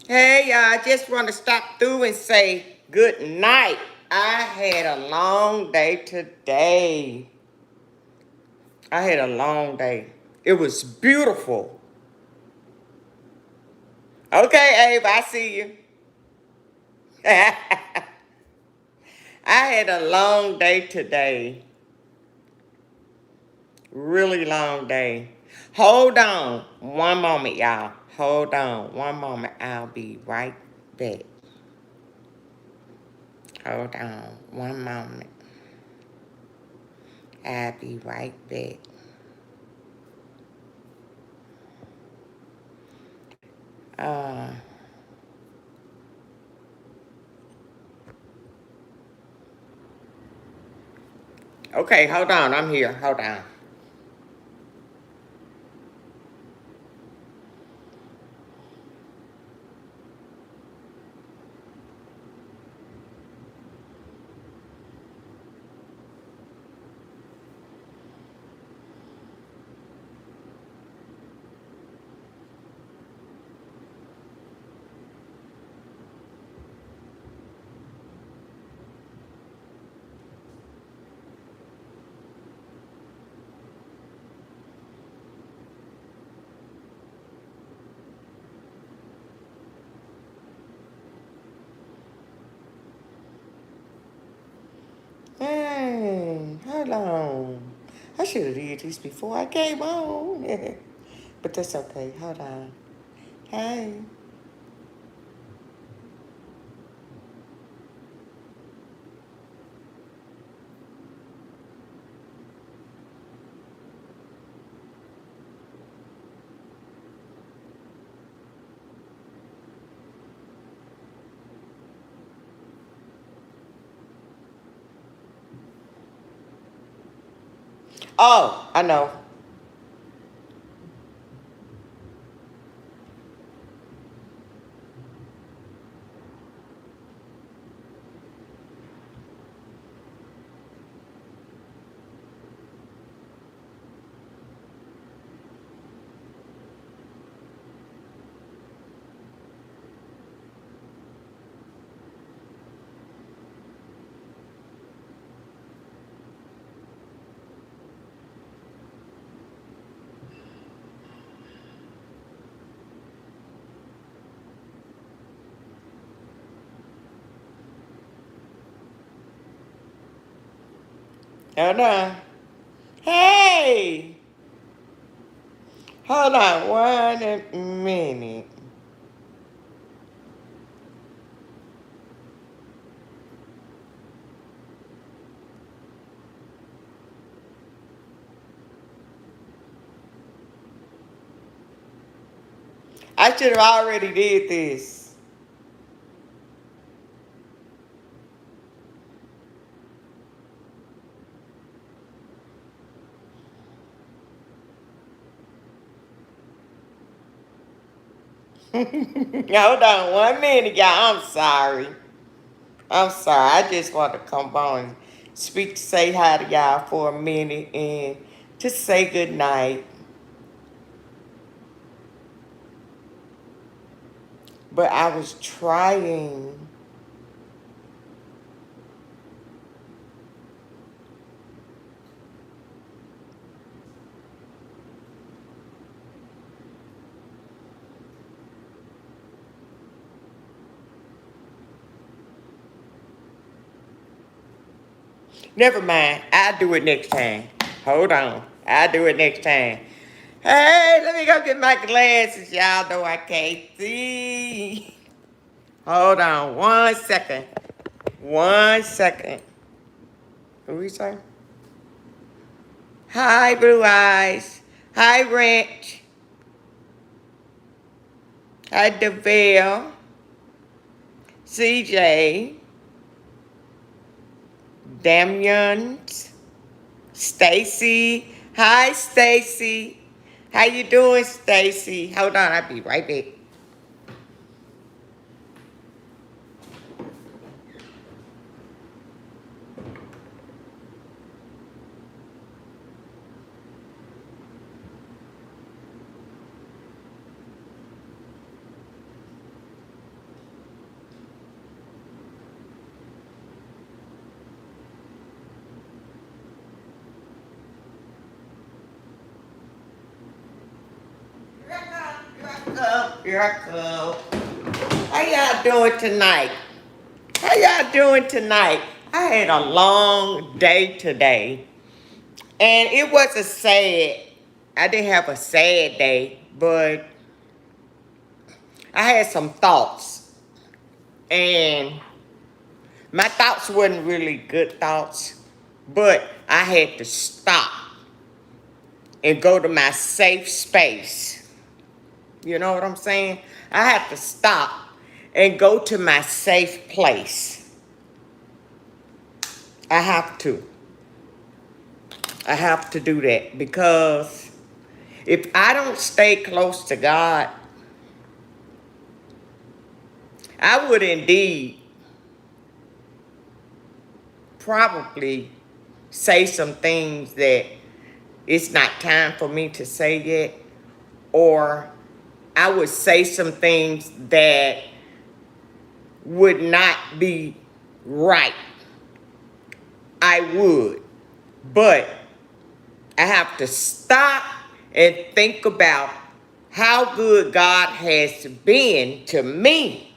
Hey, y'all, I just want to stop through and say good night. I had a long day today. I had a long day. It was beautiful. Okay, Abe, I see you. I had a long day today. Really long day. Hold on one moment, y'all. Hold on one moment. I'll be right back. Hold on one moment. I'll be right back. Uh, okay, hold on. I'm here. Hold on. Hey, hold on. I should have did this before I came on. But that's okay. Hold on. Hey. Oh, I know. Hold on. Hey. Hold on one minute. I should have already did this. Hold on one minute, y'all. I'm sorry. I'm sorry. I just want to come on and speak, say hi to y'all for a minute and just say good night. But I was trying. Never mind. I'll do it next time. Hold on. I'll do it next time. Hey, let me go get my glasses. Y'all know I can't see. Hold on 1 second. 1 second. Who we say? Hi, Blue Eyes. Hi, Ranch. Hi, DeVille. CJ. Damian. Stacy. Hi, Stacy. How you doing, Stacy? Hold on, I'll be right back. Here I come. How y'all doing tonight? How y'all doing tonight? I had a long day today. And it was I didn't have a sad day, but I had some thoughts. And my thoughts wasn't really good thoughts, but I had to stop and go to my safe space. You know what I'm saying? I have to stop and go to my safe place. I have to. I have to do that because if I don't stay close to God, I would indeed probably say some things that it's not time for me to say yet, or I would say some things that would not be right. I would, but I have to stop and think about how good God has been to me.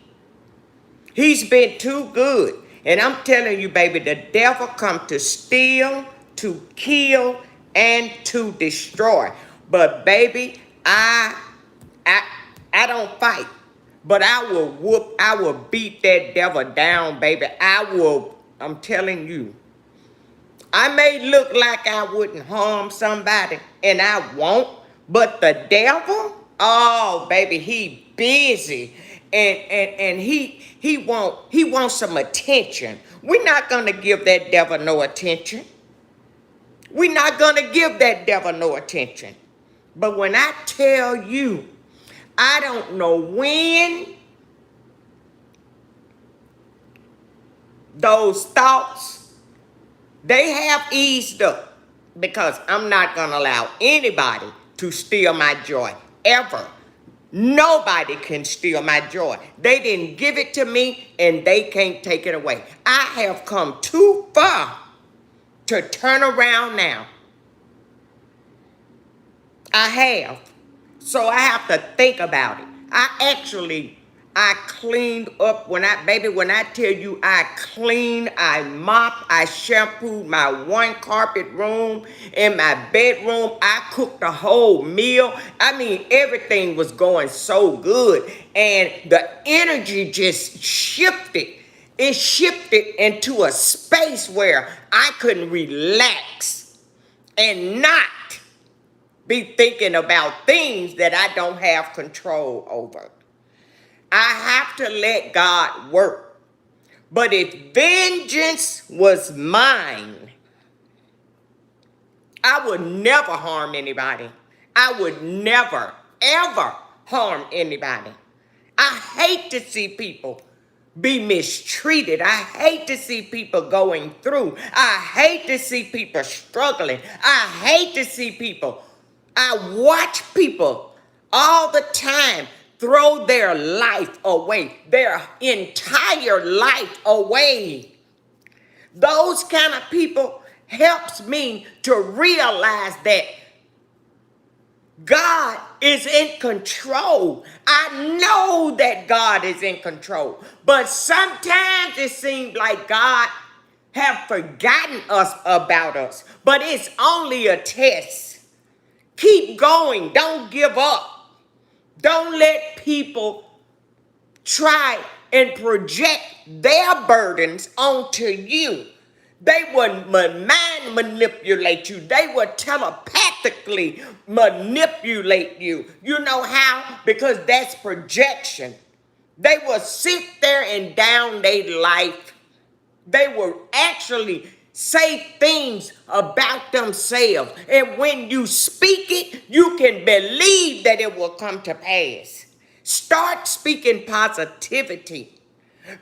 He's been too good. And I'm telling you, baby, the devil come to steal, to kill, and to destroy. But baby, I I don't fight. But I will beat that devil down, baby. I'm telling you. I may look like I wouldn't harm somebody, and I won't, but the devil, oh baby, he busy. And he wants some attention. We're not gonna give that devil no attention. We're not gonna give that devil no attention. But when I tell you, I don't know when those thoughts, they have eased up, because I'm not going to allow anybody to steal my joy, ever. Nobody can steal my joy. They didn't give it to me, and they can't take it away. I have come too far to turn around now. I have. So I have to think about it. I cleaned up when I tell you I cleaned, I mopped, I shampooed my one carpet room in my bedroom. I cooked a whole meal. I mean, everything was going so good. And the energy just shifted. It shifted into a space where I could relax and not be thinking about things that I don't have control over. I have to let God work. But if vengeance was mine, I would never harm anybody. I would never, ever harm anybody. I hate to see people be mistreated. I hate to see people going through. I hate to see people struggling. I hate to see people. I watch people all the time throw their life away, their entire life away. Those kind of people helps me to realize that God is in control. I know that God is in control. But sometimes it seems like God have forgotten us about us. But it's only a test. Keep going. Don't give up. Don't let people try and project their burdens onto you. They would mind manipulate you. They would telepathically manipulate you. You know how? Because that's projection. They will sit there and down their life. They will actually say things about themselves. And when you speak it, you can believe that it will come to pass. Start speaking positivity.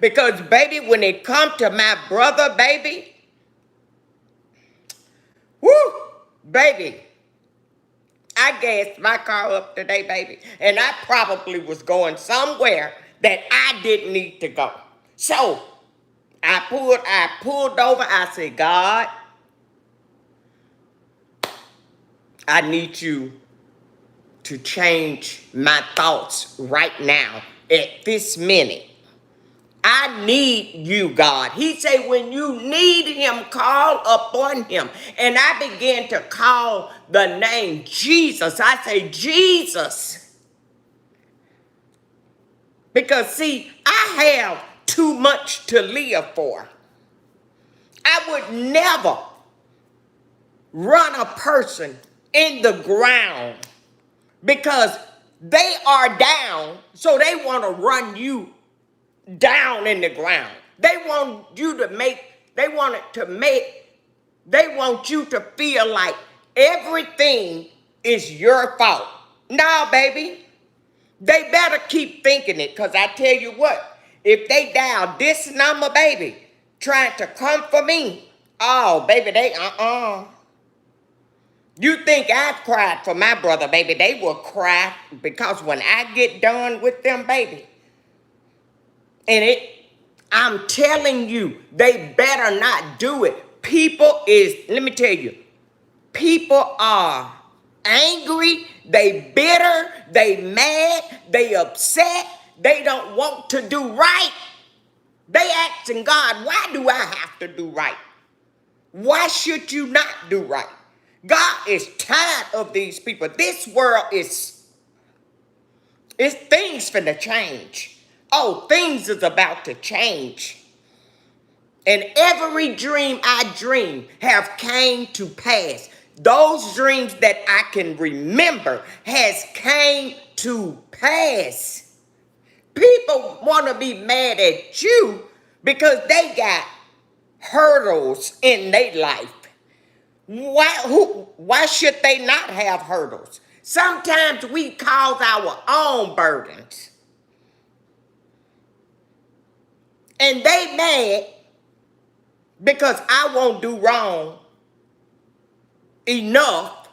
Because, baby, when it comes to my brother, baby, woo, baby, I gassed my car up today, baby. And I probably was going somewhere that I didn't need to go. So, I pulled over. I said, God, I need you to change my thoughts right now at this minute. I need you, God. He said, when you need him, call upon him. And I began to call the name Jesus. I say, Jesus. Because, see, I have too much to live for. I would never run a person in the ground because they are down, so they want to run you down in the ground. They want you to they want you to feel like everything is your fault. No, baby. They better keep thinking it, because I tell you what, if they dial this number, baby, trying to come for me, oh, baby, You think I've cried for my brother, baby? They will cry, because when I get done with them, baby, I'm telling you, they better not do it. Let me tell you, people are angry, they bitter, they mad, they upset, they don't want to do right. They asking God, why do I have to do right? Why should you not do right? God is tired of these people. This world it's things finna change. Oh, things is about to change. And every dream I dream have came to pass. Those dreams that I can remember has came to pass. People want to be mad at you because they got hurdles in their life. Why should they not have hurdles? Sometimes we cause our own burdens. And they mad because I won't do wrong enough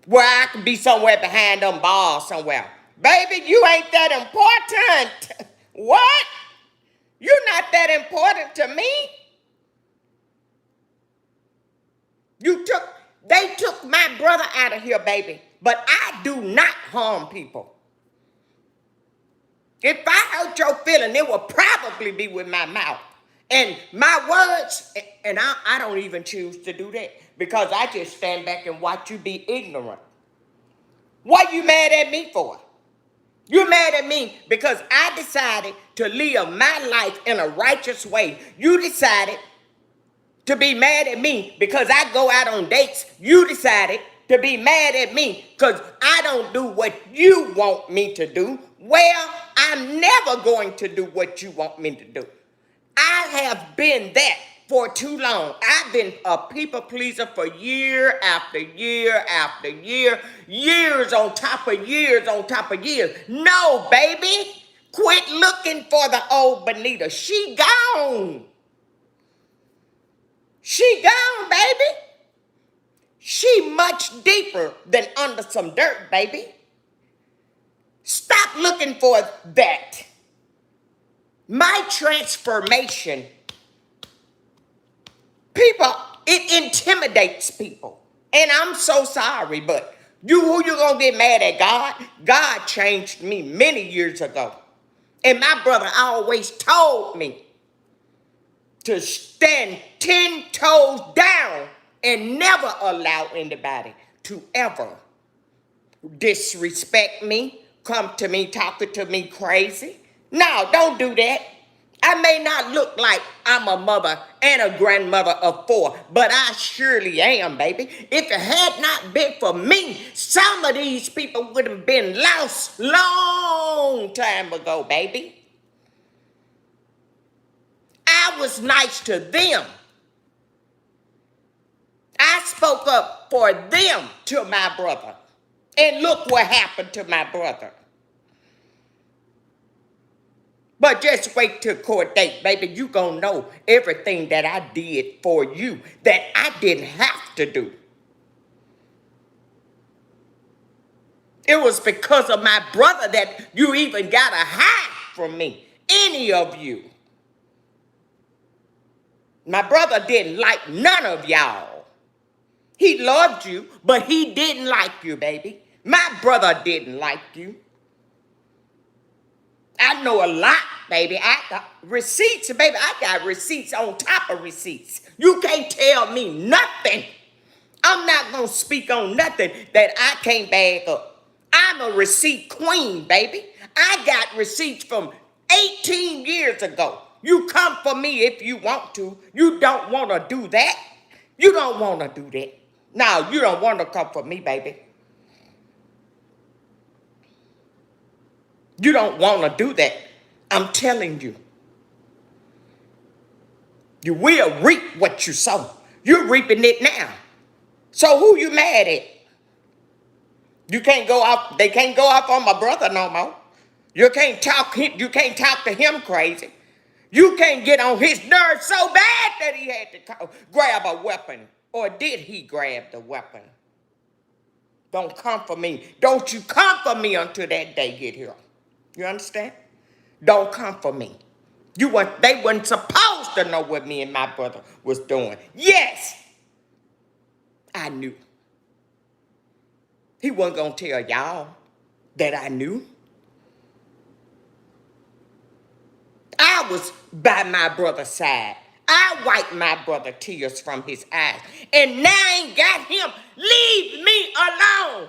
where I can be somewhere behind them bars somewhere. Baby, you ain't that important. What? You're not that important to me. They took my brother out of here, baby. But I do not harm people. If I hurt your feeling, it will probably be with my mouth. And my words, and I don't even choose to do that, because I just stand back and watch you be ignorant. What you mad at me for? You mad at me because I decided to live my life in a righteous way. You decided to be mad at me because I go out on dates. You decided to be mad at me because I don't do what you want me to do. Well, I'm never going to do what you want me to do. I have been that for too long. I've been a people pleaser for year after year after year, years on top of years on top of years. No, baby, quit looking for the old Benita. She gone. She gone, baby. She much deeper than under some dirt, baby. Stop looking for that. My transformation, people, it intimidates people. And I'm so sorry, but who you gonna get mad at? God? God changed me many years ago. And my brother always told me to stand 10 toes down and never allow anybody to ever disrespect me, come to me, talking to me crazy. No, don't do that. I may not look like I'm a mother and a grandmother of 4, but I surely am, baby. If it had not been for me, some of these people would have been lost long time ago, baby. I was nice to them. I spoke up for them to my brother. And look what happened to my brother. But just wait till court date, baby. You gonna know everything that I did for you that I didn't have to do. It was because of my brother that you even got to hide from me. Any of you. My brother didn't like none of y'all. He loved you, but he didn't like you, baby. My brother didn't like you. I know a lot, baby. I got receipts, baby. I got receipts on top of receipts. You can't tell me nothing. I'm not going to speak on nothing that I can't bag up. I'm a receipt queen, baby. I got receipts from 18 years ago. You come for me if you want to. You don't want to do that. You don't want to do that. No, you don't want to come for me, baby. You don't want to do that. I'm telling you. You will reap what you sow. You're reaping it now. So who you mad at? You can't go off, they can't go off on my brother no more. You can't talk to him crazy. You can't get on his nerves so bad that he had to grab a weapon. Or did he grab the weapon? Don't come for me. Don't you come for me until that day get here. You understand? Don't come for me. They weren't supposed to know what me and my brother was doing. Yes, I knew. He wasn't going to tell y'all that I knew. I was by my brother's side. I wiped my brother tears from his eyes. And now I ain't got him. Leave me alone.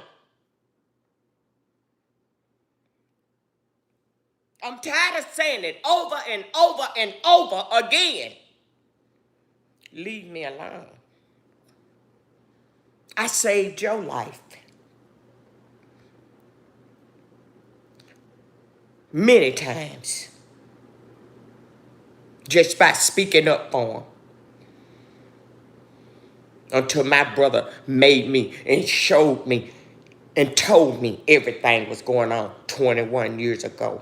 I'm tired of saying it over and over and over again. Leave me alone. I saved your life many times just by speaking up for him. Until my brother made me and showed me and told me everything was going on 21 years ago.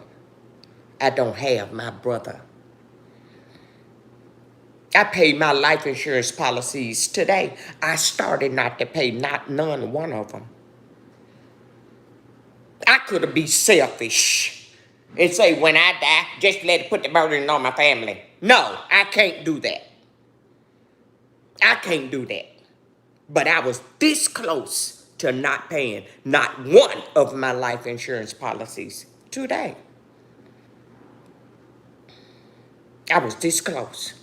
I don't have my brother. I paid my life insurance policies today. I started not to pay none one of them. I could have been selfish and say when I die, just let it put the burden on my family. No, I can't do that. I can't do that. But I was this close to not paying not one of my life insurance policies today. I was this close.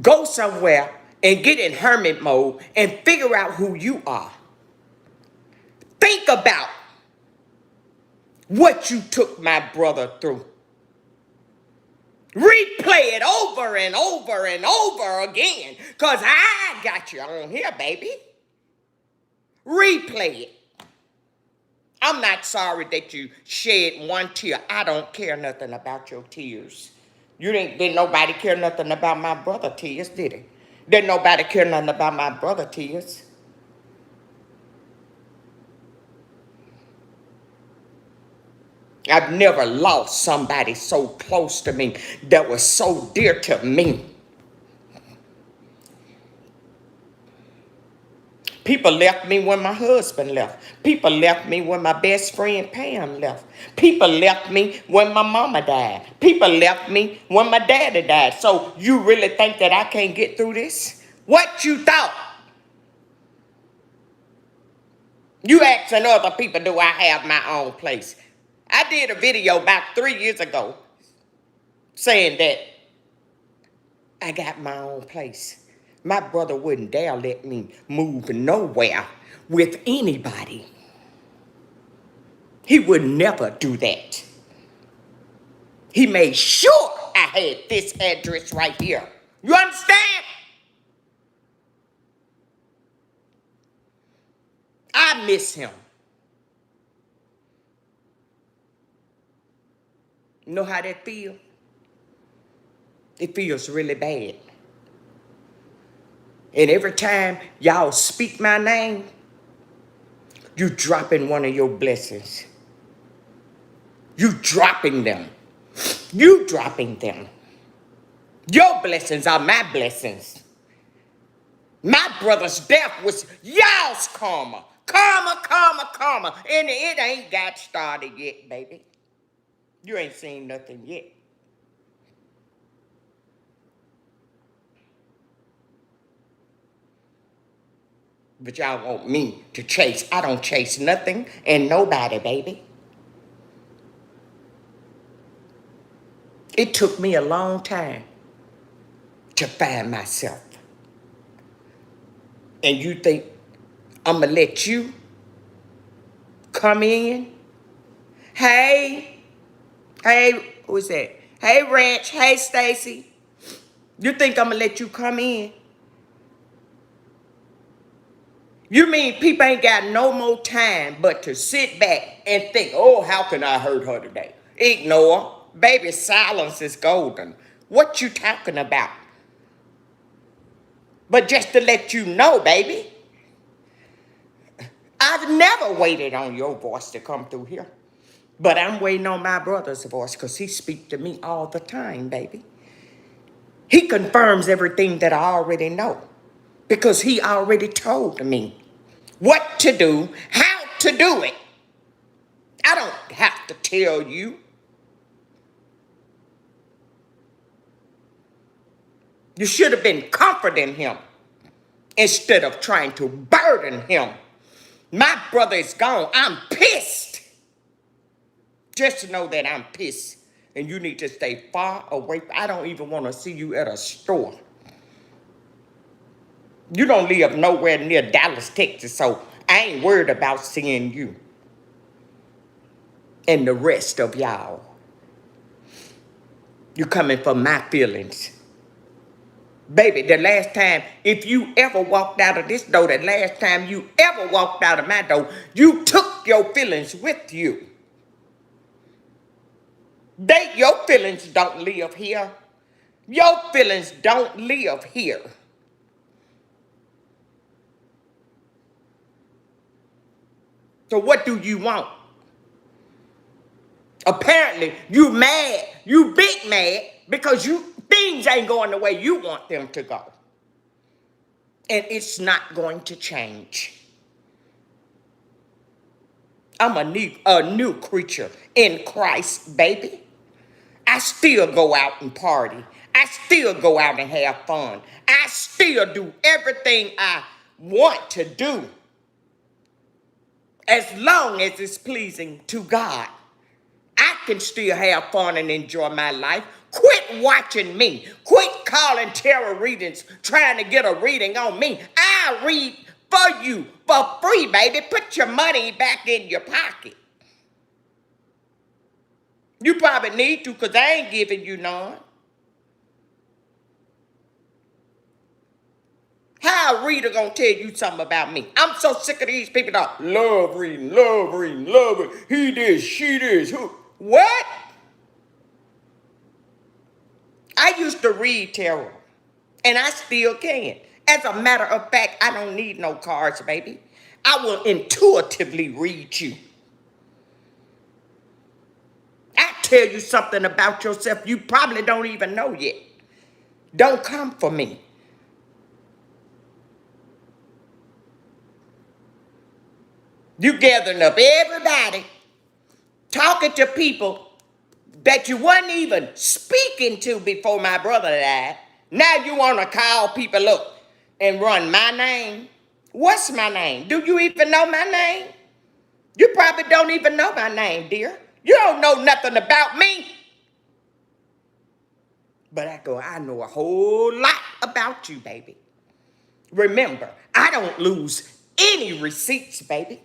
Go somewhere and get in hermit mode and figure out who you are. Think about what you took my brother through. Replay it over and over and over again, because I got you on here, baby. Replay it. I'm not sorry that you shed one tear. I don't care nothing about your tears. Didn't nobody care nothing about my brother tears, did it? Didn't nobody care nothing about my brother tears. I've never lost somebody so close to me that was so dear to me. People left me when my husband left. People left me when my best friend Pam left. People left me when my mama died. People left me when my daddy died. So you really think that I can't get through this? What you thought? You asking other people, do I have my own place? I did a video about 3 years ago saying that I got my own place. My brother wouldn't dare let me move nowhere with anybody. He would never do that. He made sure I had this address right here. You understand? I miss him. You know how that feels? It feels really bad. And every time y'all speak my name, you dropping one of your blessings. You dropping them. You dropping them. Your blessings are my blessings. My brother's death was y'all's karma. Karma, karma, karma. And it ain't got started yet, baby. You ain't seen nothing yet. But y'all want me to chase. I don't chase nothing and nobody, baby. It took me a long time to find myself. And you think I'm going to let you come in? Hey, who is that? Hey, Ranch. Hey, Stacy. You think I'm going to let you come in? You mean people ain't got no more time but to sit back and think, oh, how can I hurt her today? Ignore. Baby, silence is golden. What you talking about? But just to let you know, baby, I've never waited on your voice to come through here. But I'm waiting on my brother's voice because he speaks to me all the time, baby. He confirms everything that I already know because he already told me what to do, how to do it. I don't have to tell you. You should have been comforting him instead of trying to burden him. My brother is gone. I'm pissed. Just know that I'm pissed. And you need to stay far away. I don't even want to see you at a store. You don't live nowhere near Dallas, Texas, so I ain't worried about seeing you and the rest of y'all. You coming for my feelings. Baby, the last time, if you ever walked out of this door, the last time you ever walked out of my door, you took your feelings with you. Your feelings don't live here. Your feelings don't live here. So what do you want? Apparently, you mad. You big mad because things ain't going the way you want them to go. And it's not going to change. I'm a new creature in Christ, baby. I still go out and party. I still go out and have fun. I still do everything I want to do as long as it's pleasing to God. I can still have fun and enjoy my life. Quit watching me. Quit calling tarot readings, trying to get a reading on me. I read for you for free, baby. Put your money back in your pocket. You probably need to because I ain't giving you none. How a reader gonna tell you something about me? I'm so sick of these people that love reading, love reading, love it. He this, she this, who? What? I used to read tarot, and I still can. As a matter of fact, I don't need no cards, baby. I will intuitively read you. I tell you something about yourself you probably don't even know yet. Don't come for me. You gathering up everybody, talking to people that you wasn't even speaking to before my brother died. Now you want to call people up and run my name. What's my name? Do you even know my name? You probably don't even know my name, dear. You don't know nothing about me. But I know a whole lot about you, baby. Remember, I don't lose any receipts, baby.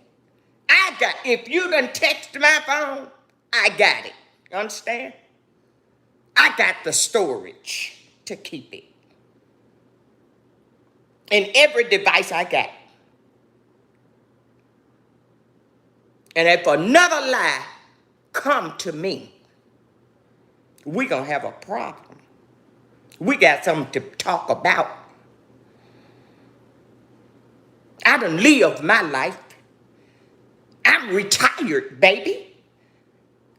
If you done text my phone, I got it. You understand? I got the storage to keep it. In every device I got. And if another lie come to me, we gonna have a problem. We got something to talk about. I done lived my life. I'm retired, baby.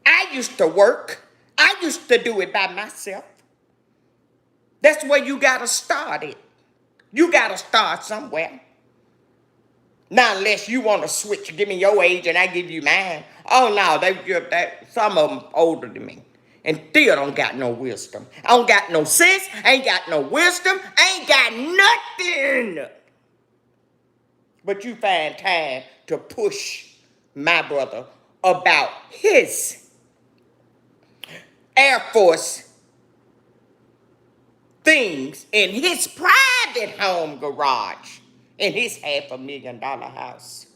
I used to work. I used to do it by myself. That's where you gotta start it. You gotta start somewhere. Now, unless you want to switch, give me your age and I give you mine. Oh no, some of them older than me. And still don't got no wisdom. I don't got no sense, ain't got no wisdom, ain't got nothing. But you find time to push my brother about his Air Force things in his private home garage in his $500,000 house.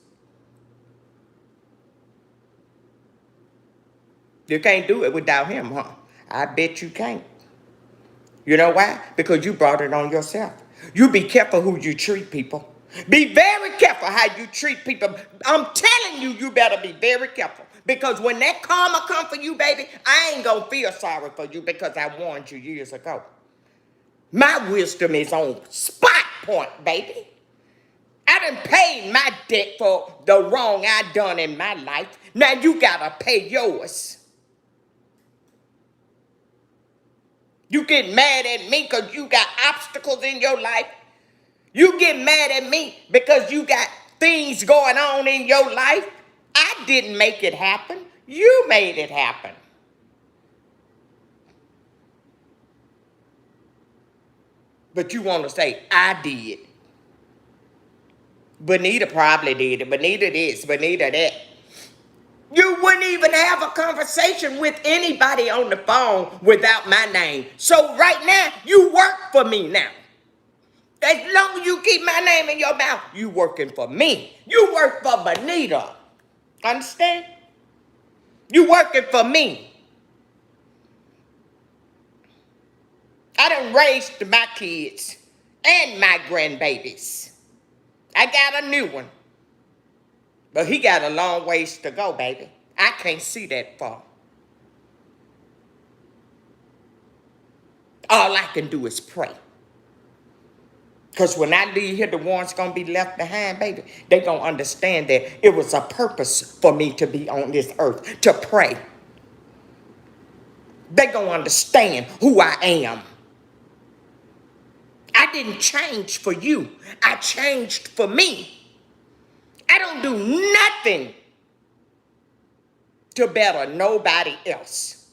You can't do it without him, huh? I bet you can't. You know why? Because you brought it on yourself. You be careful who you treat people. Be very careful how you treat people. I'm telling you, you better be very careful. Because when that karma come for you, baby, I ain't gonna feel sorry for you because I warned you years ago. My wisdom is on spot point, baby. I done paid my debt for the wrong I done in my life. Now you gotta pay yours. You get mad at me because you got obstacles in your life. You get mad at me because you got things going on in your life. I didn't make it happen. You made it happen. But you want to say, I did. Benita probably did it. Benita this, Benita that. You wouldn't even have a conversation with anybody on the phone without my name. So right now, you work for me now. As long as you keep my name in your mouth, you working for me. You work for Benita. Understand? You working for me. I done raised my kids and my grandbabies. I got a new one. But he got a long ways to go, baby. I can't see that far. All I can do is pray. Because when I leave here, the ones going to be left behind, baby, they going to understand that it was a purpose for me to be on this earth, to pray. They going to understand who I am. I didn't change for you. I changed for me. I don't do nothing to better nobody else.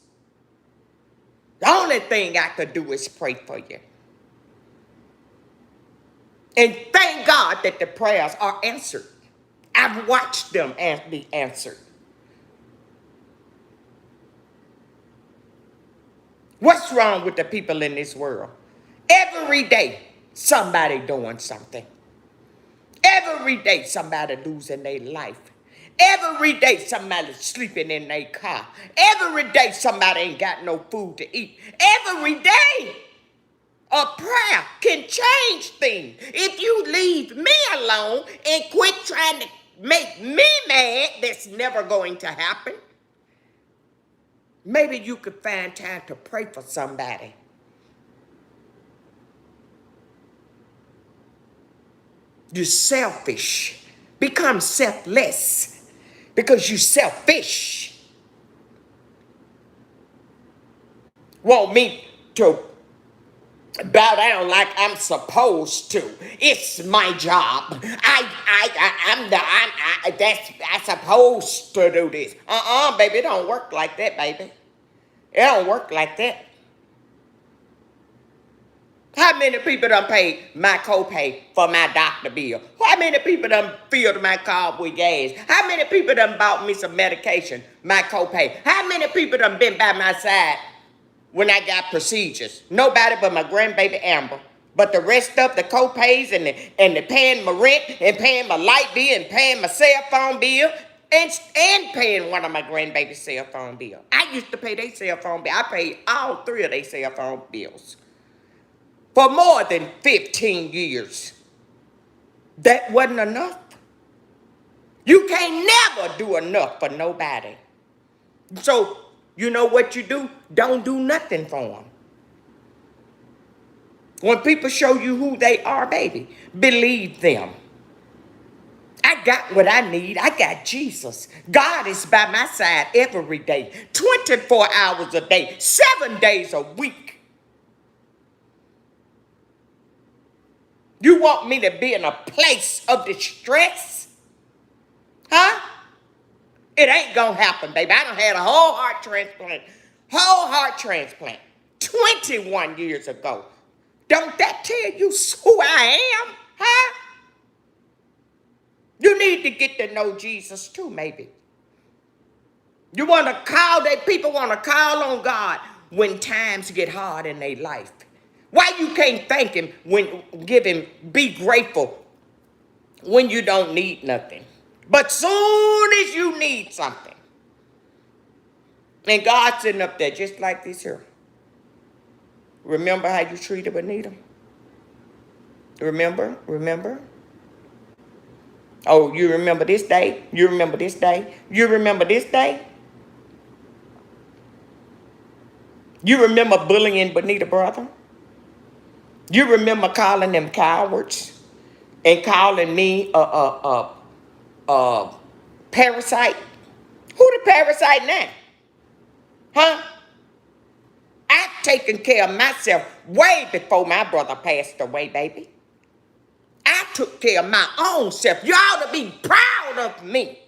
The only thing I could do is pray for you. And thank God that the prayers are answered. I've watched them be answered. What's wrong with the people in this world? Every day, somebody doing something. Every day, somebody losing their life. Every day, somebody sleeping in their car. Every day, somebody ain't got no food to eat. Every day, a prayer can change things. If you leave me alone and quit trying to make me mad, that's never going to happen. Maybe you could find time to pray for somebody. You're selfish. Become selfless because you're selfish. Want me to bow down like I'm supposed to. It's my job. I'm supposed to do this. Baby, it don't work like that, baby. It don't work like that. How many people done paid my copay for my doctor bill? How many people done filled my car with gas? How many people done bought me some medication, my copay? How many people done been by my side when I got procedures? Nobody but my grandbaby Amber. But the rest of the copays and the paying my rent and paying my light bill and paying my cell phone bill and paying one of my grandbaby's cell phone bill. I used to pay their cell phone bill. I paid all three of their cell phone bills for more than 15 years. That wasn't enough. You can't never do enough for nobody. So, you know what you do? Don't do nothing for them. When people show you who they are, baby, believe them. I got what I need. I got Jesus. God is by my side every day, 24 hours a day, 7 days a week. You want me to be in a place of distress? Huh? It ain't gonna happen, baby. I done had a whole heart transplant. 21 years ago. Don't that tell you who I am? Huh? You need to get to know Jesus too, maybe. You want to call, that people want to call on God when times get hard in their life. Why you can't thank him give him, be grateful when you don't need nothing. But soon as you need something, and God's sitting up there just like this here. Remember how you treated Benita? Remember? Oh, you remember this day? You remember this day? You remember this day? You remember bullying Benita, brother? You remember calling them cowards and calling me a parasite? Who the parasite now? Huh? I've taken care of myself way before my brother passed away, baby. I took care of my own self. You ought to be proud of me.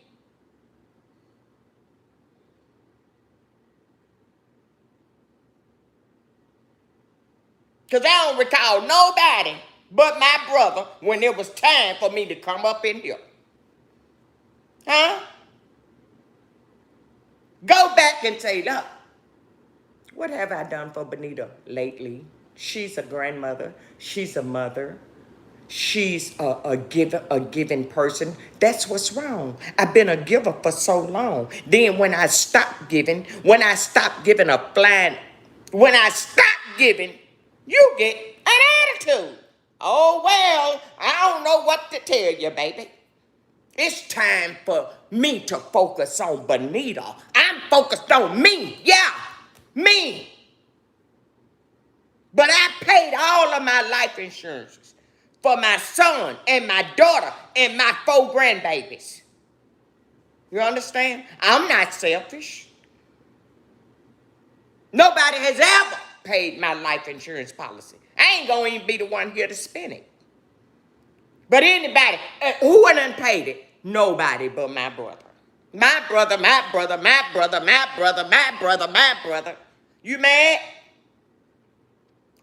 Because I don't recall nobody but my brother when it was time for me to come up in here. Huh? Go back and say, look, what have I done for Benita lately? She's a grandmother. She's a mother. She's a giving person. That's what's wrong. I've been a giver for so long. Then when I stop giving a flying, when I stop giving, you get an attitude. Oh, well, I don't know what to tell you, baby. It's time for me to focus on Benita. I'm focused on me. Yeah, me. But I paid all of my life insurances for my son and my daughter and my 4 grandbabies. You understand? I'm not selfish. Nobody has ever paid my life insurance policy. I ain't going to even be the one here to spend it. But anybody, who done paid it? Nobody but my brother. My brother, my brother, my brother, my brother, my brother, my brother. You mad?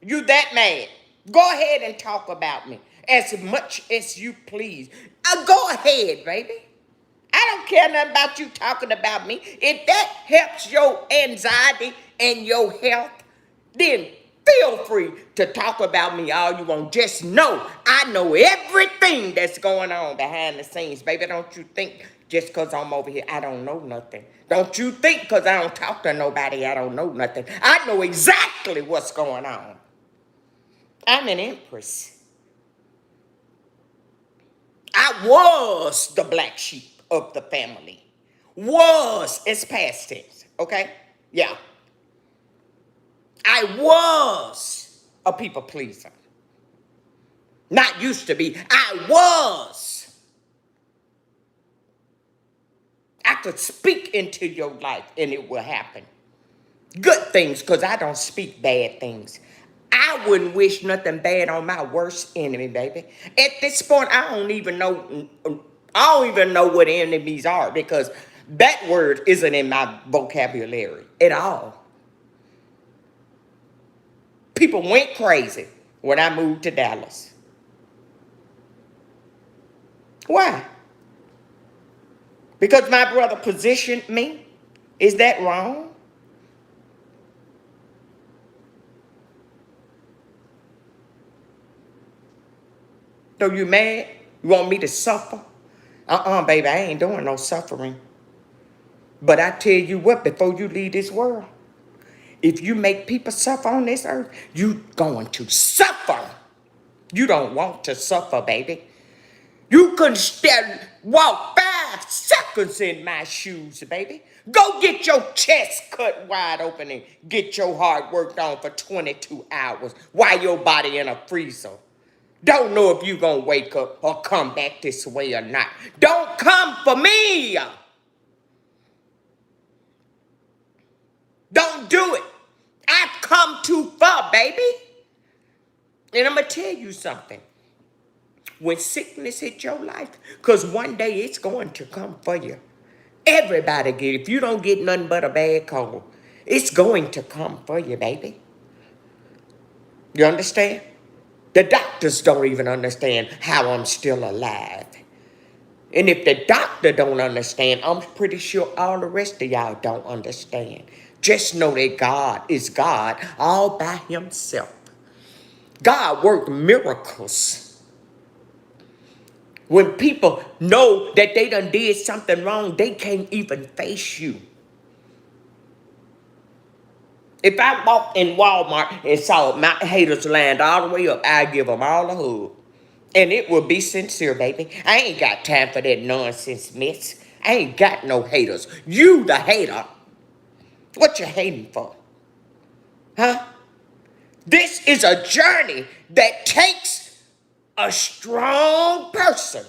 You that mad? Go ahead and talk about me as much as you please. Go ahead, baby. I don't care nothing about you talking about me. If that helps your anxiety and your health, then feel free to talk about me all you want. Just know I know everything that's going on behind the scenes, baby. Don't you think just because I'm over here, I don't know nothing. Don't you think because I don't talk to nobody, I don't know nothing. I know exactly what's going on. I'm an empress. I was the black sheep of the family. Was is past tense, okay? Yeah. I was a people pleaser. Not used to be. I was. I could speak into your life and it will happen. Good things, because I don't speak bad things. I wouldn't wish nothing bad on my worst enemy, baby. At this point, I don't even know what enemies are, because that word isn't in my vocabulary at all. People went crazy when I moved to Dallas. Why? Because my brother positioned me? Is that wrong? So you mad? You want me to suffer? Baby, I ain't doing no suffering. But I tell you what, before you leave this world, if you make people suffer on this earth, you going to suffer. You don't want to suffer, baby. You couldn't walk 5 seconds in my shoes, baby. Go get your chest cut wide open and get your heart worked on for 22 hours while your body in a freezer. Don't know if you gonna wake up or come back this way or not. Don't come for me. Don't do it. I've come too far, baby. And I'm gonna tell you something. When sickness hit your life, because one day it's going to come for you. Everybody get it. If you don't get nothing but a bad cold, it's going to come for you, baby. You understand? The doctors don't even understand how I'm still alive. And if the doctor don't understand, I'm pretty sure all the rest of y'all don't understand. Just know that God is God all by himself. God worked miracles. When people know that they done did something wrong, they can't even face you. If I walked in Walmart and saw my haters lined all the way up, I'd give them all a hug. And it will be sincere, baby. I ain't got time for that nonsense mess. I ain't got no haters. You the hater. What you hating for? Huh? This is a journey that takes a strong person.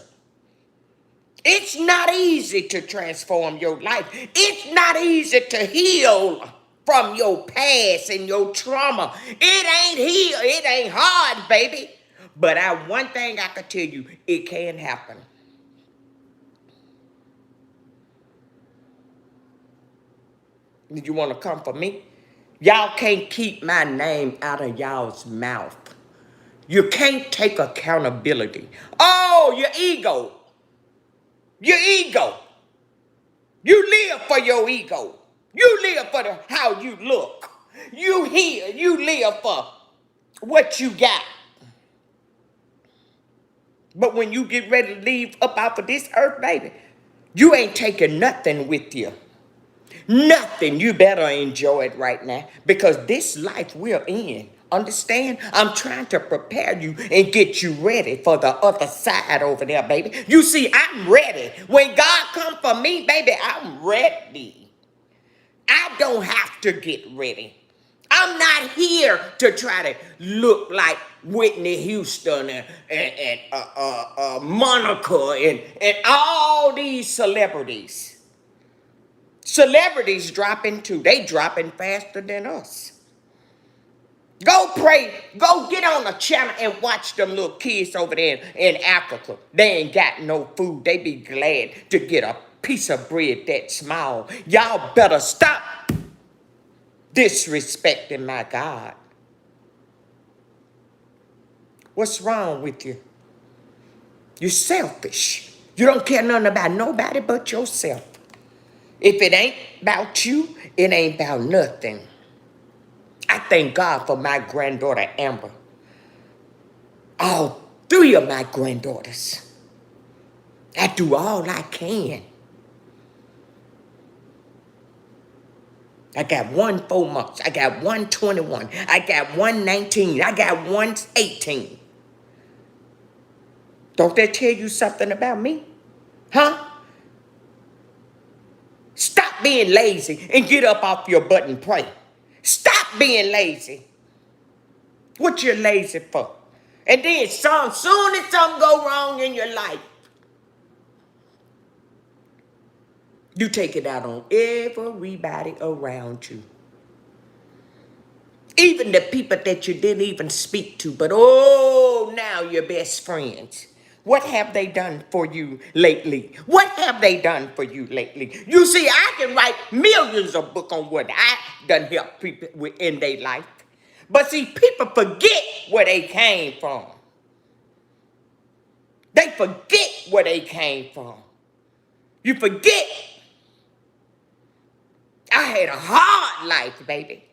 It's not easy to transform your life. It's not easy to heal from your past and your trauma. It ain't heal. It ain't hard, baby. But one thing I can tell you, it can happen. You want to come for me? Y'all can't keep my name out of y'all's mouth. You can't take accountability. Oh, your ego. Your ego. You live for your ego. You live for how you look. You here. You live for what you got. But when you get ready to leave up out of this earth, baby, you ain't taking nothing with you. Nothing. You better enjoy it right now because this life we're in, understand? I'm trying to prepare you and get you ready for the other side over there, baby. You see, I'm ready. When God come for me, baby, I'm ready. I don't have to get ready. I'm not here to try to look like Whitney Houston and Monica and all these celebrities. Celebrities dropping too. They dropping faster than us. Go pray. Go get on a channel and watch them little kids over there in Africa. They ain't got no food. They be glad to get a piece of bread that small. Y'all better stop disrespecting my God. What's wrong with you? You're selfish. You don't care nothing about nobody but yourself. If it ain't about you, it ain't about nothing. I thank God for my granddaughter, Amber. All three of my granddaughters. I do all I can. I got one 4 months. I got one 21. I got one 19. I got one 18. Don't that tell you something about me? Huh? Stop being lazy and get up off your butt and pray. Stop being lazy. What you lazy for? And then soon as something go wrong in your life, you take it out on everybody around you. Even the people that you didn't even speak to, but now you're best friends. What have they done for you lately? What have they done for you lately? You see, I can write millions of books on what I done help people with in their life. But see, people forget where they came from. They forget where they came from. You forget. I had a hard life, baby.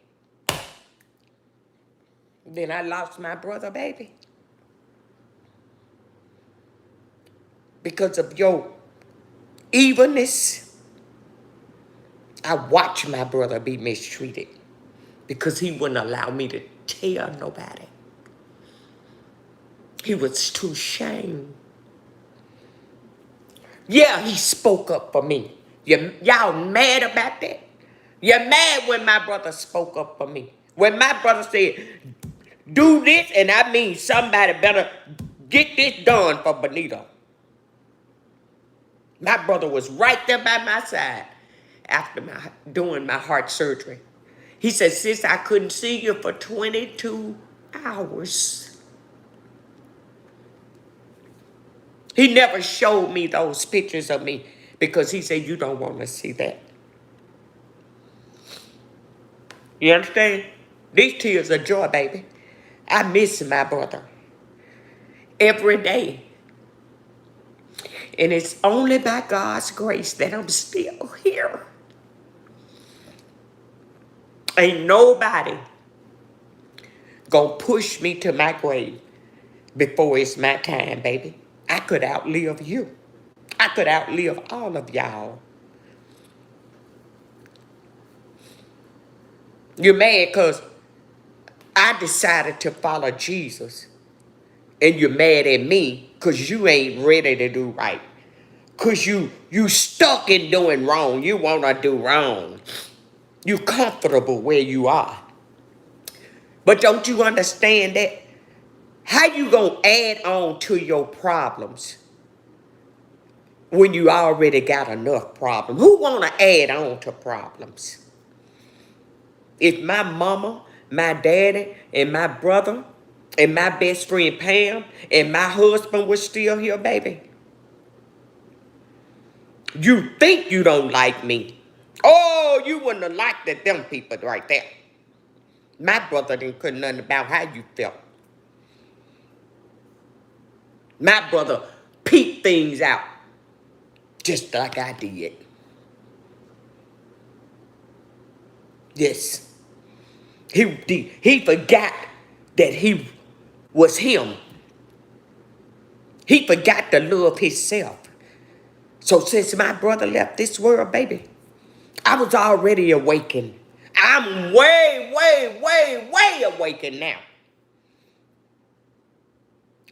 Then I lost my brother, baby. Because of your evilness, I watched my brother be mistreated because he wouldn't allow me to tell nobody. He was too ashamed. Yeah, he spoke up for me. Y'all mad about that? You're mad when my brother spoke up for me. When my brother said, do this, and I mean somebody better get this done for Benito. My brother was right there by my side after doing my heart surgery. He said, sis, I couldn't see you for 22 hours. He never showed me those pictures of me because he said, you don't want to see that. You understand? These tears are joy, baby. I miss my brother every day. And it's only by God's grace that I'm still here. Ain't nobody gonna push me to my grave before it's my time, baby. I could outlive you. I could outlive all of y'all. You're mad because I decided to follow Jesus. And you're mad at me because you ain't ready to do right. Because you stuck in doing wrong. You want to do wrong. You comfortable where you are. But don't you understand that? How you going to add on to your problems when you already got enough problems? Who want to add on to problems? If my mama, my daddy, and my brother, and my best friend Pam, and my husband was still here, baby, you think you don't like me. Oh, you wouldn't have liked it, them people right there. My brother didn't care nothing about how you felt. My brother peeped things out just like I did. Yes. He forgot that he was him. He forgot to love himself. So since my brother left this world, baby, I was already awakened. I'm way, way, way, way awakened now.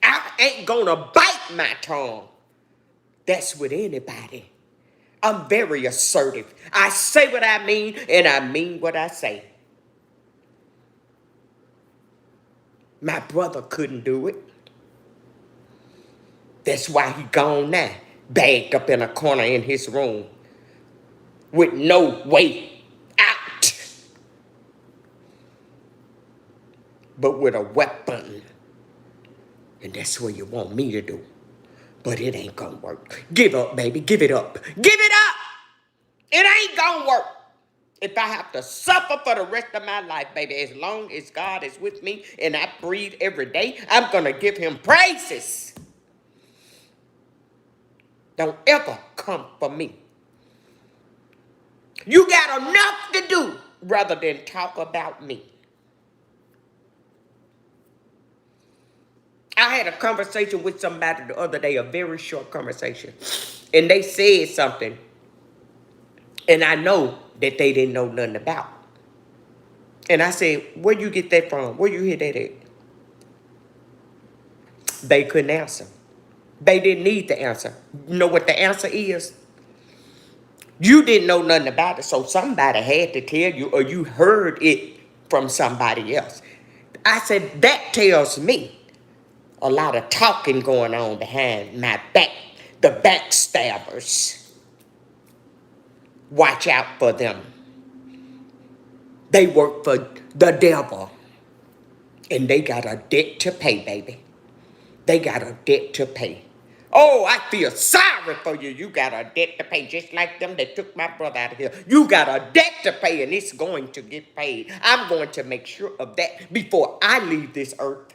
I ain't gonna bite my tongue. That's with anybody. I'm very assertive. I say what I mean, and I mean what I say. My brother couldn't do it. That's why he gone now, bagged up in a corner in his room with no way out, but with a weapon. And that's what you want me to do. But it ain't gonna work. Give up, baby. Give it up. Give it up! It ain't gonna work. If I have to suffer for the rest of my life, baby, as long as God is with me and I breathe every day, I'm gonna give him praises. Don't ever come for me. You got enough to do rather than talk about me. I had a conversation with somebody the other day, a very short conversation, and they said something, and I know that they didn't know nothing about. And I said, where you get that from? Where you hear that at? They couldn't answer. They didn't need the answer. You know what the answer is? You didn't know nothing about it, so somebody had to tell you, or you heard it from somebody else. I said, that tells me a lot of talking going on behind my back. The backstabbers. Watch out for them. They work for the devil. And they got a debt to pay, baby. They got a debt to pay. Oh, I feel sorry for you. You got a debt to pay, just like them that took my brother out of here. You got a debt to pay, and it's going to get paid. I'm going to make sure of that before I leave this earth.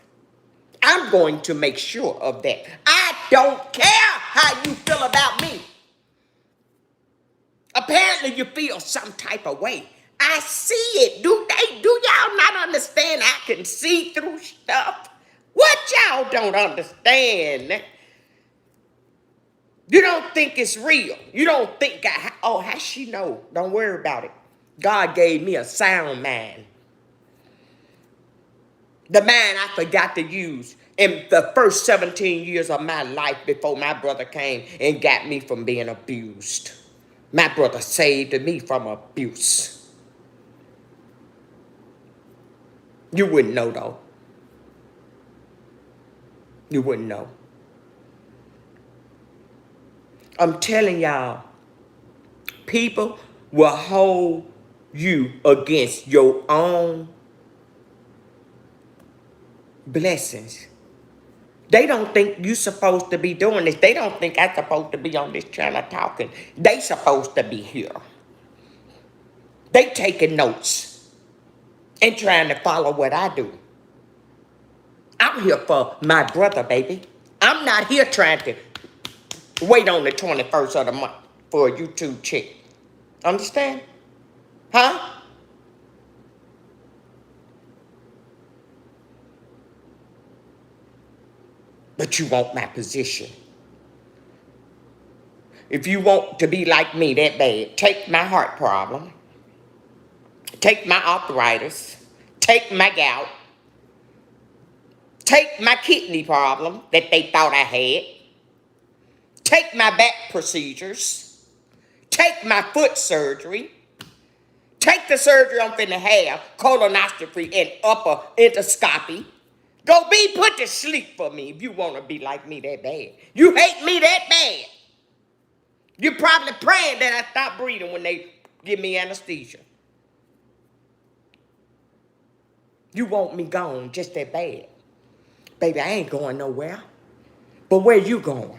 I'm going to make sure of that. I don't care how you feel about me. Apparently you feel some type of way. I see it. Do y'all not understand I can see through stuff? What y'all don't understand? You don't think it's real. You don't think, oh, how she know? Don't worry about it. God gave me a sound mind. The mind I forgot to use in the first 17 years of my life before my brother came and got me from being abused. My brother saved me from abuse. You wouldn't know, though. You wouldn't know. I'm telling y'all, people will hold you against your own blessings. They don't think you supposed to be doing this. They don't think I'm supposed to be on this channel talking. They supposed to be here. They taking notes and trying to follow what I do. I'm here for my brother, baby. I'm not here trying to Wait on the 21st of the month for a YouTube check. Understand? Huh? But you want my position. If you want to be like me that bad, take my heart problem, take my arthritis, take my gout, take my kidney problem that they thought I had, take my back procedures, take my foot surgery, take the surgery I'm finna have, colonoscopy and upper endoscopy. Go be put to sleep for me if you want to be like me that bad. You hate me that bad. You're probably praying that I stop breathing when they give me anesthesia. You want me gone just that bad. Baby, I ain't going nowhere. But where you going?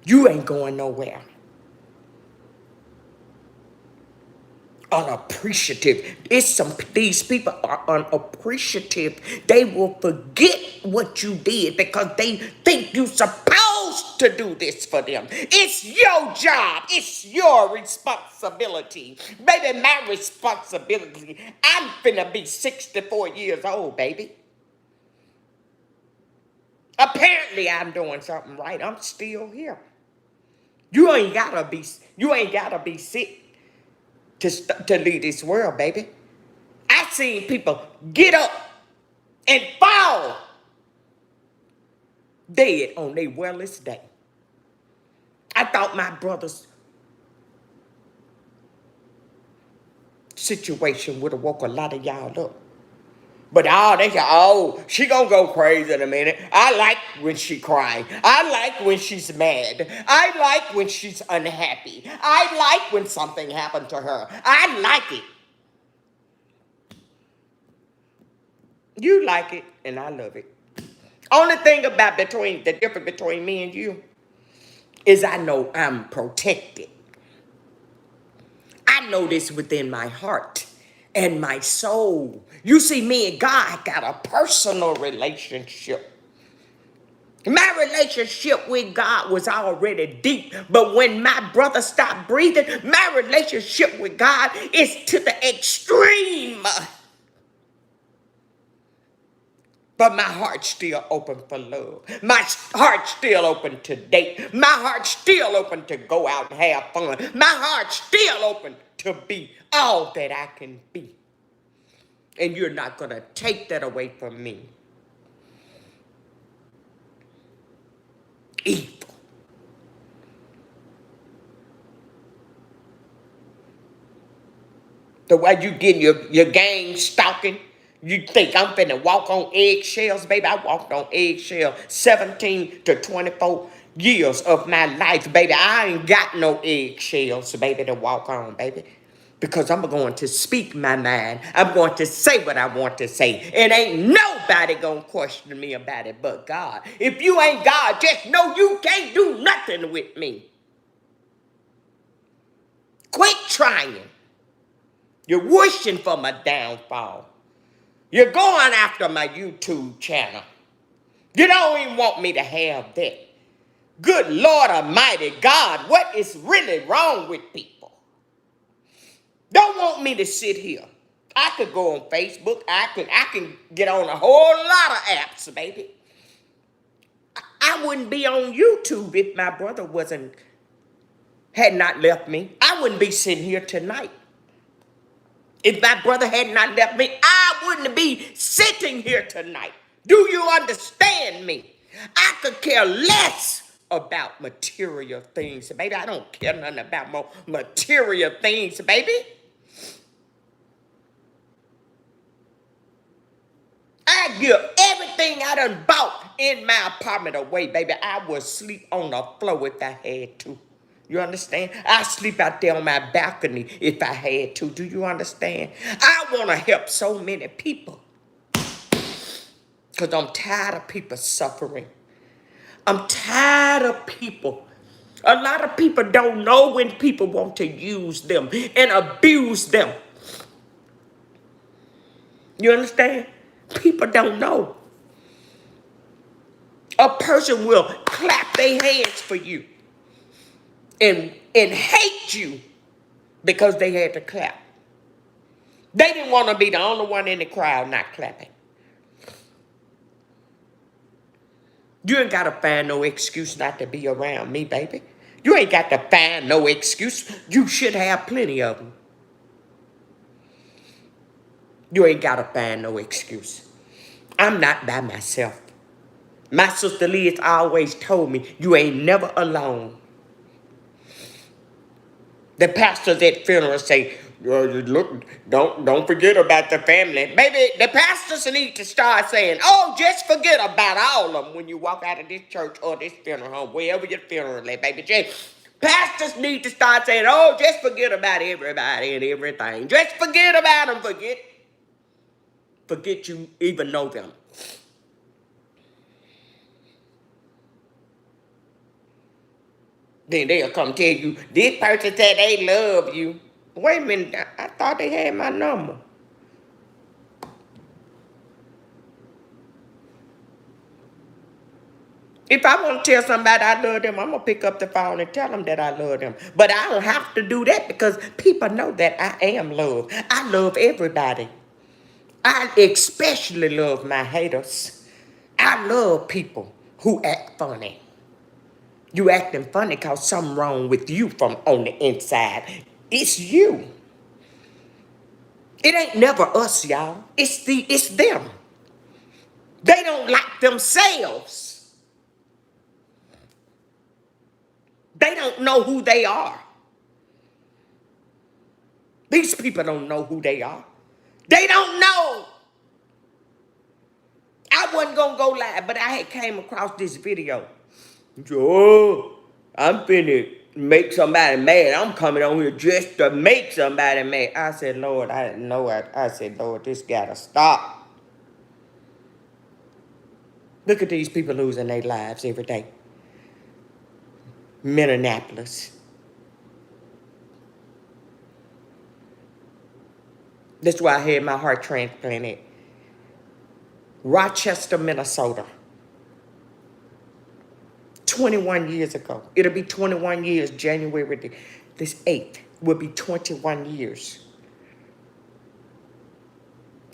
You ain't going nowhere. Unappreciative. These people are unappreciative. They will forget what you did because they think you're supposed to do this for them. It's your job. It's your responsibility. Baby, my responsibility. I'm finna be 64 years old, baby. Apparently I'm doing something right. I'm still here. You ain't gotta be sick to leave this world, baby. I seen people get up and fall dead on their wellest day. I thought my brother's situation would have woke a lot of y'all up. But they say, oh, she gonna go crazy in a minute. I like when she cries. I like when she's mad. I like when she's unhappy. I like when something happened to her. I like it. You like it, and I love it. Only thing about the difference between me and you is I know I'm protected. I know this within my heart and my soul. You see, me and God got a personal relationship. My relationship with God was already deep, but when my brother stopped breathing, my relationship with God is to the extreme. But my heart's still open for love. My heart's still open to date. My heart's still open to go out and have fun. My heart's still open to be all that I can be. And you're not going to take that away from me. Evil. The way you getting your gang stalking, you think I'm finna walk on eggshells? Baby, I walked on eggshells 17 to 24 years of my life, baby. I ain't got no eggshells, baby, to walk on, baby. Because I'm going to speak my mind. I'm going to say what I want to say. And ain't nobody gonna question me about it but God. If you ain't God, just know you can't do nothing with me. Quit trying. You're wishing for my downfall. You're going after my YouTube channel. You don't even want me to have that. Good Lord Almighty God, what is really wrong with people? Don't want me to sit here. I could go on Facebook. I can get on a whole lot of apps, baby. I wouldn't be on YouTube if my brother had not left me. I wouldn't be sitting here tonight. If my brother had not left me, I wouldn't be sitting here tonight. Do you understand me? I could care less about material things, baby. I don't care nothing about more material things, baby. I give everything I done bought in my apartment away, baby. I would sleep on the floor if I had to. You understand? I sleep out there on my balcony if I had to. Do you understand? I want to help so many people because I'm tired of people suffering. I'm tired of people. A lot of people don't know when people want to use them and abuse them. You understand? People don't know. A person will clap their hands for you. and hate you because they had to clap. They didn't want to be the only one in the crowd not clapping. You ain't got to find no excuse not to be around me, baby. You ain't got to find no excuse. You should have plenty of them. You ain't got to find no excuse. I'm not by myself. My sister Liz always told me, you ain't never alone. The pastors at funerals say, look, don't forget about the family. Baby, the pastors need to start saying, oh, just forget about all of them when you walk out of this church or this funeral home, wherever your funeral is, baby. Pastors need to start saying, oh, just forget about everybody and everything. Just forget about them. Forget you even know them. Then they'll come tell you, this person said they love you. Wait a minute, I thought they had my number. If I want to tell somebody I love them, I'm going to pick up the phone and tell them that I love them. But I don't have to do that because people know that I am loved. I love everybody. I especially love my haters. I love people who act funny. You acting funny because something wrong with you from on the inside. It's you. It ain't never us, y'all. It's them. They don't like themselves. They don't know who they are. These people don't know who they are. They don't know. I wasn't going to go live, but I had came across this video. Oh, I'm finna make somebody mad. I'm coming on here just to make somebody mad. I said, Lord, I said, Lord, this gotta stop. Look at these people losing their lives every day. Minneapolis. That's why I had my heart transplanted. Rochester, Minnesota. 21 years ago. It'll be 21 years, January this 8th will be 21 years.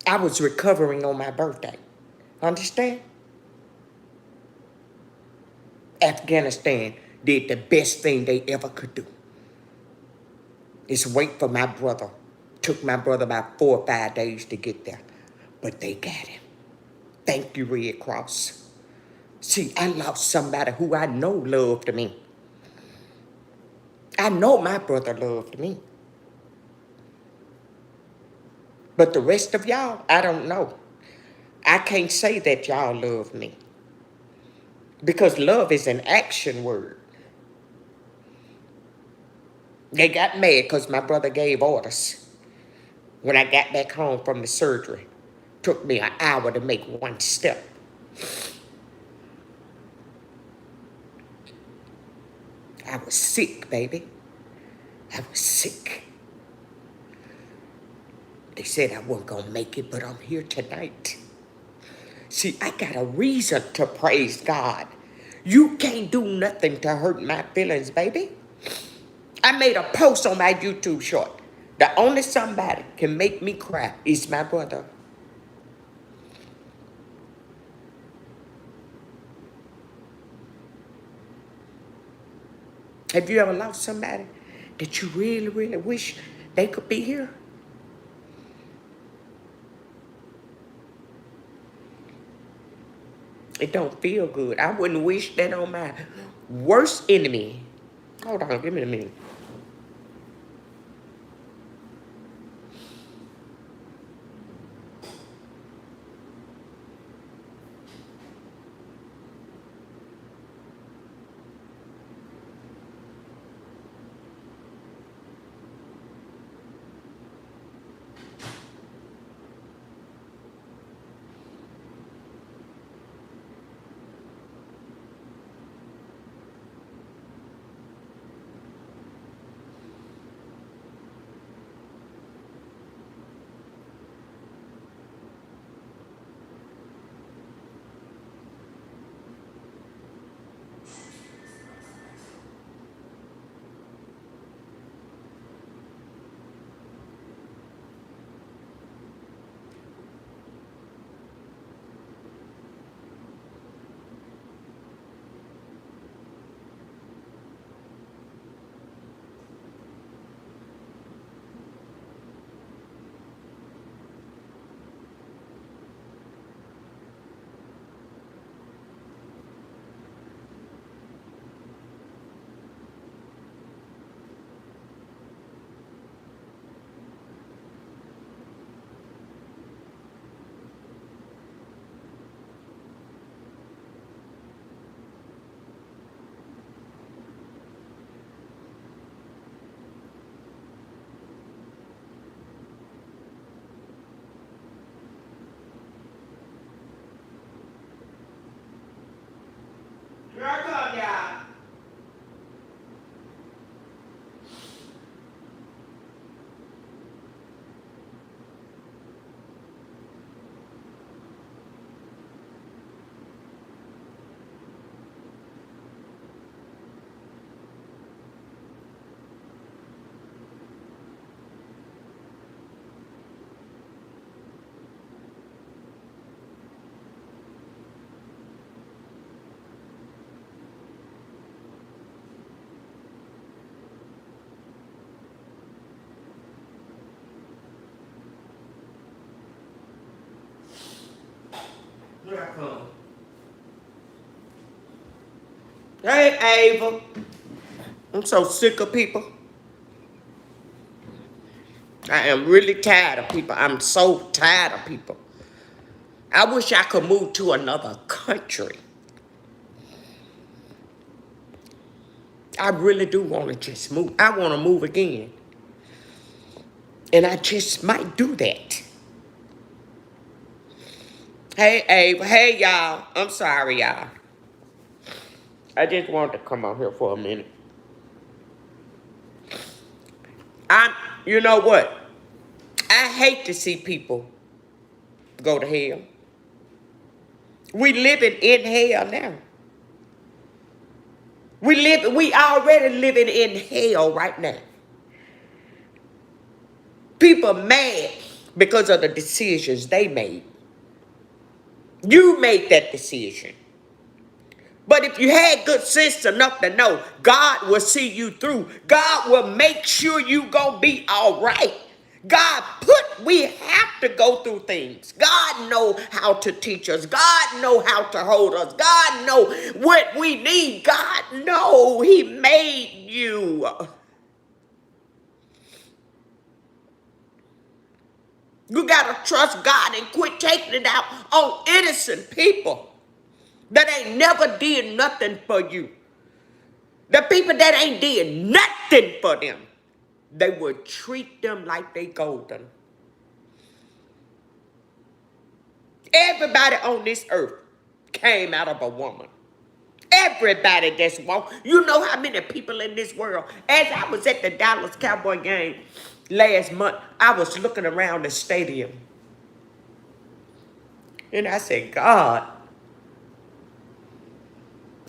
I was recovering on my birthday. Understand? Afghanistan did the best thing they ever could do. Is wait for my brother. Took my brother about 4 or 5 days to get there. But they got him. Thank you, Red Cross. See, I lost somebody who I know loved me. I know my brother loved me. But the rest of y'all, I don't know. I can't say that y'all love me. Because love is an action word. They got mad because my brother gave orders. When I got back home from the surgery, took me an hour to make one step. I was sick, baby. I was sick. They said I wasn't going to make it, but I'm here tonight. See, I got a reason to praise God. You can't do nothing to hurt my feelings, baby. I made a post on my YouTube short. The only somebody can make me cry is my brother. Have you ever lost somebody that you really, really wish they could be here? It don't feel good. I wouldn't wish that on my worst enemy. Hold on, give me a minute. Hey, Ava. I'm so sick of people. I am really tired of people. I'm so tired of people. I wish I could move to another country. I really do want to just move. I want to move again. And I just might do that. Hey, Ava. Hey, y'all. I'm sorry, y'all. I just wanted to come out here for a minute. I'm, you know what? I hate to see people go to hell. We living in hell now. We already living in hell right now. People mad because of the decisions they made. You made that decision. But if you had good sense enough to know God will see you through, God will make sure you gonna be all right. We have to go through things. God know how to teach us. God know how to hold us. God know what we need. God know He made you. You gotta trust God and quit taking it out on innocent people that ain't never did nothing for you. The people that ain't did nothing for them, they would treat them like they golden. Everybody on this earth came out of a woman. Everybody that's walked. You know how many people in this world. As I was at the Dallas Cowboy game last month, I was looking around the stadium. And I said, God,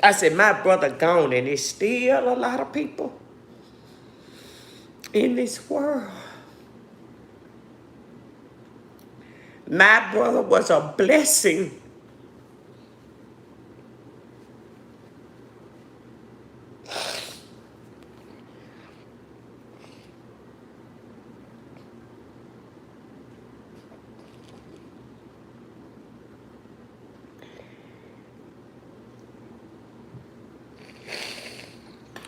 I said, my brother gone and there's still a lot of people in this world. My brother was a blessing.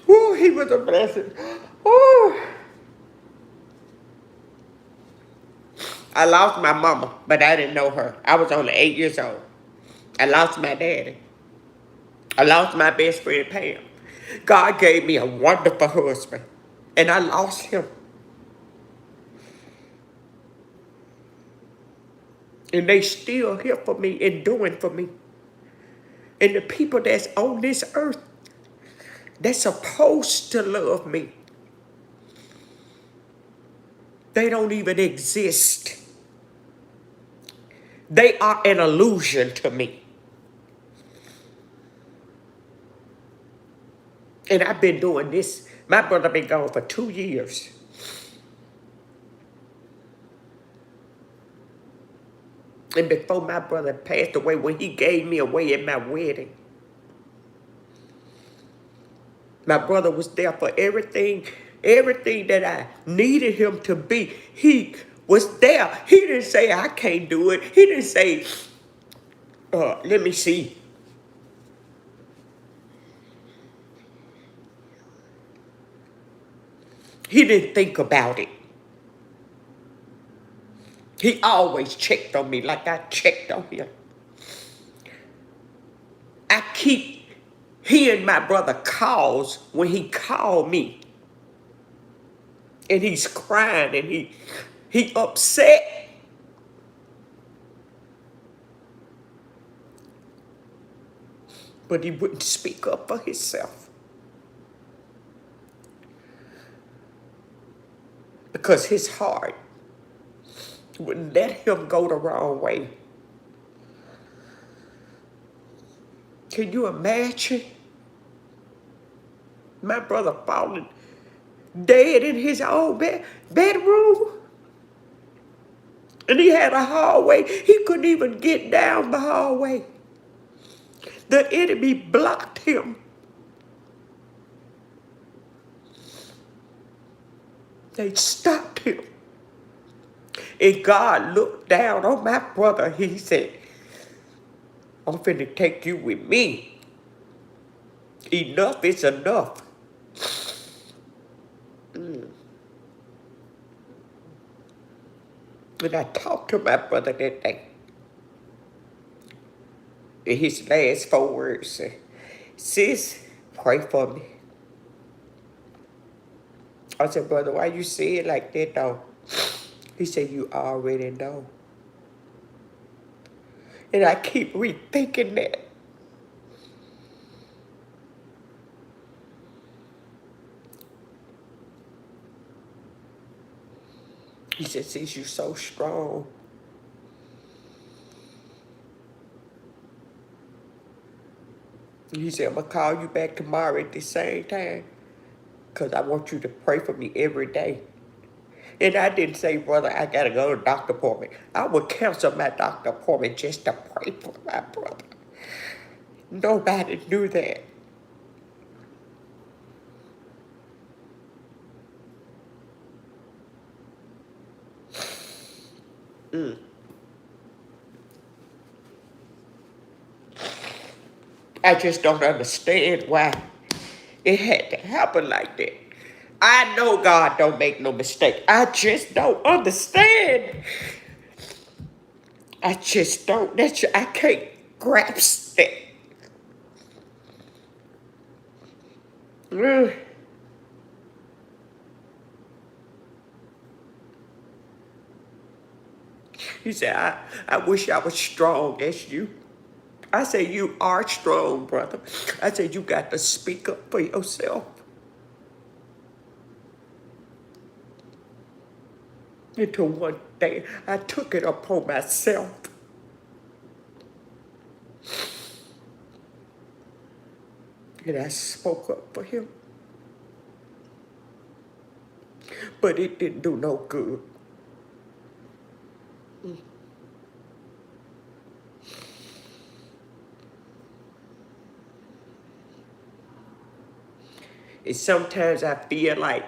Ooh, he was a blessing. Ooh. I lost my mama, but I didn't know her. I was only 8 years old. I lost my daddy. I lost my best friend, Pam. God gave me a wonderful husband, and I lost him. And they still here for me and doing for me. And the people that's on this earth, they're supposed to love me. They don't even exist. They are an illusion to me. And I've been doing this. My brother been gone for 2 years. And before my brother passed away, when he gave me away at my wedding, my brother was there for everything that I needed him to be. He was there. He didn't say, I can't do it. He didn't say, let me see. He didn't think about it. He always checked on me like I checked on him. I keep hearing my brother calls when he called me. And he's crying and he upset. But he wouldn't speak up for himself. Because his heart wouldn't let him go the wrong way. Can you imagine? My brother falling dead in his own bedroom. And he had a hallway. He couldn't even get down the hallway. The enemy blocked him. They stopped him. And God looked down on my brother. He said, I'm finna take you with me. Enough is enough. And I talked to my brother that day. And his last 4 words said, sis, pray for me. I said, brother, why you say it like that though? He said, you already know. And I keep rethinking that. He said, sis, you so strong. He said, I'm going to call you back tomorrow at the same time because I want you to pray for me every day. And I didn't say, brother, I got to go to the doctor appointment. I would cancel my doctor appointment just to pray for my brother. Nobody knew that. I just don't understand why it had to happen like that. I know God don't make no mistake. I just don't understand. I just don't. I can't grasp that. Mm. He said, I wish I was strong as you. I said, you are strong, brother. I said, you got to speak up for yourself. Until one day, I took it upon myself. And I spoke up for him. But it didn't do no good. And sometimes I feel like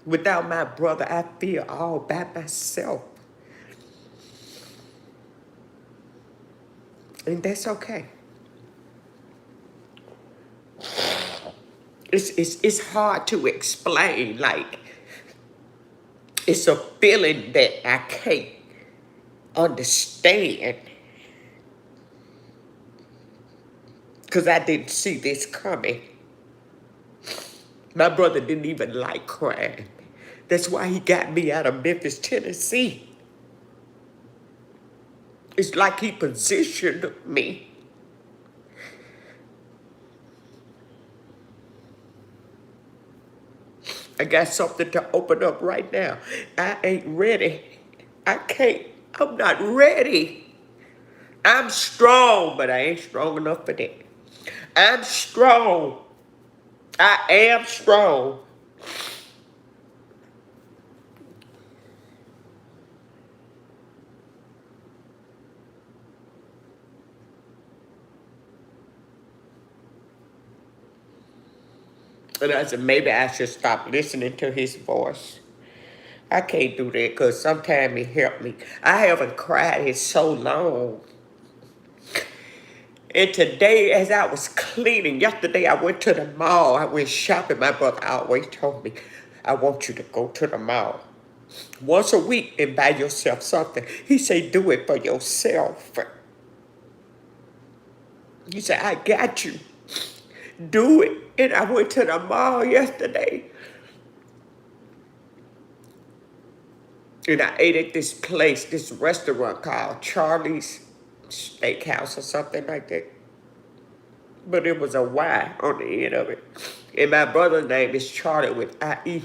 without my brother, I feel all by myself. And that's okay. It's hard to explain. Like, it's a feeling that I can't understand. Because I didn't see this coming. My brother didn't even like crying. That's why he got me out of Memphis, Tennessee. It's like he positioned me. I got something to open up right now. I ain't ready. I can't. I'm not ready. I'm strong, but I ain't strong enough for that. I'm strong. I am strong. And I said, maybe I should stop listening to his voice. I can't do that because sometimes it helped me. I haven't cried in so long. And today, as I was cleaning, yesterday I went to the mall. I went shopping. My brother always told me, I want you to go to the mall once a week and buy yourself something. He said, do it for yourself. He said, I got you. Do it. And I went to the mall yesterday. And I ate at this place, this restaurant called Charlie's Steakhouse or something like that. But it was a Y on the end of it. And my brother's name is Charlie with I-E.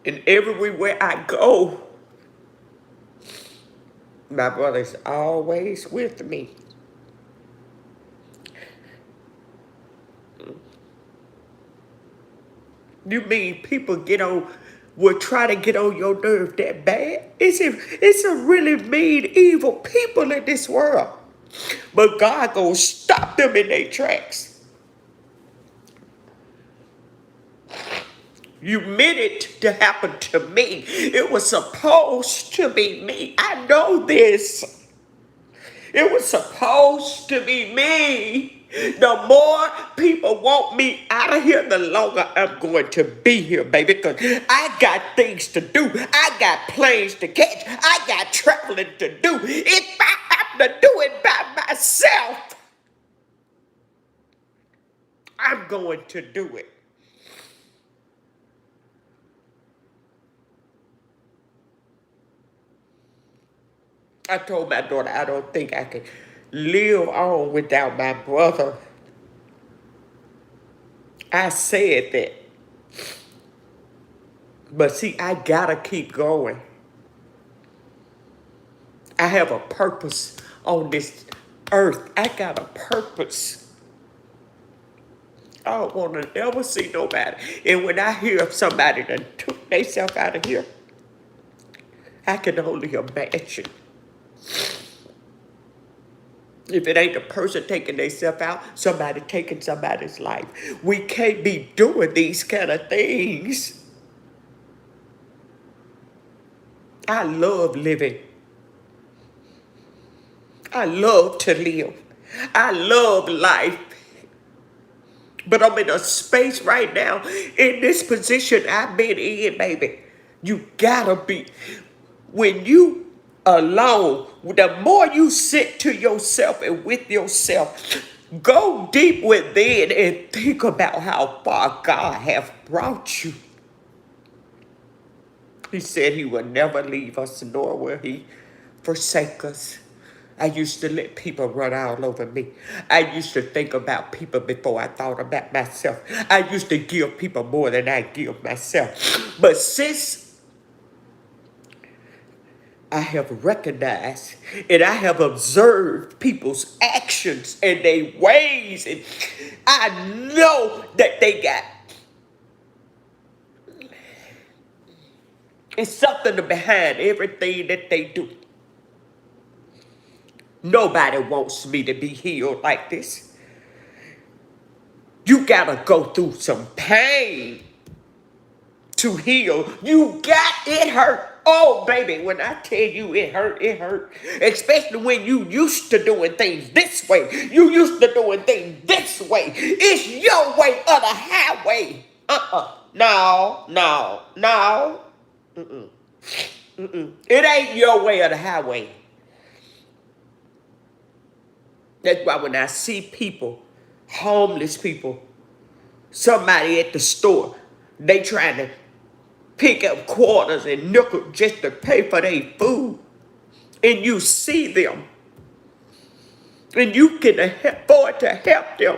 And everywhere I go, my brother's always with me. You mean people will try to get on your nerve that bad? It's a really mean, evil people in this world. But God gonna stop them in their tracks. You meant it to happen to me. It was supposed to be me. I know this. It was supposed to be me. The more people want me out of here, the longer I'm going to be here, baby, because I got things to do. I got planes to catch. I got traveling to do. If I have to do it by myself, I'm going to do it. I told my daughter I don't think I can live on without my brother. I said that. But see, I gotta keep going. I have a purpose on this earth. I got a purpose. I don't want to ever see nobody. And when I hear of somebody that took themselves out of here, I can only imagine. If it ain't the person taking themselves out, somebody taking somebody's life. We can't be doing these kind of things. I love living. I love to live. I love life. But I'm in a space right now, in this position I've been in, baby. You gotta be. When you alone, the more you sit to yourself and with yourself, go deep within and think about how far God has brought you. He said he will never leave us, nor will he forsake us. I used to let people run all over me. I used to think about people before I thought about myself. I used to give people more than I give myself. But since I have recognized and I have observed people's actions and their ways, and I know that they got, it's something behind everything that they do. Nobody wants me to be healed like this. You gotta go through some pain to heal. You got it hurt. Oh, baby, when I tell you it hurt, it hurt. Especially when you used to doing things this way. You used to doing things this way. It's your way or the highway. No, no, no. It ain't your way or the highway. That's why when I see people, homeless people, somebody at the store, they trying to pick up quarters and nickels just to pay for their food. And you see them. And you can afford to help them.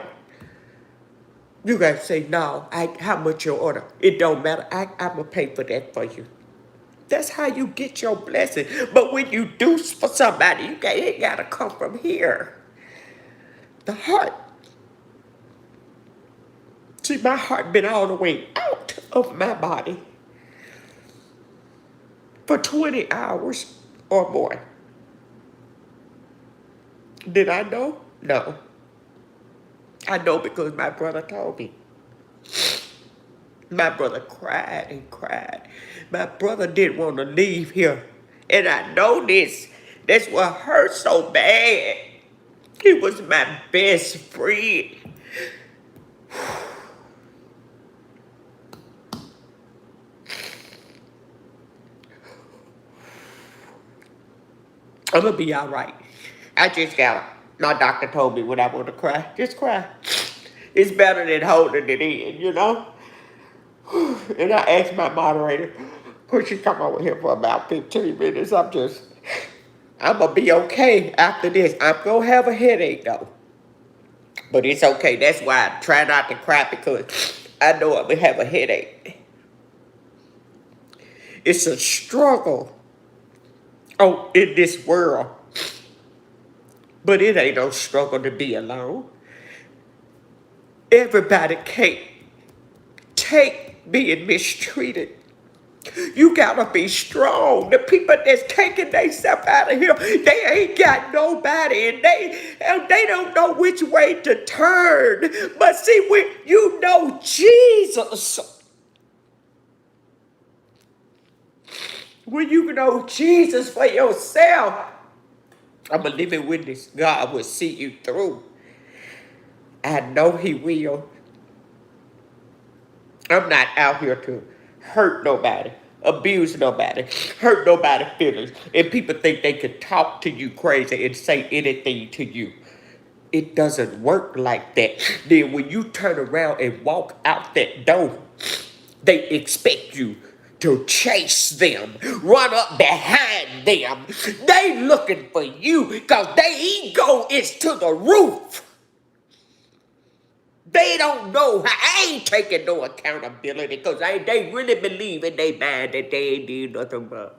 You got to say, no, how much your order? It don't matter. I'm going to pay for that for you. That's how you get your blessing. But when you do for somebody, it got to come from here. The heart. See, my heart been all the way out of my body for 20 hours or more. Did I know? No. I know because my brother told me. My brother cried and cried. My brother didn't want to leave here. And I know this. That's what hurt so bad. He was my best friend. I'm going to be all right. I just got, my doctor told me when I want to cry, just cry. It's better than holding it in, you know? And I asked my moderator, could she come over here for about 15 minutes? I'm going to be okay after this. I'm going to have a headache, though. But it's okay. That's why I try not to cry, because I know I'm going to have a headache. It's a struggle in this world. But it ain't no struggle to be alone. Everybody can't take being mistreated. You gotta be strong. The people that's taking themselves out of here, they ain't got nobody, and they don't know which way to turn. But see, when you know Jesus, When you know Jesus for yourself, I'm a living witness. God will see you through. I know he will. I'm not out here to hurt nobody, abuse nobody, hurt nobody's feelings. And people think they can talk to you crazy and say anything to you. It doesn't work like that. Then when you turn around and walk out that door, they expect you to chase them, run up behind them. They looking for you because their ego is to the roof. They don't know. I ain't taking no accountability because they really believe in their mind that they ain't did nothing wrong.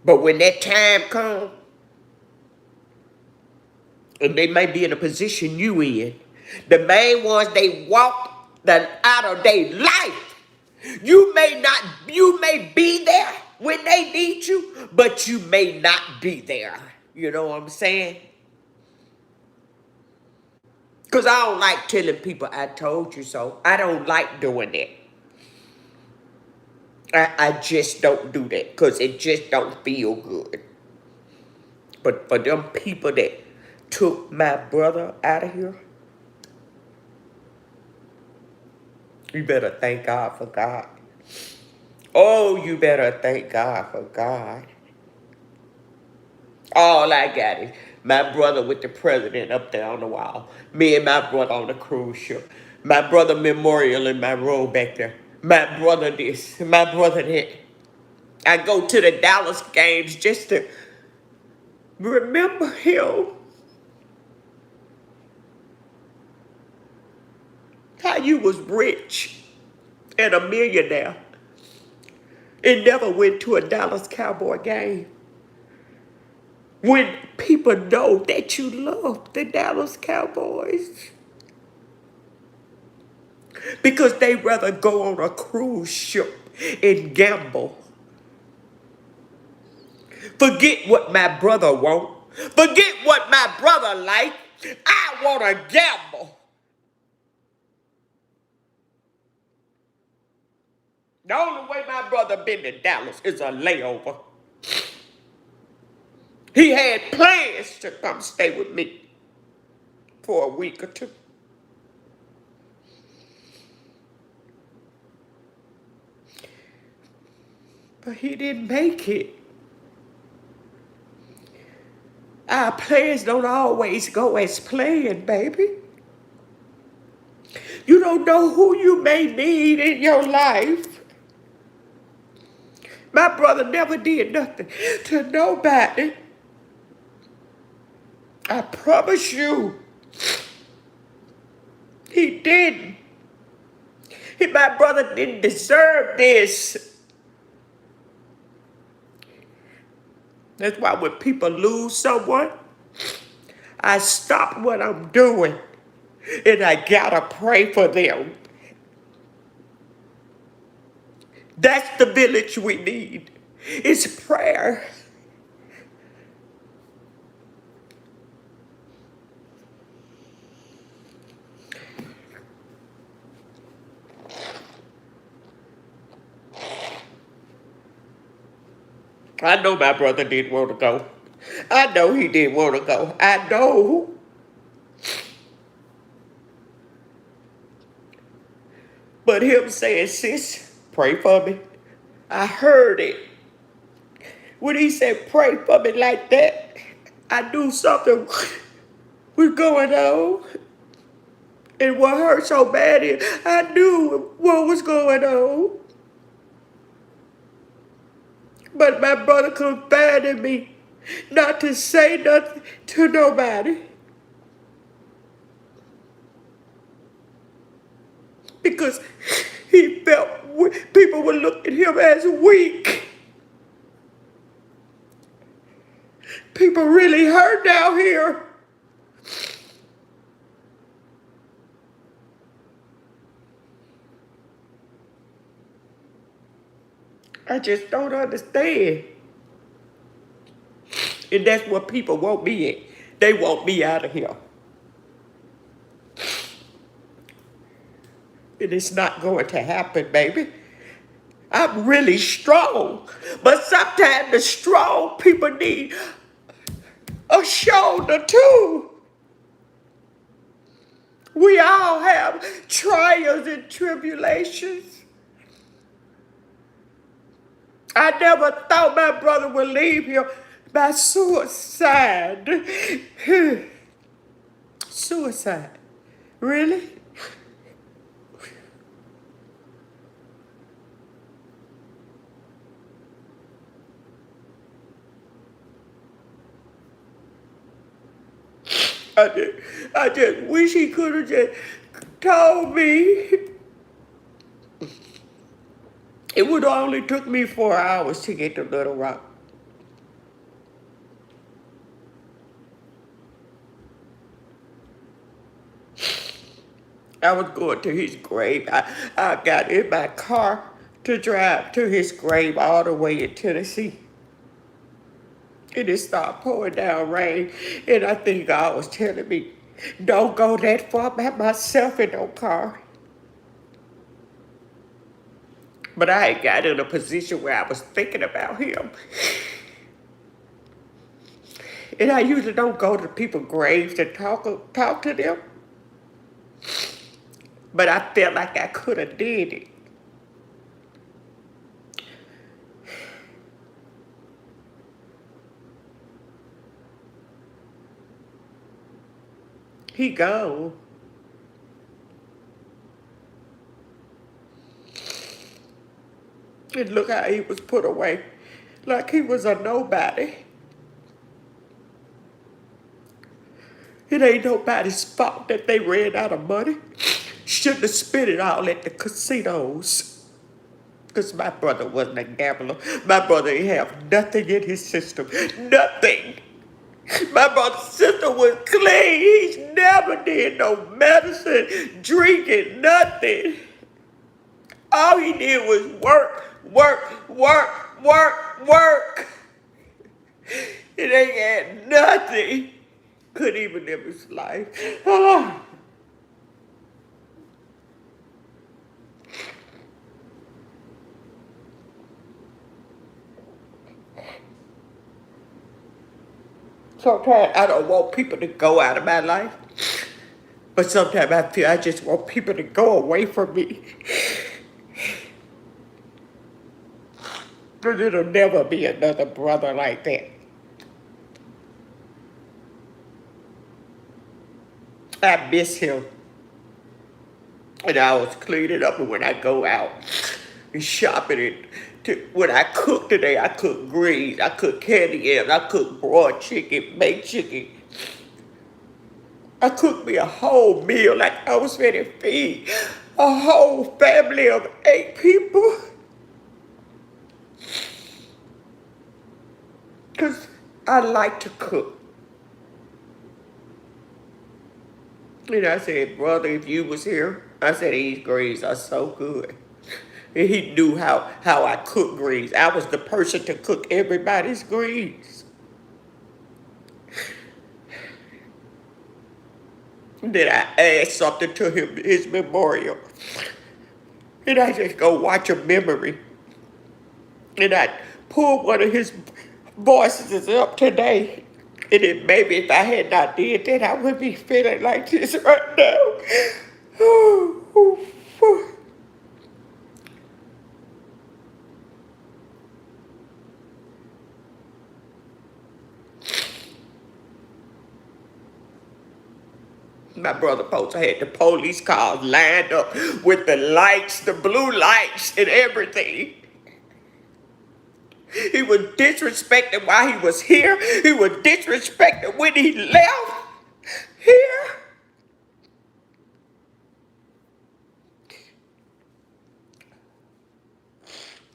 But when that time comes, and they may be in a position you in, the main ones they walk out of their life. You may be there when they need you, but you may not be there. You know what I'm saying? Because I don't like telling people I told you so. I don't like doing that. I just don't do that because it just don't feel good. But for them people that took my brother out of here, you better thank God for God. Oh, you better thank God for God. All I got is my brother with the president up there on the wall. Me and my brother on the cruise ship. My brother memorial in my room back there. My brother this, my brother that. I go to the Dallas games just to remember him. How you was rich and a millionaire and never went to a Dallas Cowboy game. When people know that you love the Dallas Cowboys. Because they rather go on a cruise ship and gamble. Forget what my brother want. Forget what my brother like. I want to gamble. The only way my brother been to Dallas is a layover. He had plans to come stay with me for a week or two. But he didn't make it. Our plans don't always go as planned, baby. You don't know who you may need in your life. My brother never did nothing to nobody. I promise you, he didn't. My brother didn't deserve this. That's why when people lose someone, I stop what I'm doing and I gotta pray for them. That's the village we need. It's prayer. I know my brother didn't want to go. I know he didn't want to go. I know. But him saying, sis, pray for me. I heard it. When he said, pray for me like that, I knew something was going on. And what hurt so bad is I knew what was going on. But my brother confided me not to say nothing to nobody. Because he felt people would look at him as weak. People really hurt down here. I just don't understand. And that's what people want me in. They want me out of here. And it's not going to happen, baby. I'm really strong. But sometimes the strong people need a shoulder too. We all have trials and tribulations. I never thought my brother would leave here by suicide. Suicide. Really? I just wish he could have just told me. It would have only took me 4 hours to get to Little Rock. I was going to his grave. I got in my car to drive to his grave all the way in Tennessee. And it started pouring down rain. And I think God was telling me, don't go that far by myself in no car. But I had got in a position where I was thinking about him. And I usually don't go to people's graves and talk to them. But I felt like I could have did it. He gone. And look how he was put away. Like he was a nobody. It ain't nobody's fault that they ran out of money. Shouldn't have spent it all at the casinos. Because my brother wasn't a gambler. My brother didn't have nothing in his system. Nothing. My brother's system was clean. He's never did no medicine, drinking, nothing. All he did was work. It ain't had nothing. Couldn't even live his life. Oh. Sometimes I don't want people to go out of my life. But sometimes I feel I just want people to go away from me. Because it'll never be another brother like that. I miss him. And I was cleaning up, and when I go out and shopping, when I cook today, I cook greens, I cook candy yams, I cook broiled chicken, baked chicken. I cooked me a whole meal like I was ready to feed a whole family of 8 people. Because I like to cook. And I said, brother, if you was here, I said, these greens are so good. And he knew how I cook greens. I was the person to cook everybody's greens. Then I add something to him, his memorial. And I just go watch a memory. And I pulled one of his voices up today. And then maybe if I had not did that, I wouldn't be feeling like this right now. My brother folks had the police cars lined up with the lights, the blue lights and everything. He was disrespected while he was here. He was disrespected when he left here.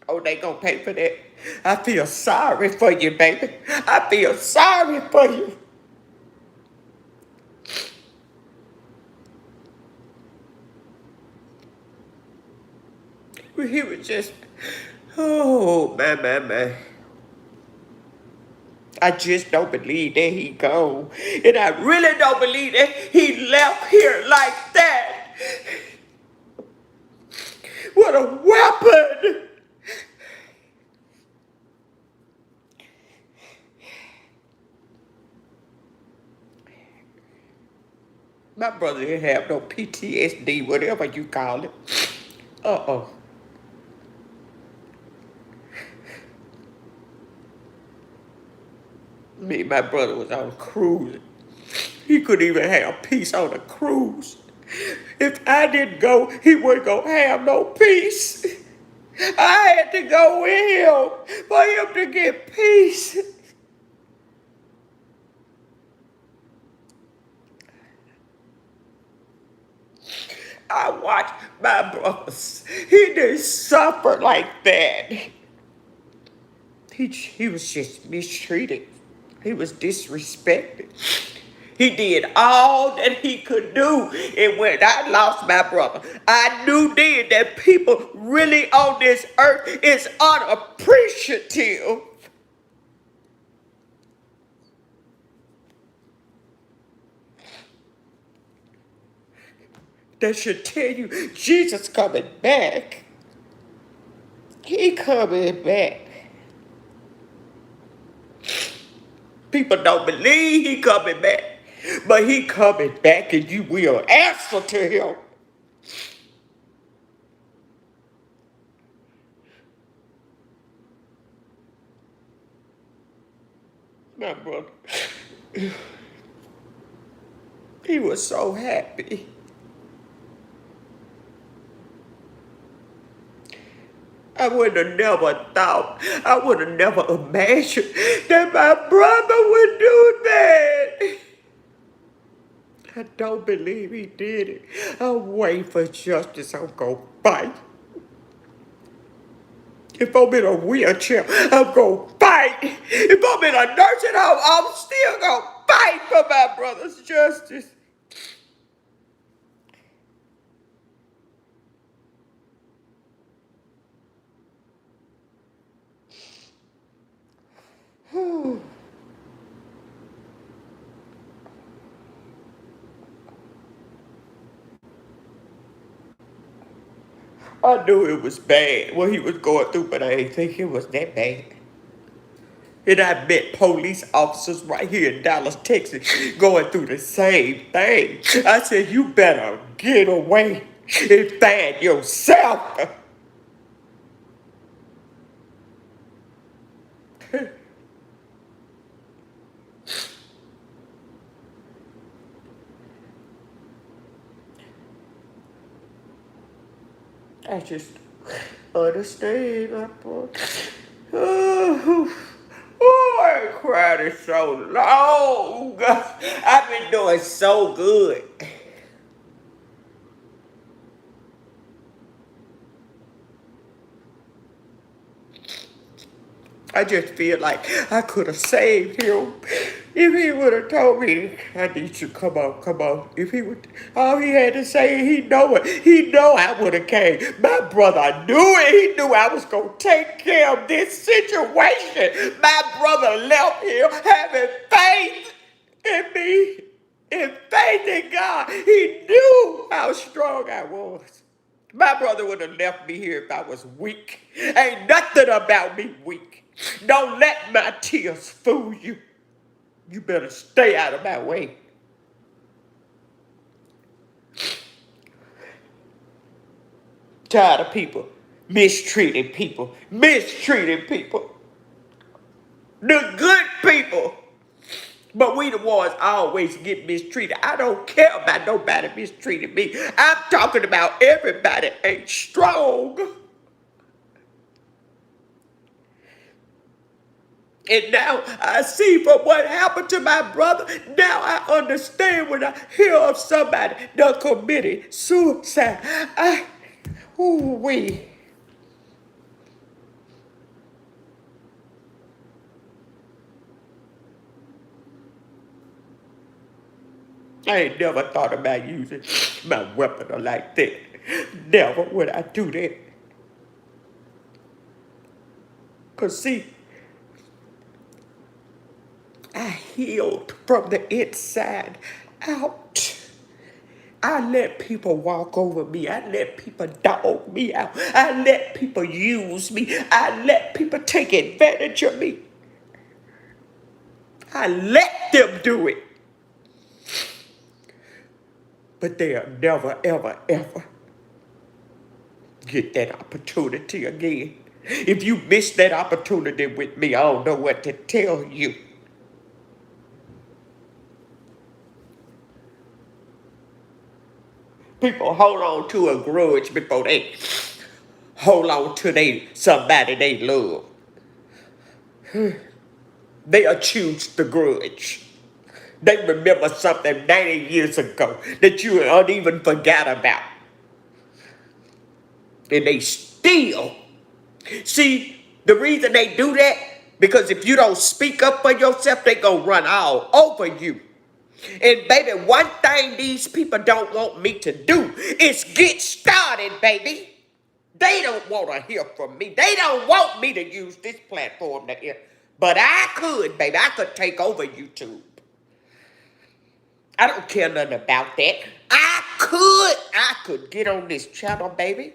Oh, they gonna pay for that. I feel sorry for you, baby. I feel sorry for you. He was just, oh, man. I just don't believe that he gone. And I really don't believe that he left here like that. What a weapon. My brother didn't have no PTSD, whatever you call it. Uh-oh. Me and my brother was on a cruise. He couldn't even have peace on a cruise. If I didn't go, he wasn't gonna have no peace. I had to go with him for him to get peace. I watched my brothers. He didn't suffer like that. He was just mistreated. He was disrespected. He did all that he could do. And when I lost my brother, I knew then that people really on this earth is unappreciative. That should tell you Jesus coming back. He coming back. People don't believe he coming back. But he coming back and you will answer to him. My brother, he was so happy. I would have never thought, I would have never imagined that my brother would do that. I don't believe he did it. I'm waiting for justice. I'm going to fight. If I'm in a wheelchair, I'm going to fight. If I'm in a nursing home, I'm still going to fight for my brother's justice. I knew it was bad what he was going through, but I didn't think it was that bad. And I met police officers right here in Dallas, Texas, going through the same thing. I said, you better get away and find yourself. I just understand, my boy. Oh, I cried it so long. I've been doing so good. I just feel like I could have saved him if he would have told me, I need you, come on, come on. If he would, all he had to say, he know it. He know I would have came. My brother knew it. He knew I was going to take care of this situation. My brother left here having faith in me, in faith in God. He knew how strong I was. My brother would have left me here if I was weak. Ain't nothing about me weak. Don't let my tears fool you. You better stay out of my way. Tired of people mistreating people. Mistreating people. The good people. But we the ones always get mistreated. I don't care about nobody mistreating me. I'm talking about everybody ain't strong. And now I see from what happened to my brother, now I understand when I hear of somebody that committed suicide. Ooh-wee. I ain't never thought about using my weapon like that. Never would I do that. Because see, I healed from the inside out. I let people walk over me. I let people dog me out. I let people use me. I let people take advantage of me. I let them do it. But they'll never, ever, ever get that opportunity again. If you miss that opportunity with me, I don't know what to tell you. People hold on to a grudge before they hold on to somebody they love. They'll choose the grudge. They remember something 90 years ago that you don't even forgot about. And they still. See, the reason they do that, because if you don't speak up for yourself, they gonna run all over you. And baby, one thing these people don't want me to do is get started, baby. They don't want to hear from me. They don't want me to use this platform to hear. But I could, baby. I could take over YouTube. I don't care nothing about that. I could get on this channel, baby.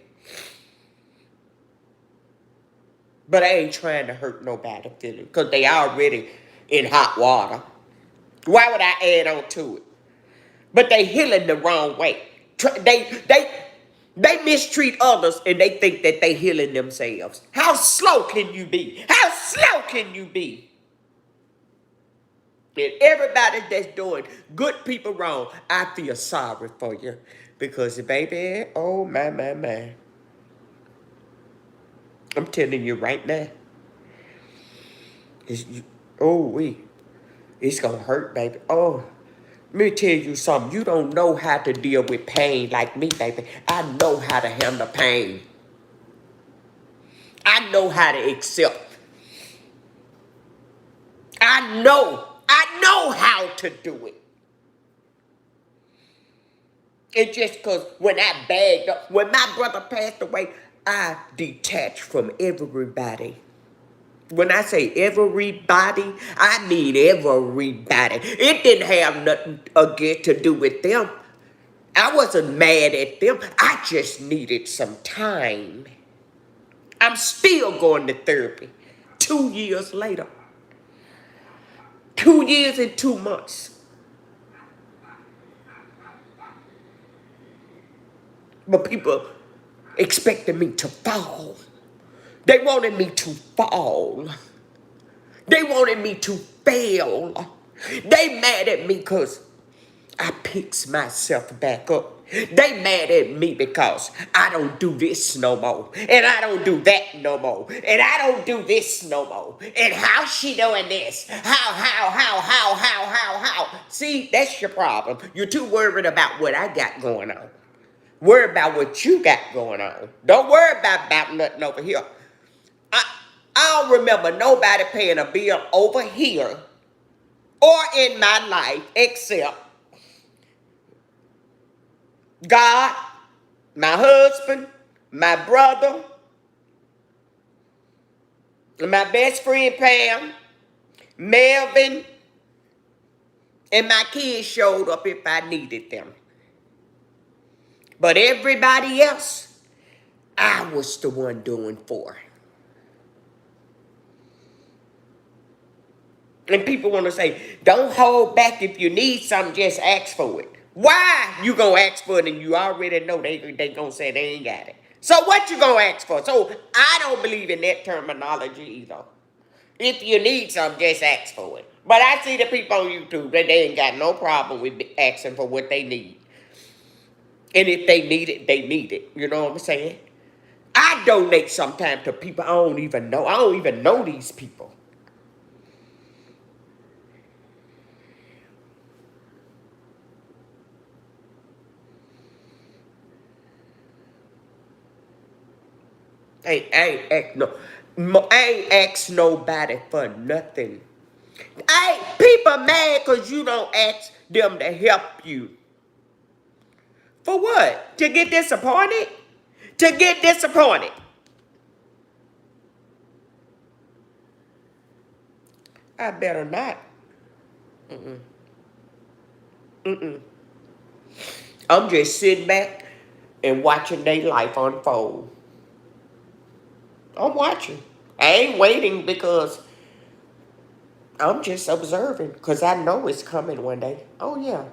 But I ain't trying to hurt nobody feeling, because they already in hot water. Why would I add on to it? But they healing the wrong way. They mistreat others and they think that they healing themselves. How slow can you be? How slow can you be? And everybody that's doing good people wrong, I feel sorry for you. Because, baby, oh, my. I'm telling you right now. It's going to hurt, baby. Oh, let me tell you something. You don't know how to deal with pain like me, baby. I know how to handle pain. I know how to accept. I know how to do it. It's just because when I bagged up, when my brother passed away, I detached from everybody. When I say everybody, I mean everybody. It didn't have nothing again to do with them. I wasn't mad at them. I just needed some time. I'm still going to therapy 2 years later. 2 years and 2 months. But people expected me to fall. They wanted me to fall. They wanted me to fail. They mad at me because I picks myself back up. They mad at me because I don't do this no more. And I don't do that no more. And I don't do this no more. And how's she doing this? How? See, that's your problem. You're too worried about what I got going on. Worry about what you got going on. Don't worry about nothing over here. I don't remember nobody paying a bill over here or in my life except God, my husband, my brother, my best friend Pam, Melvin, and my kids showed up if I needed them. But everybody else, I was the one doing for. And people want to say, don't hold back. If you need something, just ask for it. Why you gonna ask for it and you already know they gonna say they ain't got it? So what you gonna ask for? So I don't believe in that terminology either. If you need something, just ask for it. But I see the people on YouTube that they ain't got no problem with asking for what they need. And if they need it, they need it. You know what I'm saying? I donate sometimes to people I don't even know. I don't even know these people. I ain't ask nobody for nothing. People mad because you don't ask them to help you. For what? To get disappointed? To get disappointed. I better not. I'm just sitting back and watching their life unfold. I'm watching. I ain't waiting because I'm just observing because I know it's coming one day. Oh, yeah.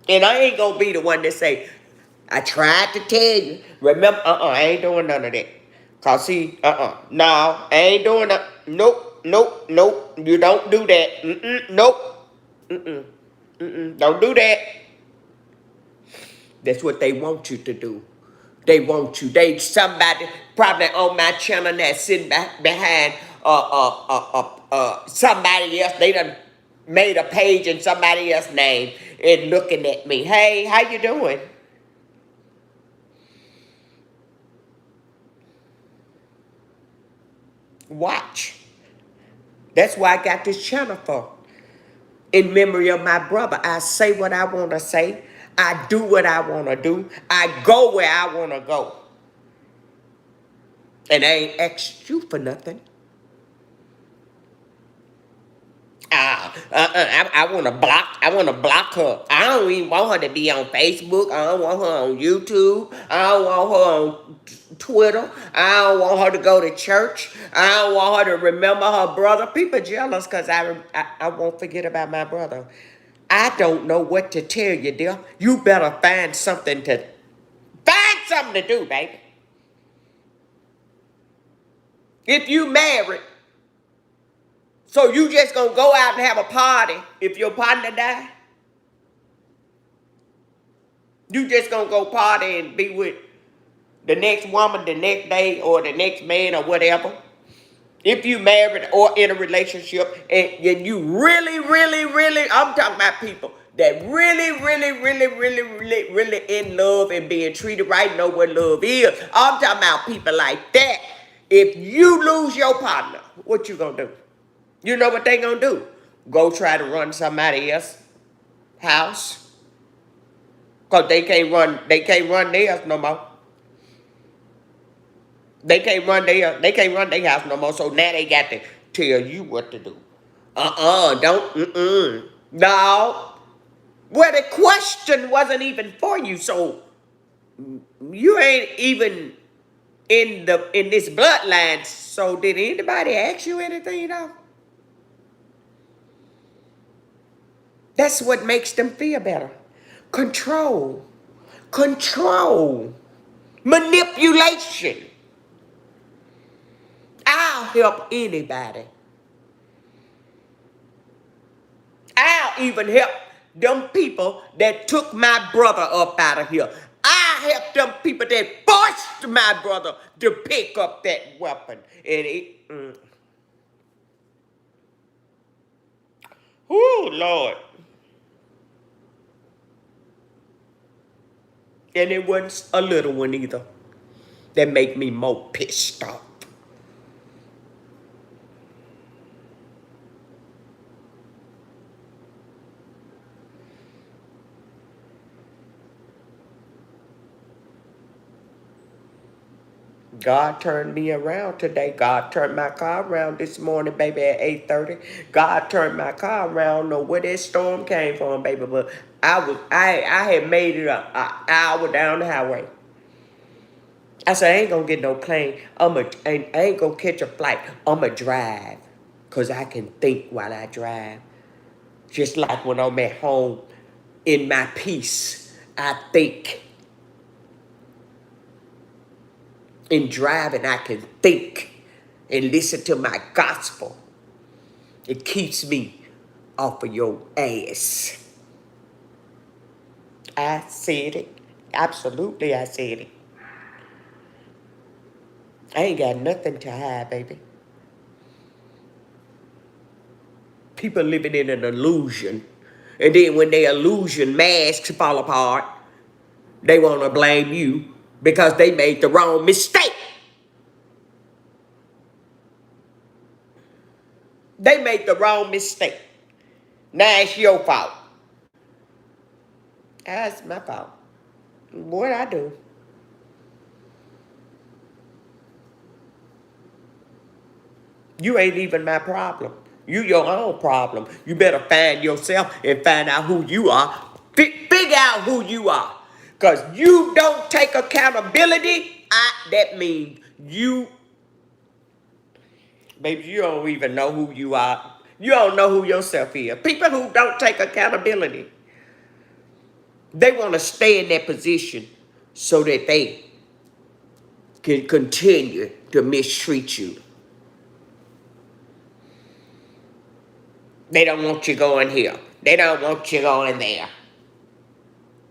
And I ain't gonna be the one that say, I tried to tell you. Remember, I ain't doing none of that. Cause see, no, I ain't doing that. Nope, nope, nope. You don't do that. Nope. Don't do that. That's what they want you to do. They want you. They somebody probably on my channel that sitting back behind somebody else. They done made a page in somebody else's name and looking at me. Hey, how you doing? Watch. That's why I got this channel for. In memory of my brother, I say what I want to say. I do what I want to do. I go where I want to go. And I ain't asked you for nothing. I want to block. I want to block her. I don't even want her to be on Facebook. I don't want her on YouTube. I don't want her on Twitter. I don't want her to go to church. I don't want her to remember her brother. People jealous because I won't forget about my brother. I don't know what to tell you, dear. You better find something to do, baby. If you married, so you just gonna go out and have a party if your partner die? You just gonna go party and be with the next woman the next day or the next man or whatever? If you married or in a relationship and you really, really, really, I'm talking about people that really, really, really, really, really, really in love and being treated right, know what love is. I'm talking about people like that. If you lose your partner, what you gonna do? You know what they gonna do? Go try to run somebody else's house. Cause they can't run theirs no more. They can't run their house no more. So now they got to tell you what to do. Don't. No. Well, the question wasn't even for you, so you ain't even in this bloodline. So did anybody ask you anything though? That's what makes them feel better. Control. Control. Manipulation. I'll help anybody. I'll even help them people that took my brother up out of here. I help them people that forced my brother to pick up that weapon. And oh Lord. And it wasn't a little one either. That make me more pissed off. God turned me around today. God turned my car around this morning, baby, at 8:30. God turned my car around. I don't know where that storm came from, baby, but I had made it an hour down the highway. I said, I ain't gonna get no plane. I ain't gonna catch a flight. I'ma drive. Cause I can think while I drive. Just like when I'm at home in my peace, I think. In driving, I can think and listen to my gospel. It keeps me off of your ass. I said it. Absolutely, I said it. I ain't got nothing to hide, baby. People living in an illusion. And then when their illusion masks fall apart, they want to blame you because they made the wrong mistake. They made the wrong mistake. Now it's your fault. That's my fault. What I do? You ain't even my problem. You your own problem. You better find yourself and find out who you are. Figure out who you are. Because you don't take accountability, that means you, baby, you don't even know who you are. You don't know who yourself is. People who don't take accountability. They want to stay in that position so that they can continue to mistreat you. They don't want you going here. They don't want you going there.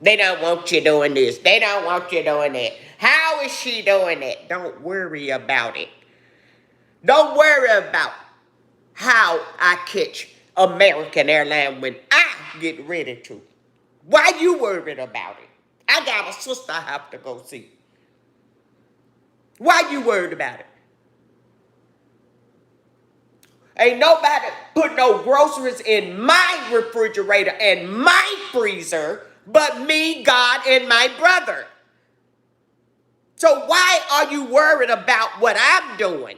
They don't want you doing this. They don't want you doing that. How is she doing that? Don't worry about it. Don't worry about how I catch American Airlines when I get ready to. Why you worried about it? I got a sister I have to go see. Why you worried about it? Ain't nobody put no groceries in my refrigerator and my freezer but me, God, and my brother. So why are you worried about what I'm doing?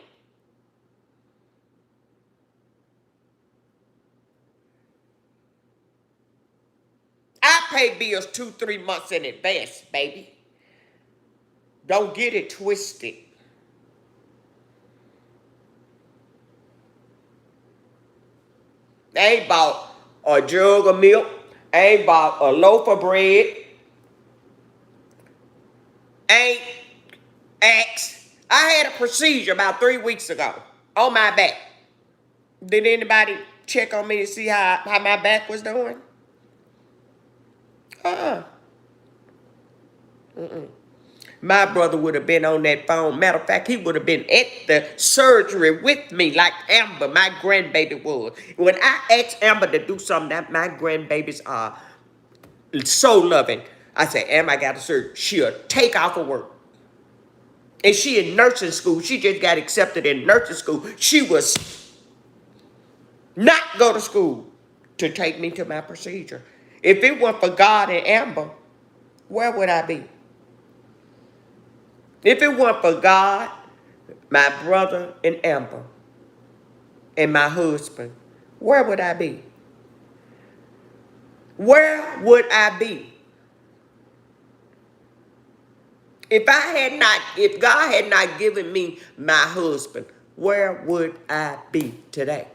I pay bills 2-3 months in advance, baby. Don't get it twisted. I ain't bought a jug of milk. I ain't bought a loaf of bread. I ain't asked. I had a procedure about 3 weeks ago on my back. Did anybody check on me to see how my back was doing? Uh-uh. My brother would have been on that phone. Matter of fact, he would have been at the surgery with me like Amber, my grandbaby, was. When I asked Amber to do something that my grandbabies are so loving, I said, Amber, I got a surgery. She'll take off of work. And she in nursing school. She just got accepted in nursing school. She was not go to school to take me to my procedure. If it weren't for God and Amber, where would I be? If it weren't for God, my brother and Amber, and my husband, where would I be? Where would I be? If God had not given me my husband, where would I be today?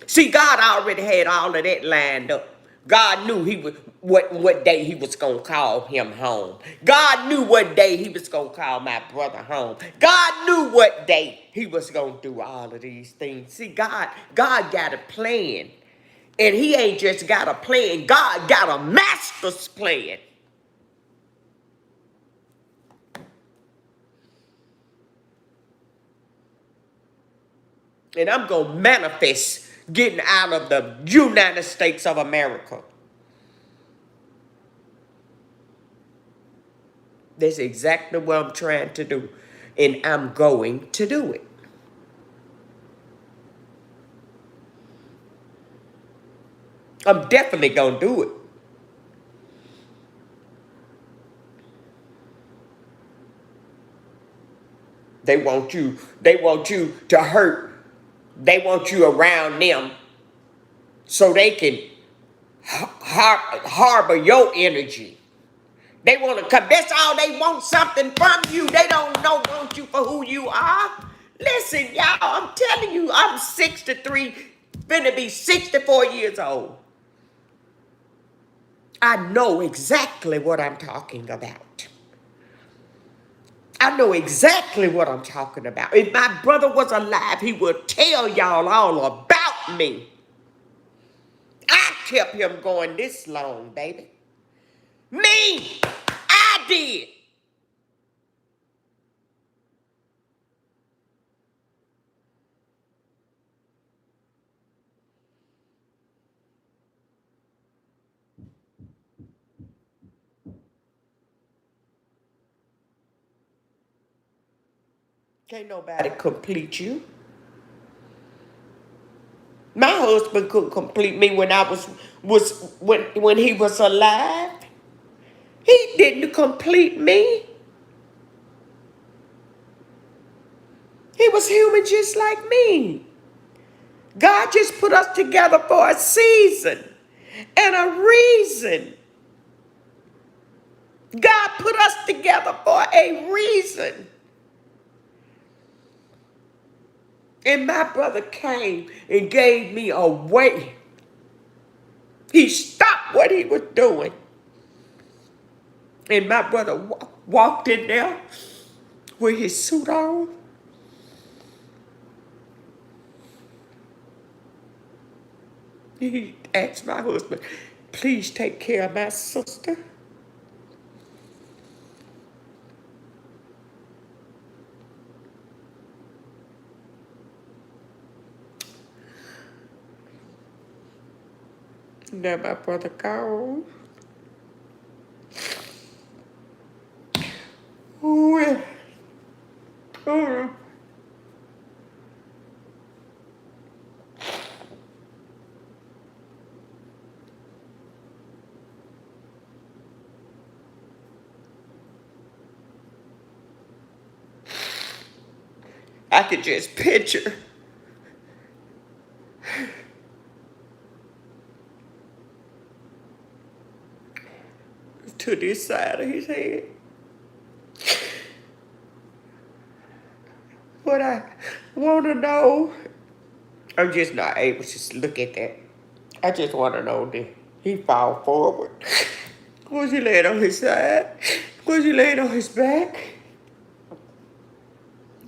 See, God already had all of that lined up. God knew he would what day he was gonna call him home. God knew what day he was gonna call my brother home. God knew what day he was gonna do all of these things. See, God got a plan. And he ain't just got a plan. God got a master's plan. And I'm gonna manifest getting out of the United States of America. That's exactly what I'm trying to do. And I'm going to do it. I'm definitely going to do it. They want you to hurt. They want you around them so they can harbor your energy. They want to come. That's all they want, something from you. They don't want you for who you are. Listen, y'all, I'm telling you, I'm 63, finna be 64 years old. I know exactly what I'm talking about. I know exactly what I'm talking about. If my brother was alive, he would tell y'all all about me. I kept him going this long, baby. Me, I did. Can't nobody complete you. My husband couldn't complete me when I when he was alive. He didn't complete me. He was human just like me. God just put us together for a season and a reason. God put us together for a reason. And my brother came and gave me a way He stopped what he was doing. And my brother walked in there with his suit on. He asked my husband, please take care of my sister. Now my brother gone. Ooh, ooh. I could just picture to this side of his head. What I want to know, I'm just not able to look at that. I just want to know that he fall forward. Was he laying on his side? Was he laying on his back?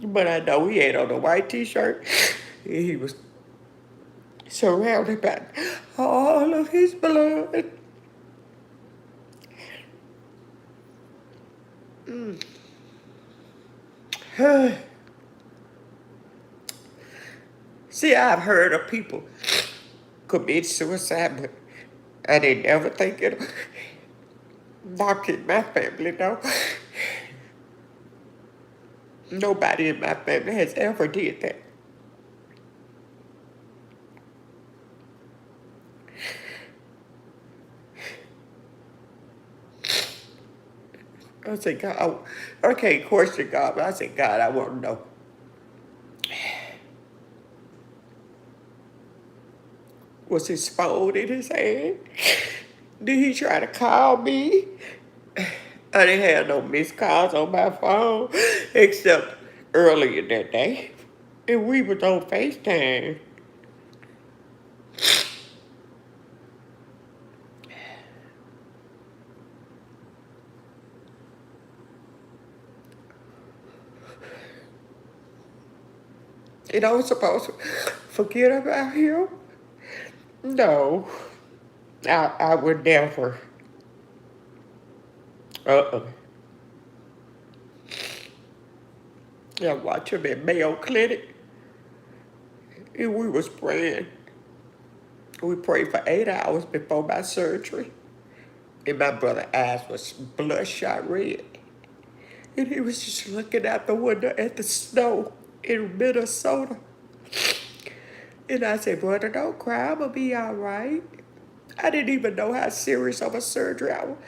But I know he had on a white t-shirt. He was surrounded by all of his blood. See, I've heard of people commit suicide, but I didn't ever think it knock in my family, no. Nobody in my family has ever did that. I said, God, I can't question God, but I said, God, I want to know. Was his phone in his hand? Did he try to call me? I didn't have no missed calls on my phone, except earlier that day. And we was on FaceTime. And I was supposed to forget about him? No, I would never. Uh-uh. I watched him at Mayo Clinic, and we was praying. We prayed for 8 hours before my surgery, and my brother's eyes was bloodshot red. And he was just looking out the window at the snow in Minnesota. And I said, brother, don't cry, I'm gonna be all right. I didn't even know how serious of a surgery I was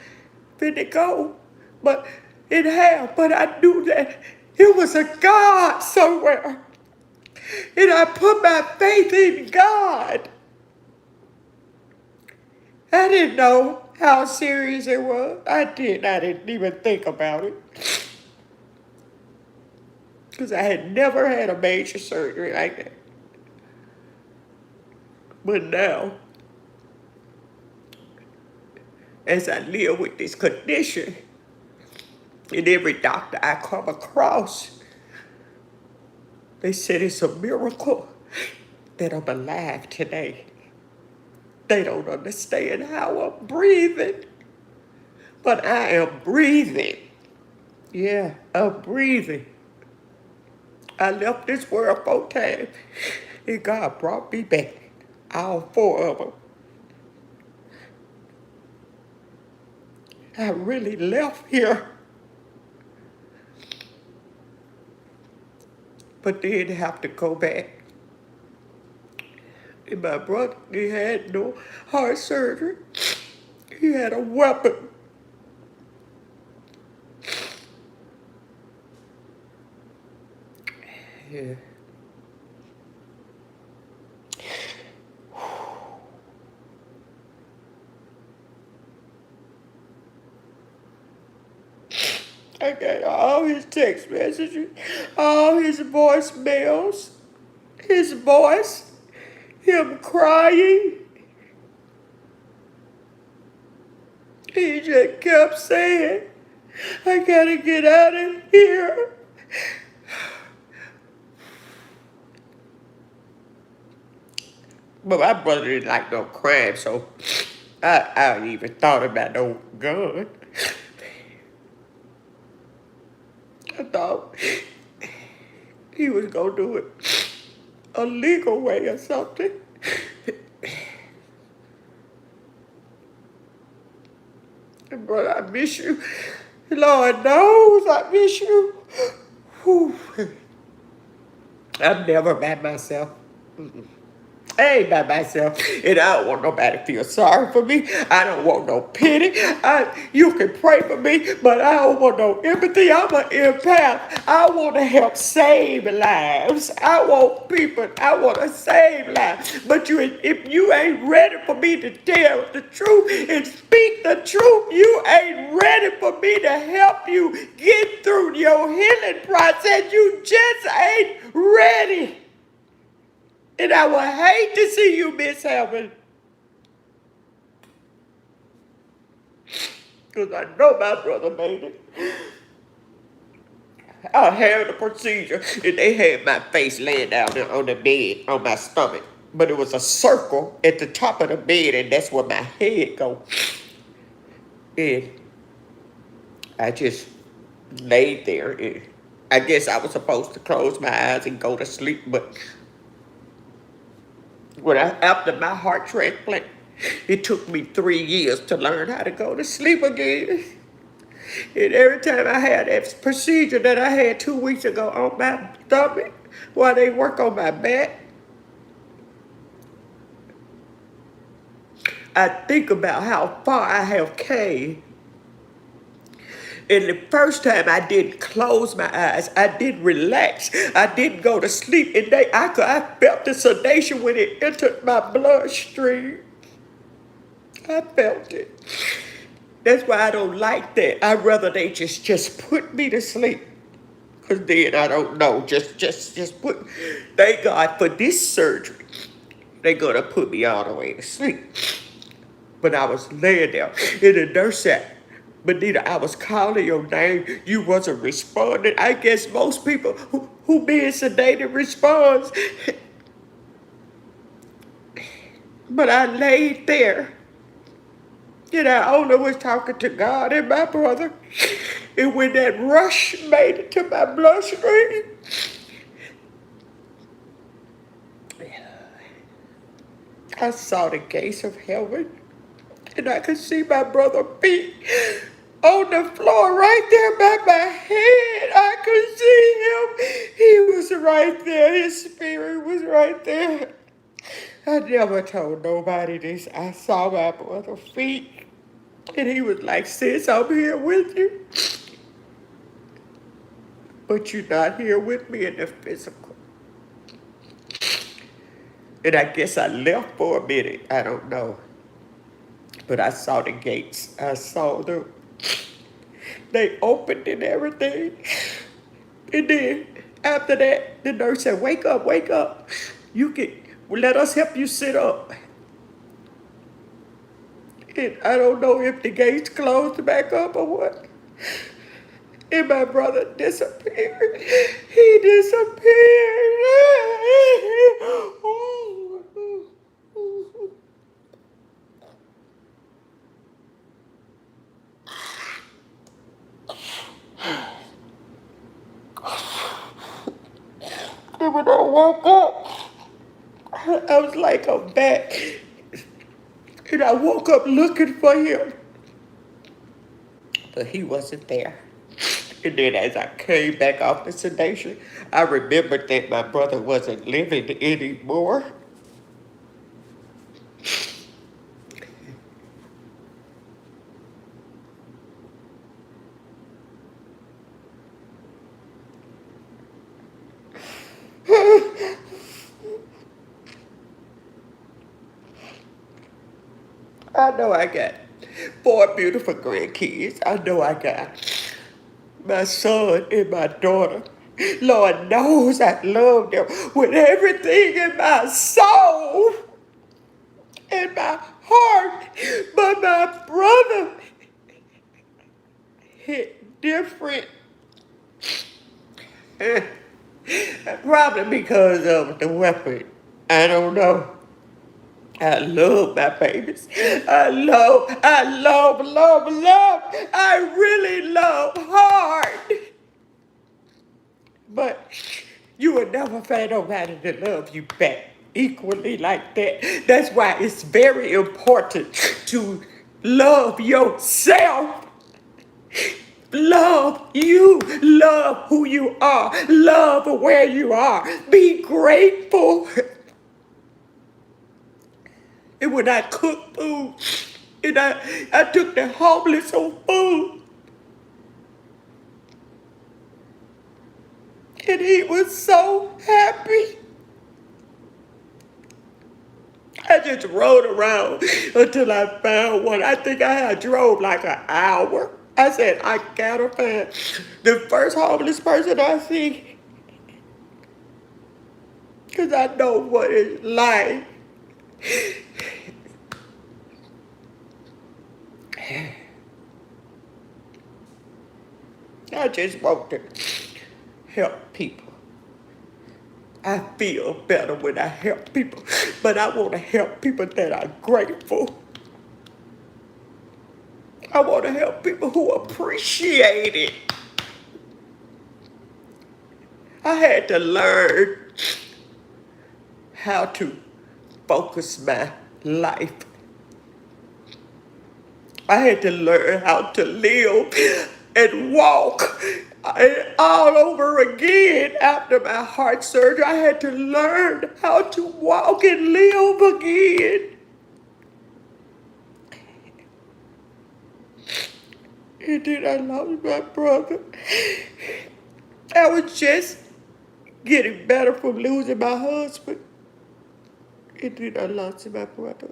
finna go, but it had. But I knew that it was a God somewhere. And I put my faith in God. I didn't know how serious it was. I didn't even think about it. Because I had never had a major surgery like that. But now, as I live with this condition, and every doctor I come across, they said it's a miracle that I'm alive today. They don't understand how I'm breathing, but I am breathing. Yeah, I'm breathing. I left this world 4 times, and God brought me back, all 4 of them. I really left here, but then have to go back. And my brother, he had no heart surgery. He had a weapon. Yeah. I got all his text messages, all his voicemails, his voice, him crying. He just kept saying, I gotta get out of here. But my brother didn't like no crime, so I ain't even thought about no gun. I thought he was gonna do it a legal way or something. Brother, I miss you. Lord knows I miss you. Whew. I'm never by myself. I ain't by myself, and I don't want nobody to feel sorry for me. I don't want no pity. You can pray for me, but I don't want no empathy. I'm an empath. I want to help save lives. I want to save lives. But if you ain't ready for me to tell the truth and speak the truth, you ain't ready for me to help you get through your healing process. You just ain't ready. And I would hate to see you miss heaven. Because I know my brother made it. I had the procedure, and they had my face laying down there on the bed, on my stomach. But it was a circle at the top of the bed, and that's where my head goes. And I just laid there. And I guess I was supposed to close my eyes and go to sleep, but after my heart transplant, it took me 3 years to learn how to go to sleep again. And every time I had that procedure that I had 2 weeks ago on my stomach, while they work on my back, I think about how far I have came. And the first time I didn't close my eyes, I didn't relax, I didn't go to sleep, and I felt the sedation when it entered my bloodstream. I felt it. That's why I don't like that. I'd rather they just put me to sleep. Because then I don't know. Just put. Thank God for this surgery. They're going to put me all the way to sleep. But I was laying there, and the nurse said, Benita, I was calling your name. You wasn't responding. I guess most people who being sedated responds. But I laid there. And I only was talking to God and my brother. And when that rush made it to my bloodstream, I saw the gates of heaven. And I could see my brother's feet on the floor right there by my head. I could see him. He was right there. His spirit was right there. I never told nobody this. I saw my brother's feet. And he was like, sis, I'm here with you. But you're not here with me in the physical. And I guess I left for a minute. I don't know. But I saw the gates. I saw them. They opened and everything. And then after that, the nurse said, wake up, wake up. Let us help you sit up. And I don't know if the gates closed back up or what. And my brother disappeared. He disappeared. And when I woke up, I was like, I'm back. And I woke up looking for him. But he wasn't there. And then as I came back off the sedation, I remembered that my brother wasn't living anymore. I know I got 4 beautiful grandkids. I know I got my son and my daughter. Lord knows I love them with everything in my soul and my heart. But my brother, hit different. Probably because of the weapon. I don't know. I love my babies. I love. I really love hard. But you will never find nobody to love you back equally like that. That's why it's very important to love yourself. Love you. Love who you are. Love where you are. Be grateful. And when I cook food, and I took the homeless on food, and he was so happy. I just rode around until I found one. I think I had drove like an hour. I said, I gotta find the first homeless person I see, because I know what it's like. I just want to help people. I feel better when I help people, but I want to help people that are grateful. I want to help people who appreciate it. I had to learn how to focus my life. I had to learn how to live and walk all over again after my heart surgery. I had to learn how to walk and live again. And then I lost my brother. I was just getting better from losing my husband. And then I lost my brother.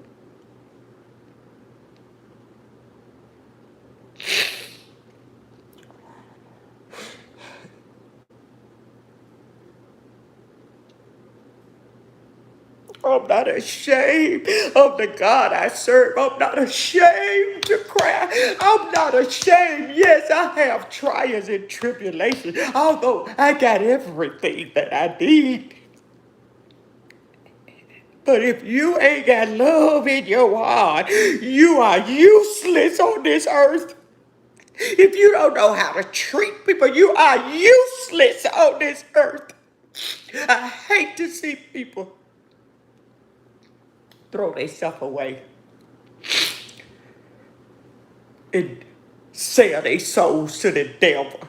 I'm not ashamed of the God I serve. I'm not ashamed to cry. I'm not ashamed. Yes, I have trials and tribulations, although I got everything that I need. But if you ain't got love in your heart, you are useless on this earth. If you don't know how to treat people, you are useless on this earth. I hate to see people throw themselves away and sell their souls to the devil.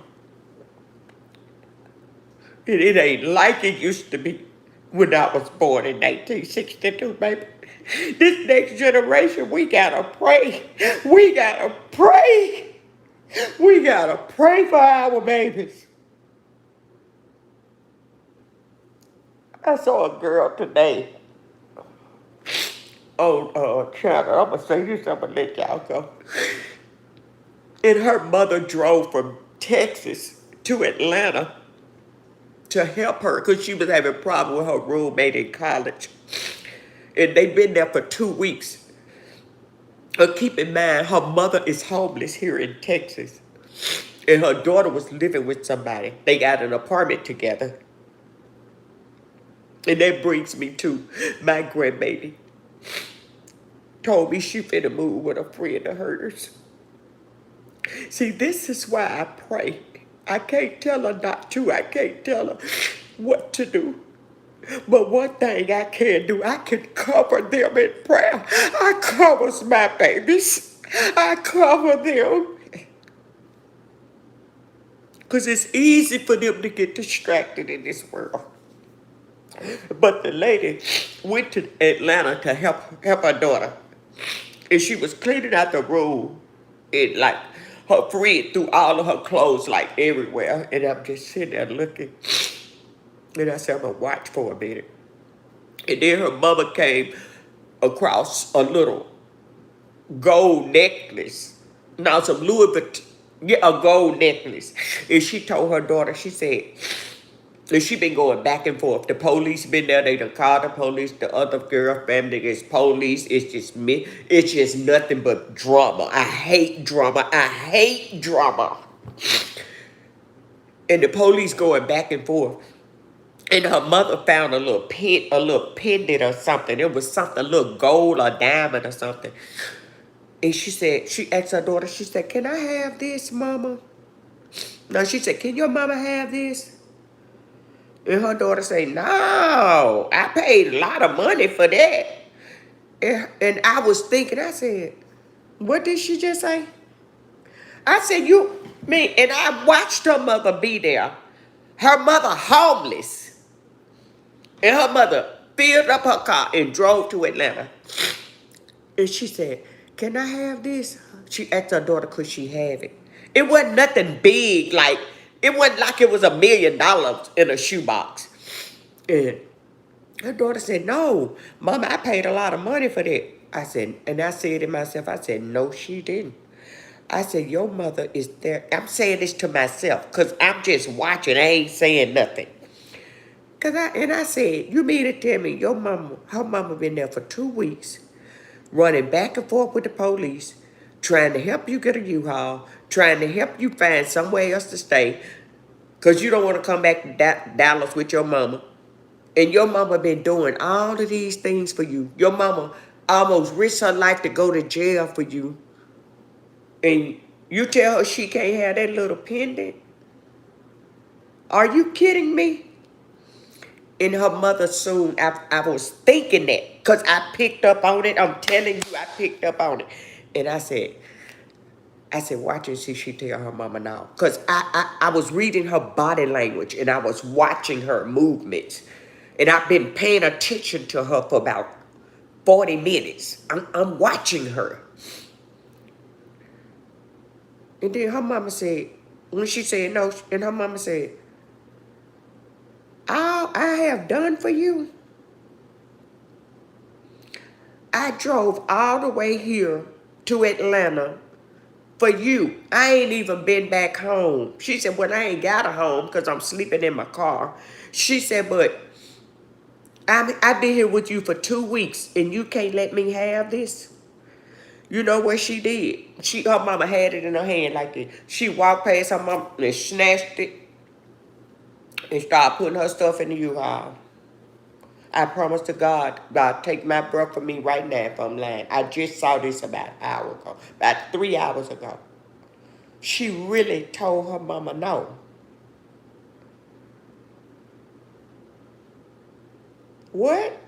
And it ain't like it used to be when I was born in 1962, baby. This next generation, we gotta pray. We gotta pray. We gotta pray for our babies. I saw a girl today on channel. I'm gonna say this, I'm gonna let y'all go. And her mother drove from Texas to Atlanta to help her because she was having a problem with her roommate in college. And they've been there for 2 weeks. But keep in mind, her mother is homeless here in Texas. And her daughter was living with somebody. They got an apartment together. And that brings me to my grandbaby. Told me she finna move with a friend of hers. See, this is why I pray. I can't tell her not to. I can't tell her what to do. But one thing I can do, I can cover them in prayer. I covers my babies. I cover them. Because it's easy for them to get distracted in this world. But the lady went to Atlanta to help her daughter. And she was cleaning out the room. And like her friend threw all of her clothes like everywhere. And I'm just sitting there looking. And I said, I'm going to watch for a minute. And then her mother came across a little gold necklace. Now some Louis Vuitton, yeah, a gold necklace. And she told her daughter, she said, and she been going back and forth. The police been there, they done called the police. The other girl family is police. It's just me. It's just nothing but drama. I hate drama. I hate drama. And the police going back and forth. And her mother found a little pendant or something. It was something, a little gold or diamond or something. And she asked her daughter, she said, "Can I have this, mama?" No, she said, "Can your mama have this?" And her daughter said, "No, I paid a lot of money for that." And I was thinking, I said, "What did she just say?" I said, and I watched her mother be there. Her mother homeless. And her mother filled up her car and drove to Atlanta. And she said, "Can I have this?" She asked her daughter, could she have it? It wasn't nothing big, it wasn't like it was $1 million in a shoebox. And her daughter said, "No, Mama, I paid a lot of money for that." I said to myself, I said, "No, she didn't." I said, "Your mother is there." I'm saying this to myself because I'm just watching. I ain't saying nothing. And I said, "You mean to tell me her mama been there for 2 weeks, running back and forth with the police, trying to help you get a U-Haul, trying to help you find somewhere else to stay, because you don't want to come back to Dallas with your mama. And your mama been doing all of these things for you. Your mama almost risked her life to go to jail for you. And you tell her she can't have that little pendant? Are you kidding me?" And her mother soon, I was thinking that because I picked up on it. I'm telling you, I picked up on it. And I said, "Watch and see she tell her mama now." Because I was reading her body language and I was watching her movements. And I've been paying attention to her for about 40 minutes. I'm watching her. And then her mama said, when she said no, and her mama said, "All I have done for you, I drove all the way here to Atlanta for you. I ain't even been back home." She said, "Well, I ain't got a home because I'm sleeping in my car." She said, "But I've been here with you for 2 weeks and you can't let me have this." You know what she did? Her mama had it in her hand like this. She walked past her mama and snatched it and started putting her stuff in the U-Haul. I promise to God, take my breath from me right now if I'm lying. I just saw this about an hour ago, about 3 hours ago. She really told her mama no. What?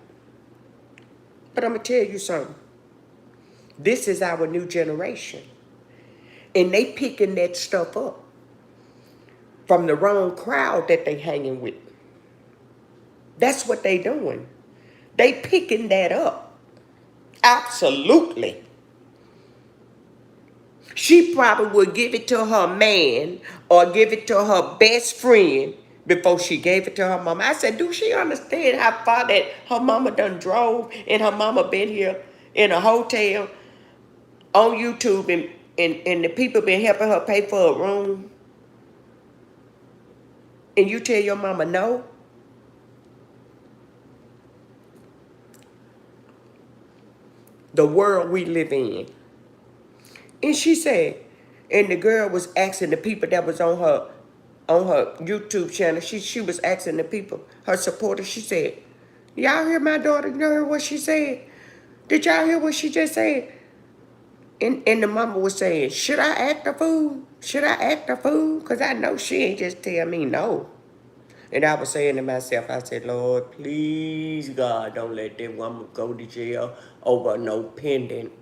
But I'm going to tell you something. This is our new generation. And they picking that stuff up from the wrong crowd that they hanging with. That's what they doing. They picking that up. Absolutely. She probably would give it to her man or give it to her best friend before she gave it to her mama. I said, do she understand how far that her mama done drove and her mama been here in a hotel on YouTube and the people been helping her pay for a room? And you tell your mama no? The world we live in. And she said, and the girl was asking the people that was on her YouTube channel, she was asking the people, her supporters, she said, "Y'all hear my daughter? You hear what she said? Did y'all hear what she just said?" And the mama was saying, "Should I act a fool? Should I act a fool? Because I know she ain't just tell me no." And I was saying to myself, I said, "Lord, please, God, don't let that woman go to jail over no pendant."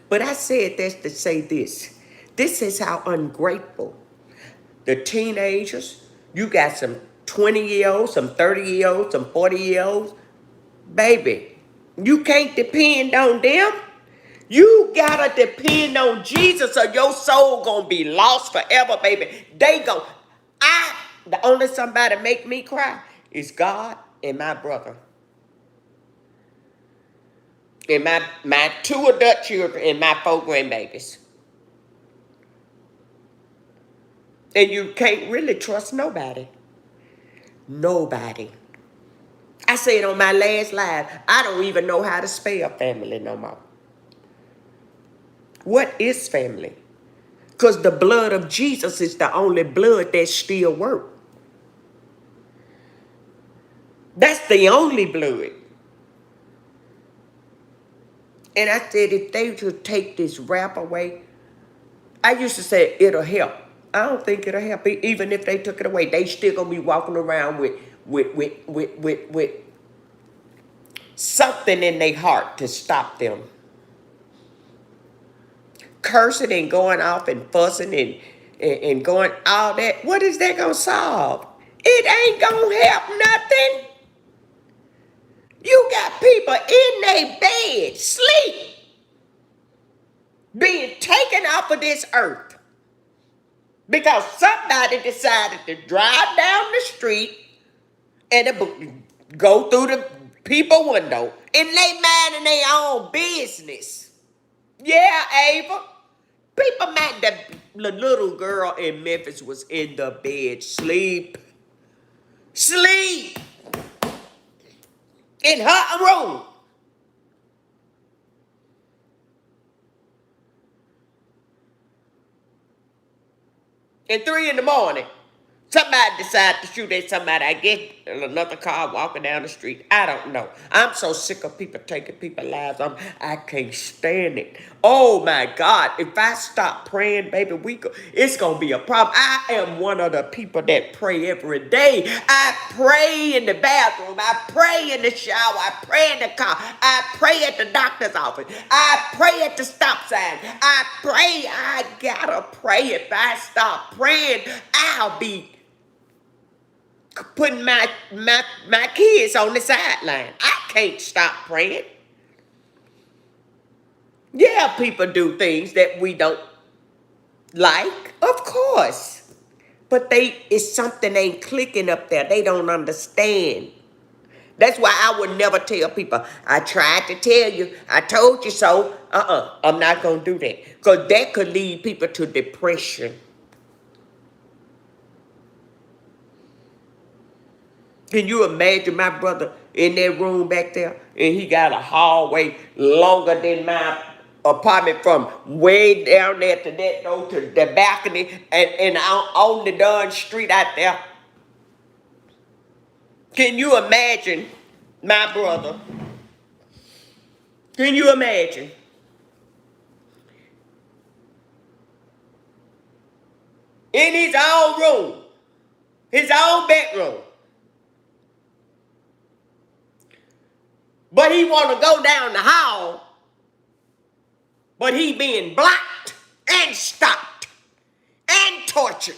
But I said this to say this. This is how ungrateful the teenagers, you got some 20-year-olds, some 30-year-olds, some 40-year-olds. Baby, you can't depend on them. You gotta depend on Jesus or your soul gonna be lost forever, baby. The only somebody make me cry is God and my brother. And my 2 adult children and my 4 grandbabies. And you can't really trust nobody. Nobody. I said on my last live, I don't even know how to spell family no more. What is family? Because the blood of Jesus is the only blood that still works. That's the only blood. And I said, if they would take this rap away, I used to say it'll help. I don't think it'll help. Even if they took it away, they still gonna be walking around with something in their heart to stop them. Cursing and going off and fussing and going all that. What is that gonna solve? It ain't gonna help nothing. You got people in their bed, sleep, being taken off of this earth because somebody decided to drive down the street and go through the people window and they minding their own business. Yeah, Ava. People mad that the little girl in Memphis was in the bed, sleep in her room. At 3 in the morning. Somebody decided to shoot at somebody. I guess another car walking down the street. I don't know. I'm so sick of people taking people's lives. I can't stand it. Oh my God. If I stop praying, baby, it's going to be a problem. I am one of the people that pray every day. I pray in the bathroom. I pray in the shower. I pray in the car. I pray at the doctor's office. I pray at the stop sign. I pray. I gotta pray. If I stop praying, I'll be putting my kids on the sideline. I can't stop praying. Yeah, people do things that we don't like, of course. But it's something ain't clicking up there. They don't understand. That's why I would never tell people, I tried to tell you, I told you so. I'm not going to do that. Because that could lead people to depression. Can you imagine my brother in that room back there? And he got a hallway longer than my apartment from way down there to that door to the balcony and on the darn street out there. Can you imagine my brother? Can you imagine? In his own room, his own bedroom. But he want to go down the hall, but he being blocked and stopped and tortured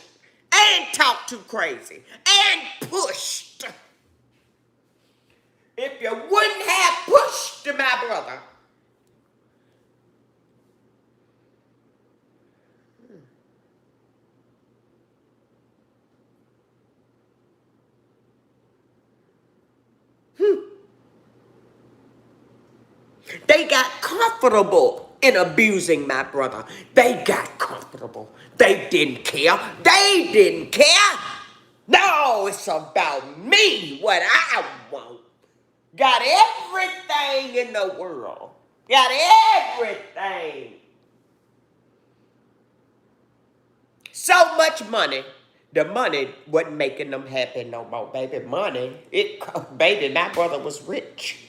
and talked too crazy and pushed. If you wouldn't have pushed my brother, they got comfortable in abusing my brother. They got comfortable. They didn't care. They didn't care. No, it's about me, what I want. Got everything in the world. Got everything. So much money. The money wasn't making them happy no more, baby. Money, baby, my brother was rich.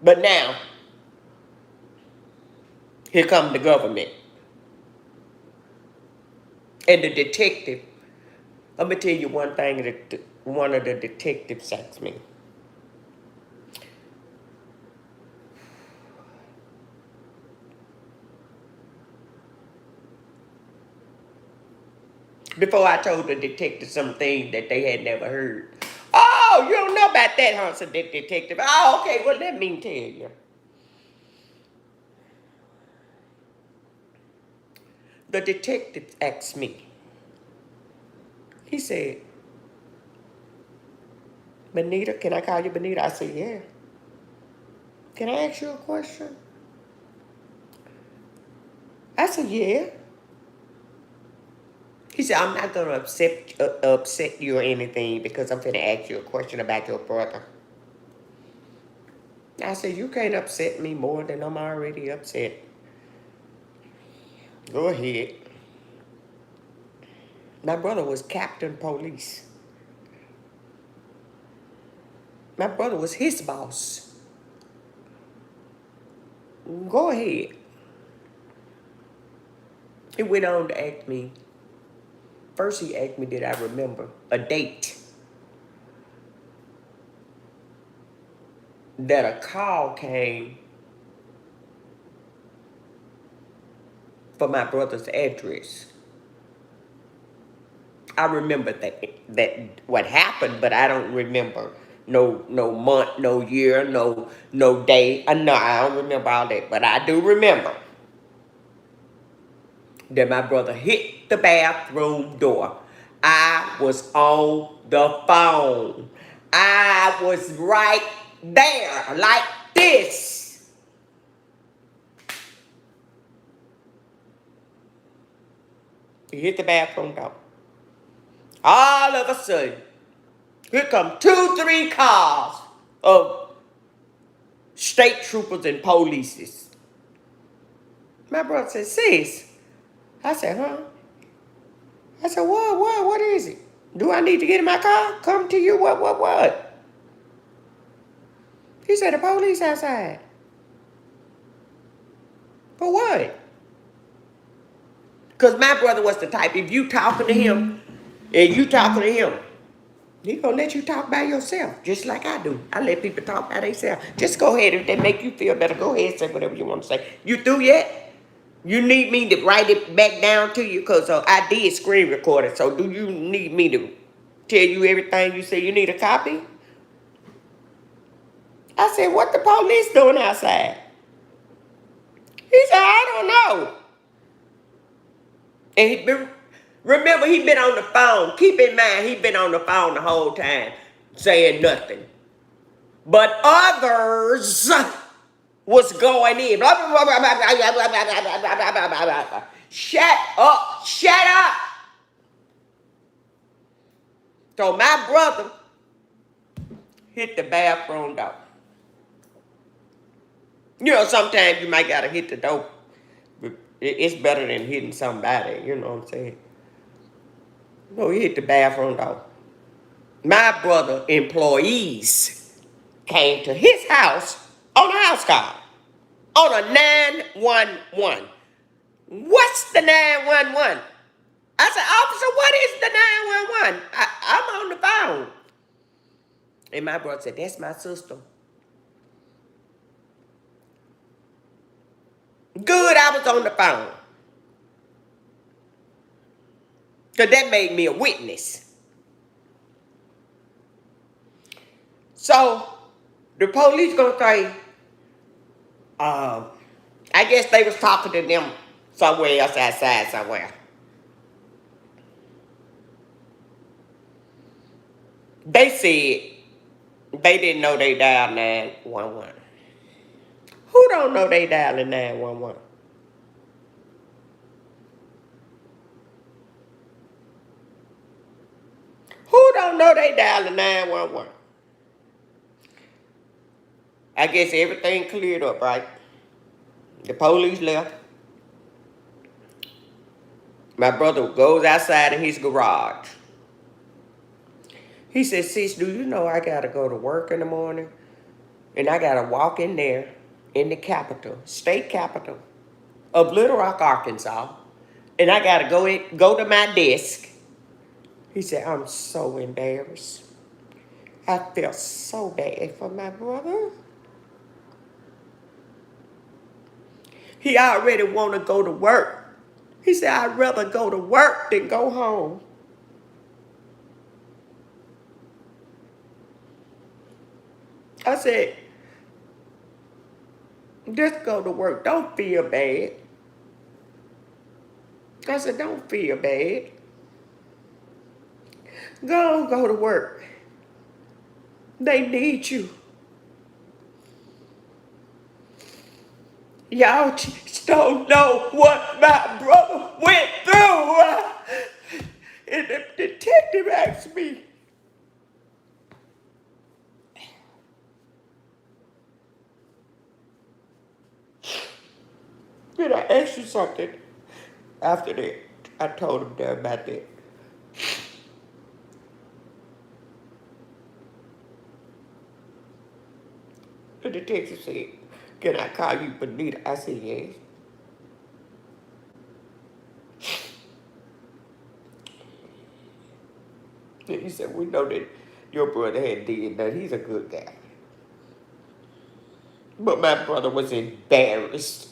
But now, here come the government. And the detective, let me tell you one thing that one of the detectives asked me. Before I told the detective some things that they had never heard. Oh, you don't know about that, huh, said the detective. Oh, okay, well, let me tell you. The detective asked me. He said, Benita, can I call you Benita? I said, yeah. Can I ask you a question? I said, yeah. He said, I'm not going to upset you or anything because I'm going to ask you a question about your brother. I said, you can't upset me more than I'm already upset. Go ahead. My brother was Captain Police. My brother was his boss. Go ahead. He went on to ask me. First, he asked me, did I remember a date that a call came for my brother's address. I remember that what happened, but I don't remember no month, no year, no day. No, I don't remember all that, but I do remember that my brother hit the bathroom door. I was on the phone. I was right there, like this. He hit the bathroom door. All of a sudden, here come 2, 3 cars of state troopers and polices. My brother said, sis. I said, huh? I said, what is it? Do I need to get in my car? Come to you, what? He said, the police outside. For what? Because my brother was the type, if you talking to him, he gonna let you talk by yourself, just like I do. I let people talk by themselves. Just go ahead. If they make you feel better, go ahead and say whatever you want to say. You through yet? You need me to write it back down to you? Because I did screen record it. So do you need me to tell you everything you say? You need a copy? I said, what the police doing outside? He said, I don't know. And remember, he been on the phone. Keep in mind, he been on the phone the whole time, saying nothing. But others was going in. Shut up. Shut up. So my brother hit the bathroom door. You know, sometimes you might gotta hit the door. It's better than hitting somebody, you know what I'm saying? No, he hit the bathroom door. My brother employees came to his house on a house call. On a 911. What's the 911? I said, officer, what is the 911? I'm on the phone. And my brother said, that's my sister. Good, I was on the phone. Because that made me a witness. So, the police gonna say, I guess they was talking to them somewhere else outside somewhere. They said they didn't know they dialed 911. Who don't know they dialed 911? Who don't know they dialed 911? I guess everything cleared up, right? The police left. My brother goes outside in his garage. He said, sis, do you know I gotta go to work in the morning? And I gotta walk in there in the capital, state capital of Little Rock, Arkansas. And I gotta go to my desk. He said, I'm so embarrassed. I felt so bad for my brother. He already want to go to work. He said, I'd rather go to work than go home. I said, just go to work. Don't feel bad. I said, don't feel bad. Go to work. They need you. Y'all just don't know what my brother went through. And the detective asked me, Did I ask you something? After that, I told him that about that. The detective said, can I call you Benita? I said, yes. And he said, we know that your brother had did that. He's a good guy. But my brother was embarrassed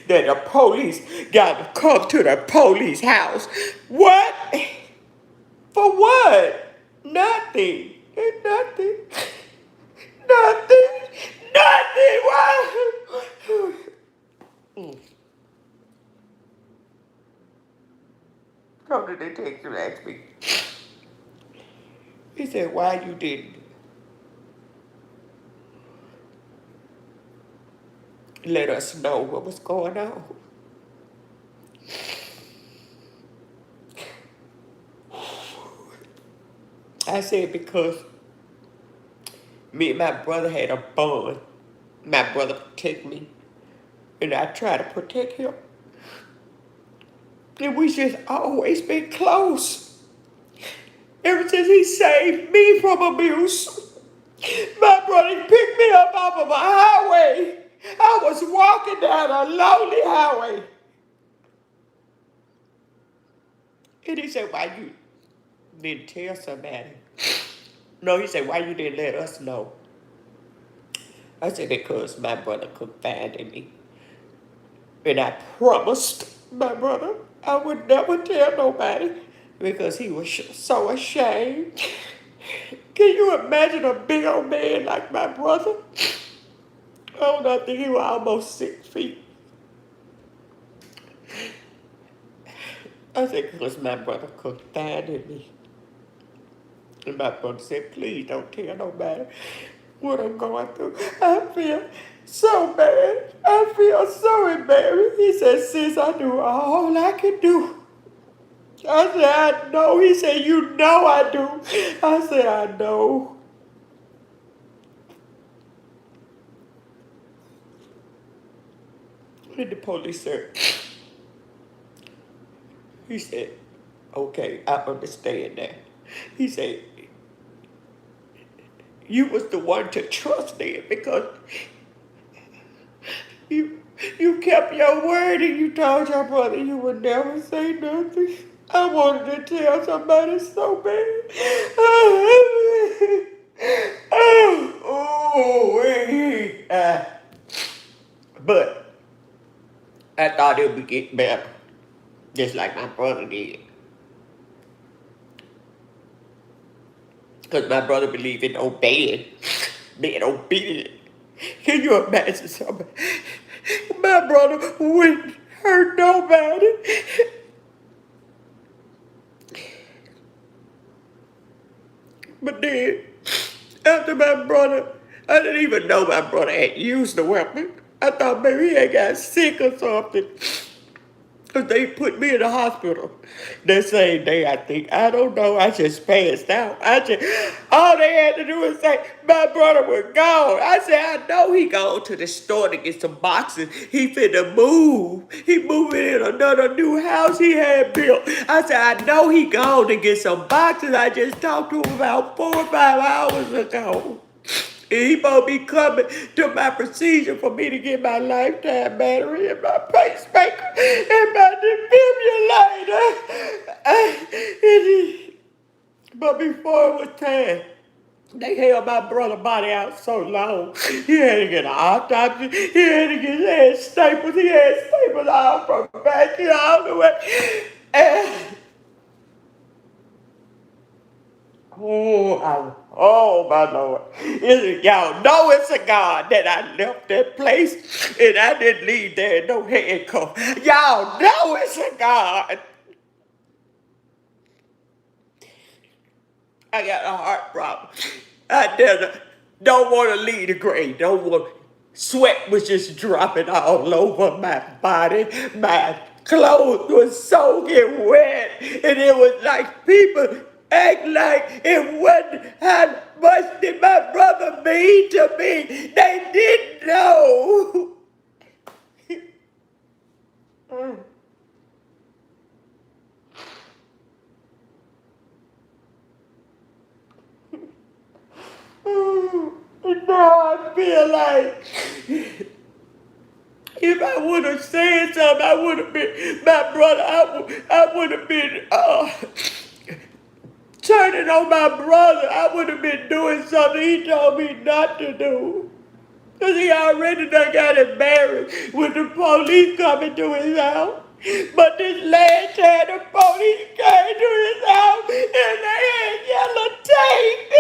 that the police got to come to the police house. What? For what? Nothing. Nothing. Nothing. Nothing. Why? Come to the detective asked me. He said, why you didn't let us know what was going on? I said, because me and my brother had a bond. My brother protect me, and I try to protect him. And we just always been close. Ever since he saved me from abuse. My brother picked me up off of a highway. I was walking down a lonely highway. And he said, why you didn't tell somebody? No, he said, why you didn't let us know? I said, because my brother confided in me. And I promised my brother I would never tell nobody because he was so ashamed. Can you imagine a big old man like my brother? Oh, I think he was almost 6 feet. I said, because my brother confided in me. And my brother said, please don't tell nobody what I'm going through. I feel so bad. I feel so embarrassed. He said, sis, I do all I can do. I said, I know. He said, you know I do. I said, I know. And the police said, he said, okay, I understand that. He said, you was the one to trust them because you kept your word and you told your brother you would never say nothing. I wanted to tell somebody so bad. But I thought it would get better, just like my brother did. Because my brother believed in obeying, being obedient. Can you imagine somebody? My brother wouldn't hurt nobody. But then, after my brother, I didn't even know my brother had used the weapon. I thought maybe he had got sick or something. Because they put me in the hospital that same day, I think. I don't know. I just passed out. All they had to do was say, my brother was gone. I said, I know he gone to the store to get some boxes. He finna move. He moving in another new house he had built. I said, I know he gone to get some boxes. I just talked to him about 4 or 5 hours ago. And he supposed to be coming to my procedure for me to get my lifetime battery and my pacemaker and my defibrillator. But before it was time, they held my brother's body out so long. He had to get an autopsy. He had to get his staples. He had staples all from back here all the way. And oh my Lord. Y'all know it's a God that I left that place and I didn't leave there in no handcuff. Y'all know it's a God. I got a heart problem. Don't want to leave the grave. Don't want. Sweat was just dropping all over my body. My clothes was soaking wet. And it was like people act like it wasn't how much did my brother mean to me. They didn't know. Now I feel like if I would have said something, I would have been, my brother, I would have been turning on my brother. I would have been doing something he told me not to do. Because he already done got embarrassed with the police coming to his house. But this last time the police came to his house and they had yellow tape.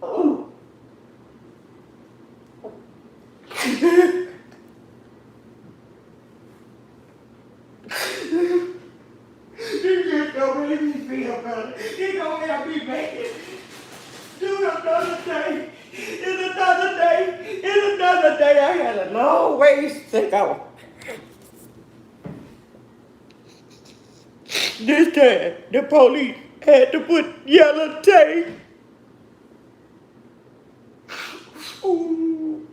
Oh, man. This just don't make me feel better. It don't help me make it. Do another day. It's another day. It's another day. I got a long ways to go. This time, the police had to put yellow tape. Ooh.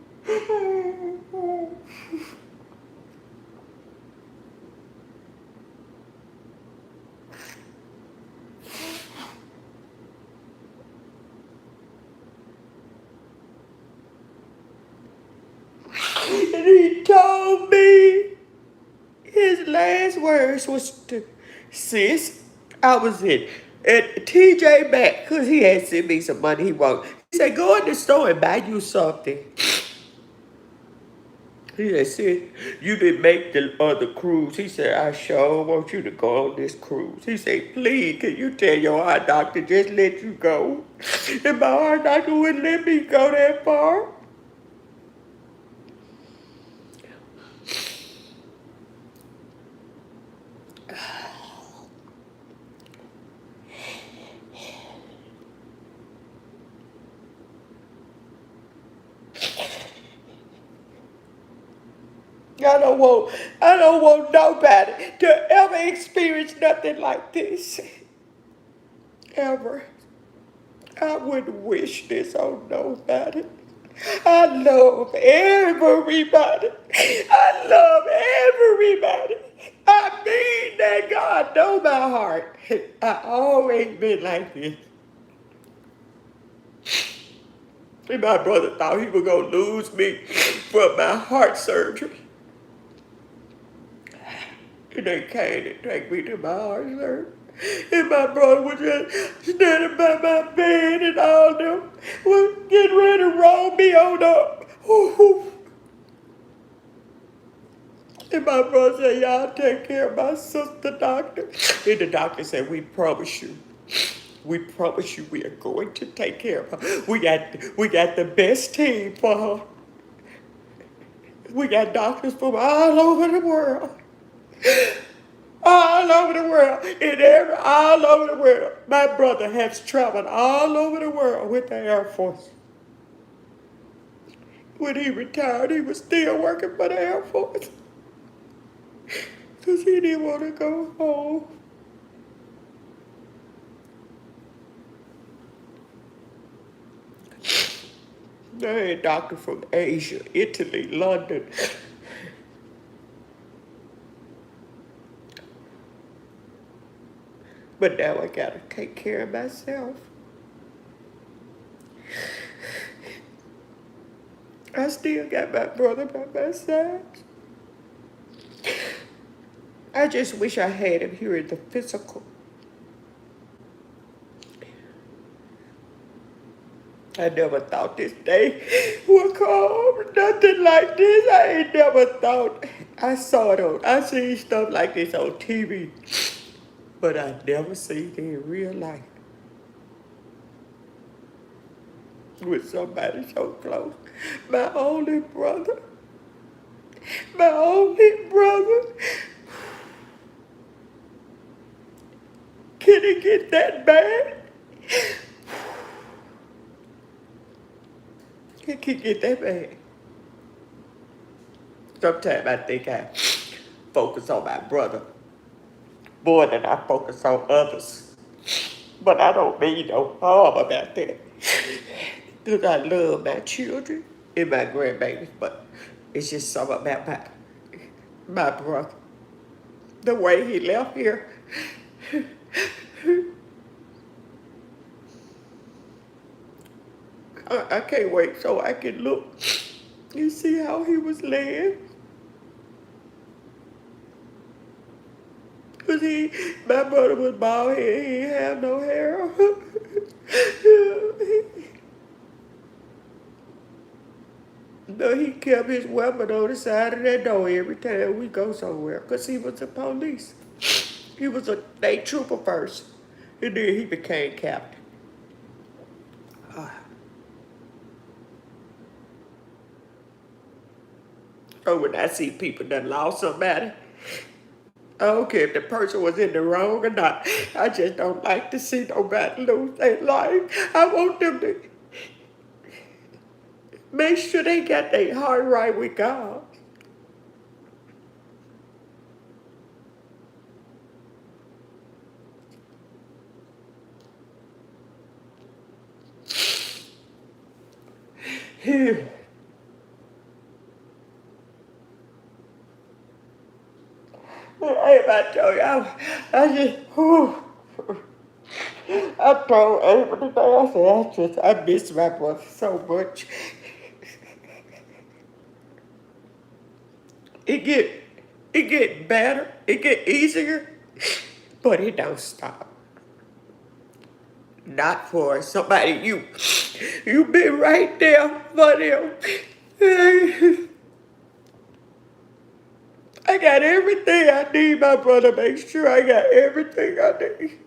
And he told me his last words was to, sis, I was at TJ Maxx because he had sent me some money he wanted. He said, go in the store and buy you something. He said, sis, you didn't make the other cruise. He said, I sure want you to go on this cruise. He said, please, can you tell your heart doctor just let you go? And my heart doctor wouldn't let me go that far. I don't want nobody to ever experience nothing like this. Ever. I wouldn't wish this on nobody. I love everybody. I love everybody. I mean that God knows my heart. I always been like this. And my brother thought he was going to lose me from my heart surgery. And they came and take me to my heart surgery. And my brother was just standing by my bed and all them was getting ready to roll me on up. And my brother said, y'all take care of my sister, doctor. And the doctor said, we promise you we are going to take care of her. We got the best team for her. We got doctors from all over the world. All over the world. All over the world. My brother has traveled all over the world with the Air Force. When he retired, he was still working for the Air Force. Because he didn't want to go home. They had doctors from Asia, Italy, London. But now I gotta take care of myself. I still got my brother by my side. I just wish I had him here in the physical. I never thought this day would come. Nothing like this. I ain't never thought. I seen stuff like this on TV. But I never seen it in real life. With somebody so close. My only brother. My only brother. Can it get that bad? It can get that bad. Sometimes I think I focus on my brother more than I focus on others. But I don't mean no harm about that. Because I love my children and my grandbabies, but it's just something about my brother. The way he left here. I can't wait so I can look and see how he was laying. Cause my brother was bald head, he didn't have no hair. No, he kept his weapon on the side of that door every time we go somewhere. Cause he was a police. He was a state trooper first. And then he became captain. So when I see people that lost somebody, I don't care if the person was in the wrong or not. I just don't like to see nobody lose their life. I want them to make sure they got their heart right with God. Hey, I tell you, I just, I told Ava today, I miss my brother so much. It get, it get better, it get easier, but it don't stop. Not for somebody you been right there for them. I got everything I need, my brother. Make sure I got everything I need.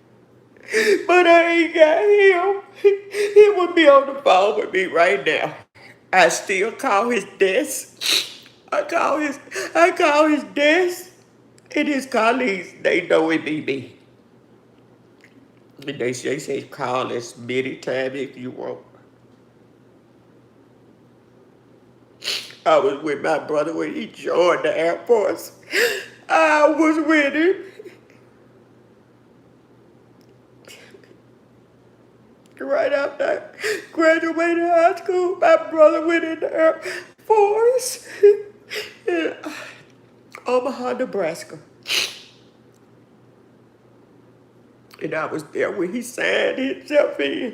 But I ain't got him. He would be on the phone with me right now. I still call his desk. I call his desk. And his colleagues, they know it be me. And they say call as many times if you want. I was with my brother when he joined the Air Force. I was with him. Right after I graduated high school, my brother went in the Air Force in Omaha, Nebraska. And I was there when he signed himself in.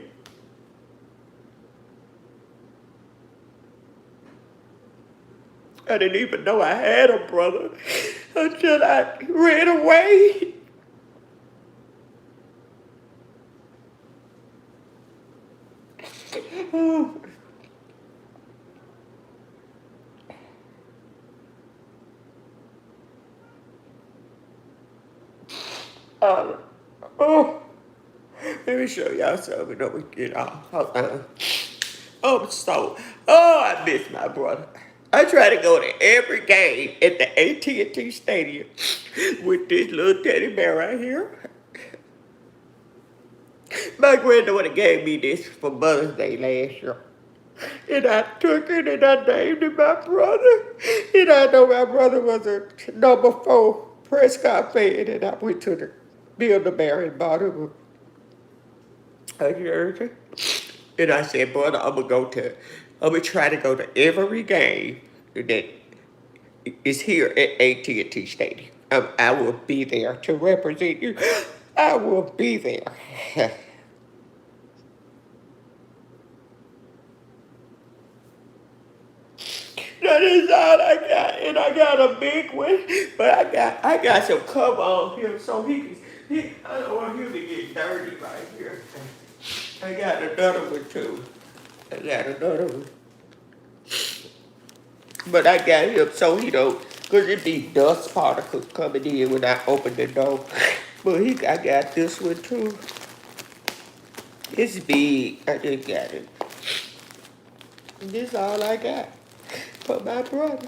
I didn't even know I had a brother until I ran away. Oh, let me show y'all something that we get off. Hold on. I miss my brother. I try to go to every game at the AT&T Stadium with this little teddy bear right here. My granddaughter gave me this for Mother's Day last year. And I took it and I named it my brother. And I know my brother was a #4 Prescott fan, and I went to the Build-A-Bear and bought him a jersey. And I said, brother, I'm gonna try to go to every game that is here at AT&T Stadium. I will be there to represent you. I will be there. That is all I got, and I got a big one, but I got some cover on him so I don't want him to get dirty right here. I got another one too. I got another one. But I got him so he don't, cause it be dust particles coming in when I open the door. But I got this one too. It's big. I just got it. This all I got for my brother.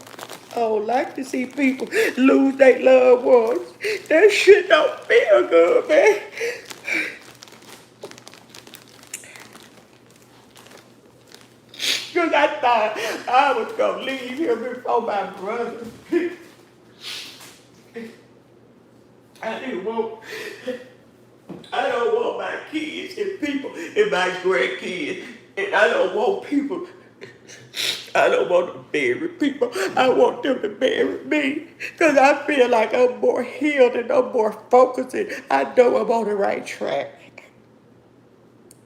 I don't like to see people lose their loved ones. That shit don't feel good, man. Cause I thought I was gonna leave here before my brother. I didn't want, I don't want my kids and people and my grandkids. And I don't want people, I don't want to bury people. I want them to bury me. Because I feel like I'm more healed and I'm more focused and I know I'm on the right track.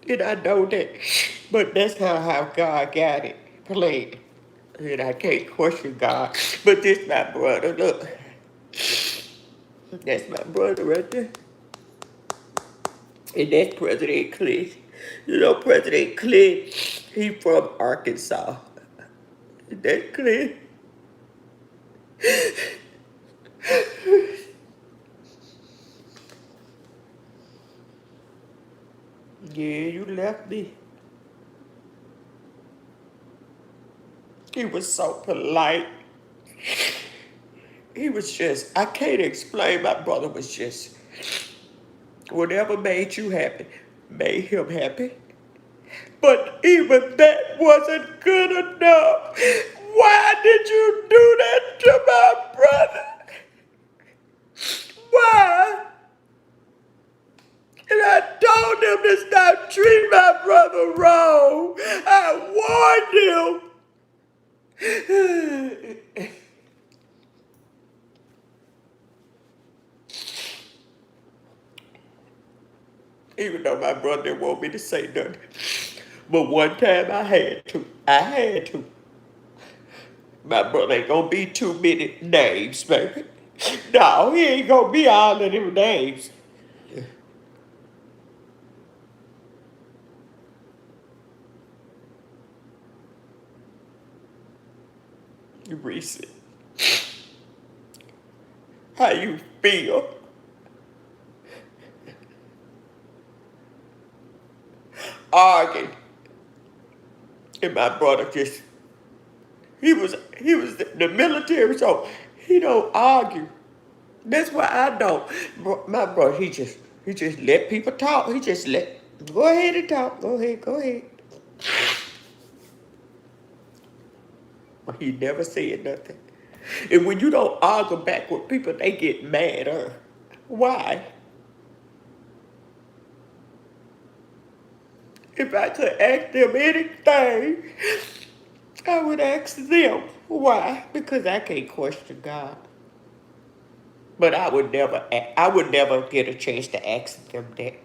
And I know that. But that's how God got it played. And I can't question God. But this my brother, look. That's my brother right there. And that's President Clinton. You know, President Clinton, he from Arkansas. That's Clinton. Yeah, you left me. He was so polite. He was just, I can't explain. My brother was just, whatever made you happy, made him happy. But even that wasn't good enough. Why did you do that to my brother? Why? And I told him to stop treating my brother wrong. I warned him. Even though my brother didn't want me to say nothing. But one time I had to. I had to. My brother ain't gonna be too many names, baby. No, he ain't gonna be all of them names. Reese, how you feel? Arguing. And my brother just, he was the military, so he don't argue. That's why I don't. My brother, he just let people talk. He just let, go ahead and talk. Go ahead, go ahead. But he never said nothing. And when you don't argue back with people, they get madder. Why? If I could ask them anything, I would ask them. Why? Because I can't question God. But I would never get a chance to ask them that.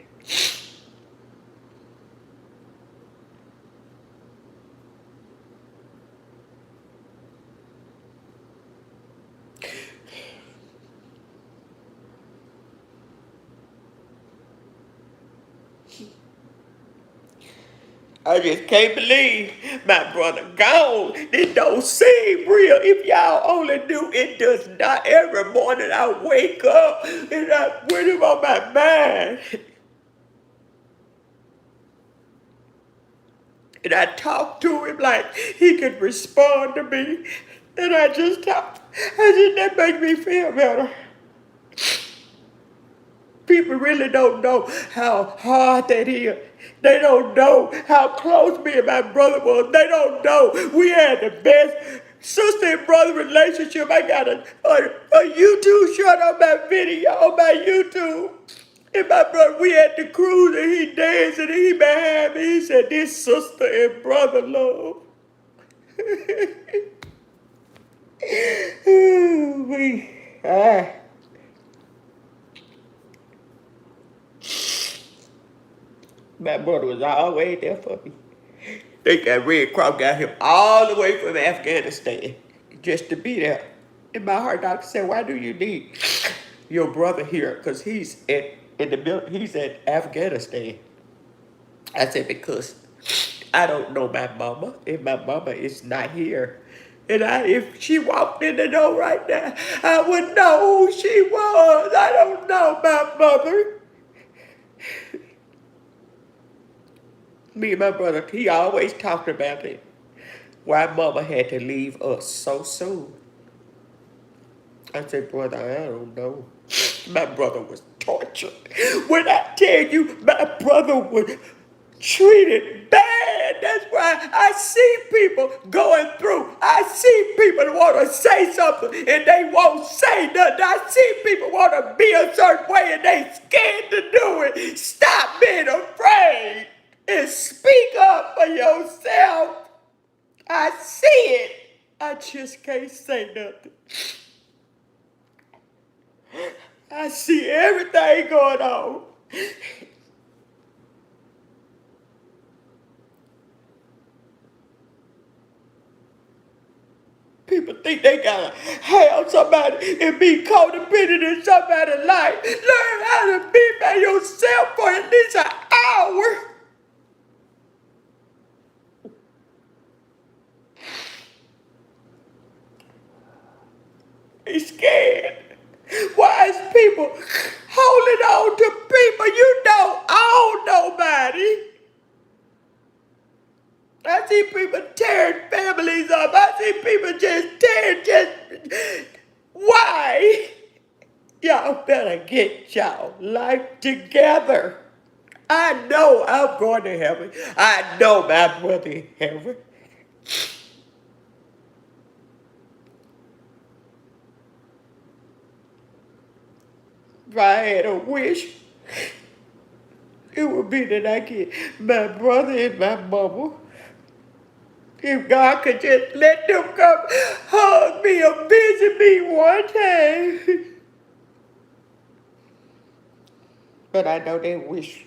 I just can't believe my brother gone. It don't seem real. If y'all only knew, it does not. Every morning I wake up and I put him on my mind. And I talk to him like he could respond to me. And I just talk. That makes me feel better. People really don't know how hard that is. They don't know how close me and my brother was. They don't know. We had the best sister and brother relationship. I got a YouTube short on my video, on my YouTube. And my brother, we had the cruise and he danced and he behind me. He said, this sister and brother love. we, ah. My brother was always there for me. They got Red Cross, got him all the way from Afghanistan just to be there. And my heart doctor said, why do you need your brother here? Because he's at Afghanistan. I said, because I don't know my mama, and my mama is not here. And if she walked in the door right now, I would know who she was. I don't know my mother. Me and my brother, he always talked about it. Why mama had to leave us so soon. I said, brother, I don't know. My brother was tortured. When I tell you, my brother was treated bad. That's why I see people going through. I see people want to say something and they won't say nothing. I see people want to be a certain way and they scared to do it. Stop being afraid and speak up for yourself. I see it. I just can't say nothing. I see everything going on. People think they gotta have somebody and be codependent in somebody's life. Learn how to be by yourself for at least an hour. Be scared. Why is people holding on to people you don't own nobody? I see people tearing families up. I see people just why? Y'all better get y'all life together. I know I'm going to heaven. I know my brother in heaven. If I had a wish, it would be that I get my brother and my mama. If God could just let them come hug me or visit me one time. But I know they wish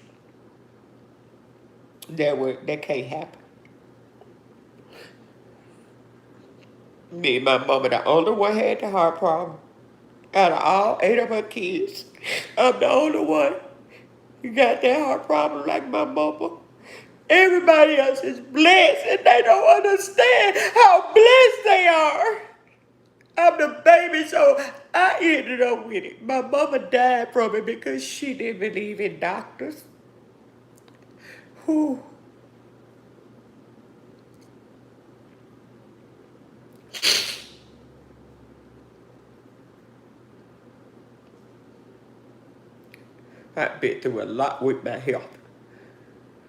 that can't happen. Me and my mama, the only one had the heart problem. Out of all 8 of her kids, I'm the only one who got that heart problem like my mama. Everybody else is blessed and they don't understand how blessed they are. I'm the baby, so I ended up with it. My mama died from it because she didn't believe in doctors. Whew. I've been through a lot with my health,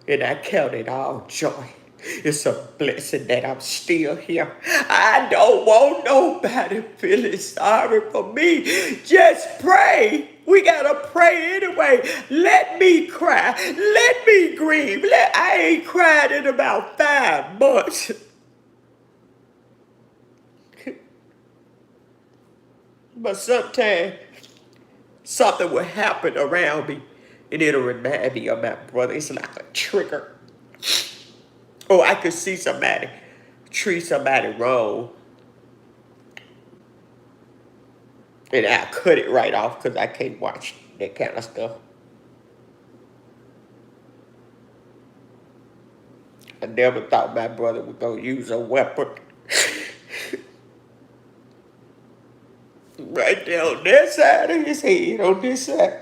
and I count it all joy. It's a blessing that I'm still here. I don't want nobody feeling sorry for me. Just pray. We gotta pray anyway. Let me cry. Let me grieve. I ain't cried in about 5 months. But sometimes something will happen around me and it'll remind me of my brother. It's like a trigger. Or I could see somebody treat somebody wrong and I cut it right off because I can't watch that kind of stuff. I never thought my brother was going to use a weapon. Right there on that side of his head, on this side.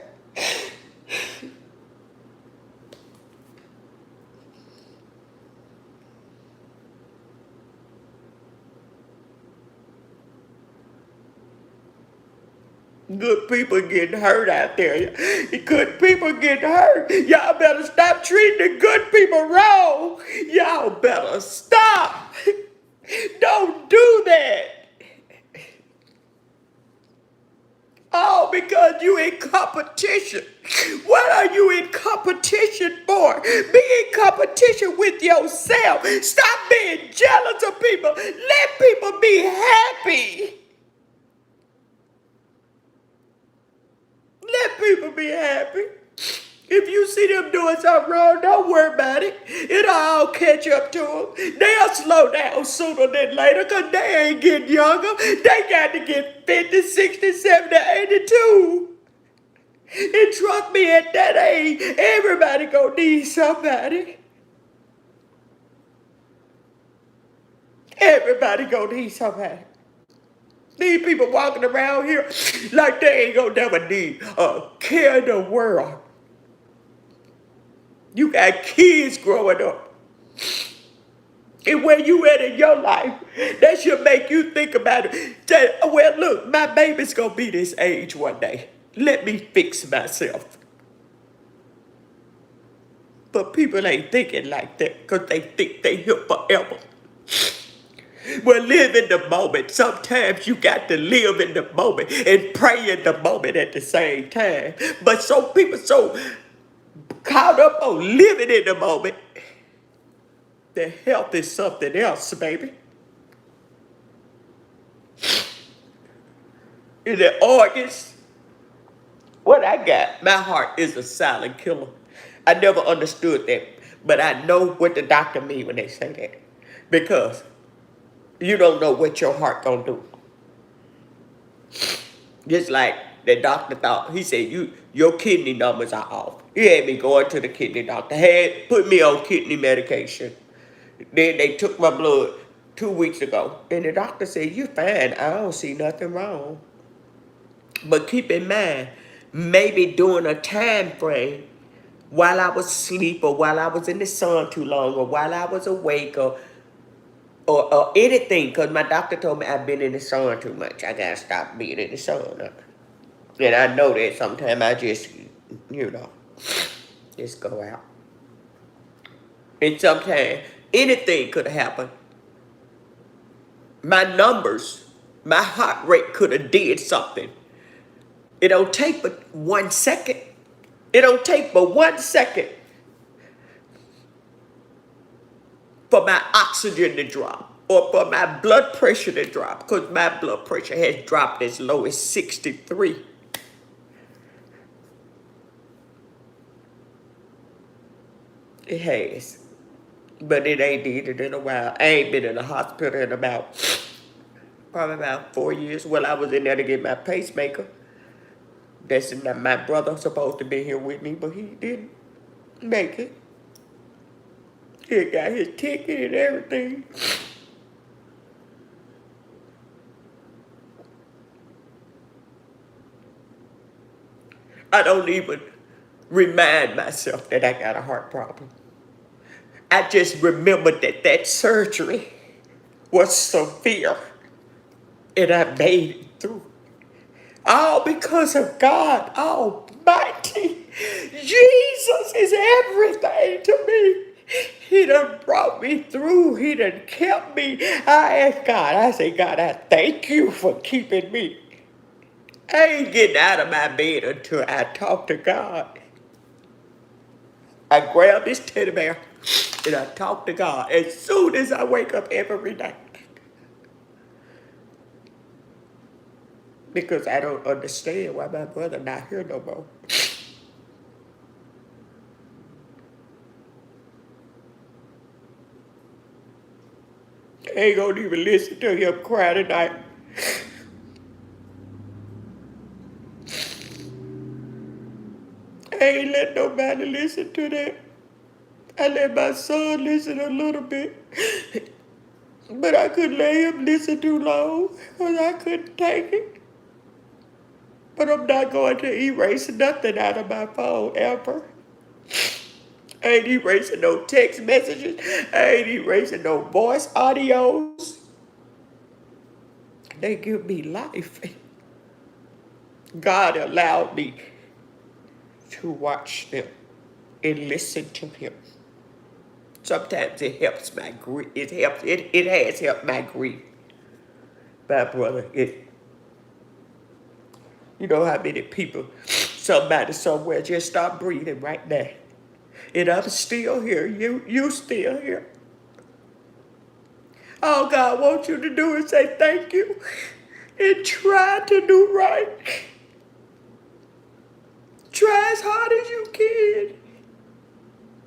Good people getting hurt out there. Good people getting hurt. Y'all better stop treating the good people wrong. Y'all better stop. Don't do that. Oh, because you in competition. What are you in competition for? Be in competition with yourself. Stop being jealous of people. Let people be happy. Let people be happy. If you see them doing something wrong, don't worry about it. It'll all catch up to them. They'll slow down sooner than later because they ain't getting younger. They got to get 50, 60, 70, 82. And trust me, at that age, everybody gonna need somebody. Everybody gonna need somebody. These people walking around here like they ain't gonna never need a care in the world. You got kids growing up. And where you at in your life, that should make you think about it. Say, well, look, my baby's gonna be this age one day. Let me fix myself. But people ain't thinking like that because they think they here forever. Well, live in the moment. Sometimes you got to live in the moment and pray in the moment at the same time. But some people so caught up on living in the moment, their health is something else, baby. In the organs, what I got, my heart is a silent killer. I never understood that, but I know what the doctor mean when they say that. Because you don't know what your heart gonna do. Just like the doctor thought, he said, your kidney numbers are off. He had me going to the kidney doctor, had put me on kidney medication. Then they took my blood 2 weeks ago. And the doctor said, you're fine. I don't see nothing wrong. But keep in mind, maybe during a time frame, while I was asleep or while I was in the sun too long or while I was awake or anything, because my doctor told me I've been in the sun too much. I got to stop being in the sun. And I know that sometimes I just, you know, just go out. And sometimes anything could have happened. My numbers, my heart rate could have did something. It don't take but 1 second. It don't take but 1 second for my oxygen to drop or for my blood pressure to drop, because my blood pressure has dropped as low as 63. It has. But it ain't did it in a while. I ain't been in the hospital in probably about 4 years. Well, I was in there to get my pacemaker. That's not my brother supposed to be here with me, but he didn't make it. He got his ticket and everything. I don't even remind myself that I got a heart problem. I just remember that surgery was severe and I made it through. All because of God Almighty. Jesus is everything to me. He done brought me through. He done kept me. I ask God, I say, God, I thank you for keeping me. I ain't getting out of my bed until I talk to God. I grab this teddy bear and I talk to God as soon as I wake up every night. Because I don't understand why my brother not here no more. I ain't gonna even listen to him cry tonight. I ain't let nobody listen to that. I let my son listen a little bit. But I couldn't let him listen too long because I couldn't take it. But I'm not going to erase nothing out of my phone ever. I ain't erasing no text messages. I ain't erasing no voice audios. They give me life. God allowed me to watch them and listen to him. Sometimes it helps my grief. It has helped my grief. My brother, you know how many people, somebody somewhere just start breathing right now. And I'm still here. You still here. All God wants you to do is say thank you and try to do right. Try as hard as you can.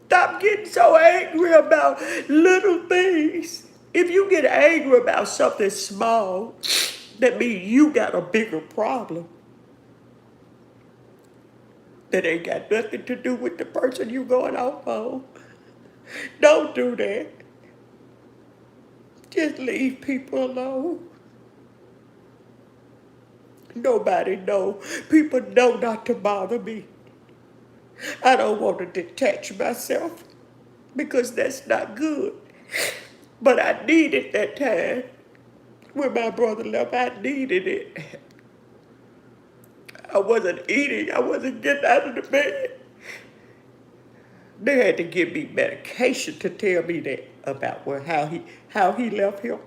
Stop getting so angry about little things. If you get angry about something small, that means you got a bigger problem that ain't got nothing to do with the person you going off on. Don't do that. Just leave people alone. Nobody know. People know not to bother me. I don't want to detach myself because that's not good. But I needed that time. When my brother left, I needed it. I wasn't eating. I wasn't getting out of the bed. They had to give me medication to tell me that about how he left him.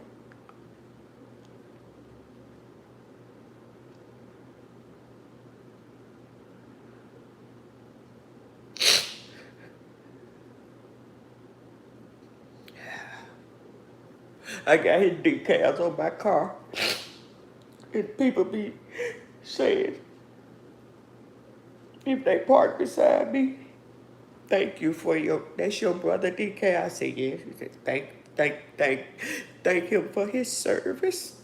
I got his decals on my car. And people be saying, if they park beside me, thank you for that's your brother decal. I said, yes. He said, thank him for his service.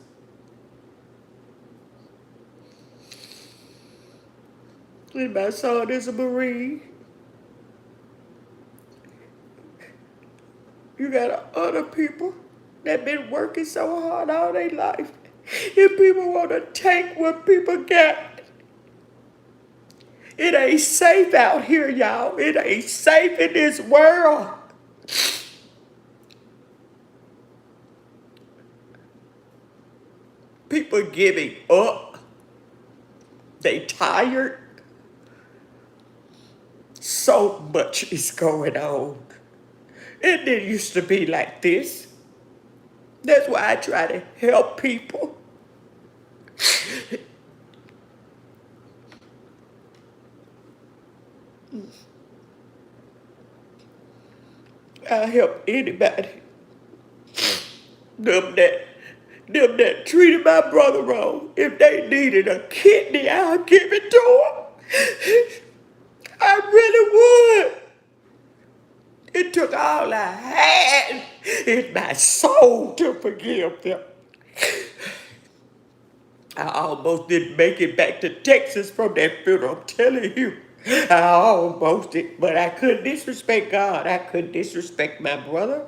And my son is a Marine. You got other people that been working so hard all their life. If people want to take what people got, it ain't safe out here, y'all. It ain't safe in this world. People giving up. They tired. So much is going on. It didn't used to be like this. That's why I try to help people. I help anybody. Them that treated my brother wrong. If they needed a kidney, I'll give it to them. I really would. It took all I had in my soul to forgive them. I almost didn't make it back to Texas from that funeral. I'm telling you, I almost did, but I couldn't disrespect God. I couldn't disrespect my brother.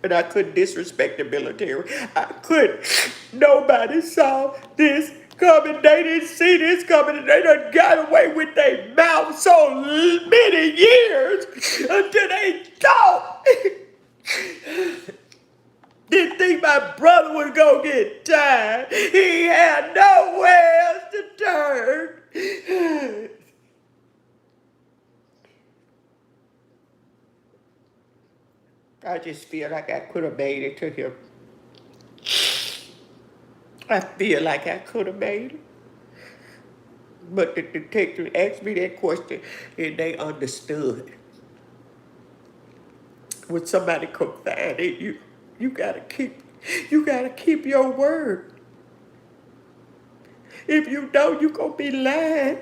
And I couldn't disrespect the military. I couldn't. Nobody saw this coming. They didn't see this coming. And they done got away with their mouth so many years until they thought. Didn't think my brother was going to get tired. He had nowhere else to turn. I just feel like I could have made it to him. I feel like I could have made it. But the detective asked me that question and they understood. When somebody confide in you, you gotta keep your word. If you don't, you gonna be lying.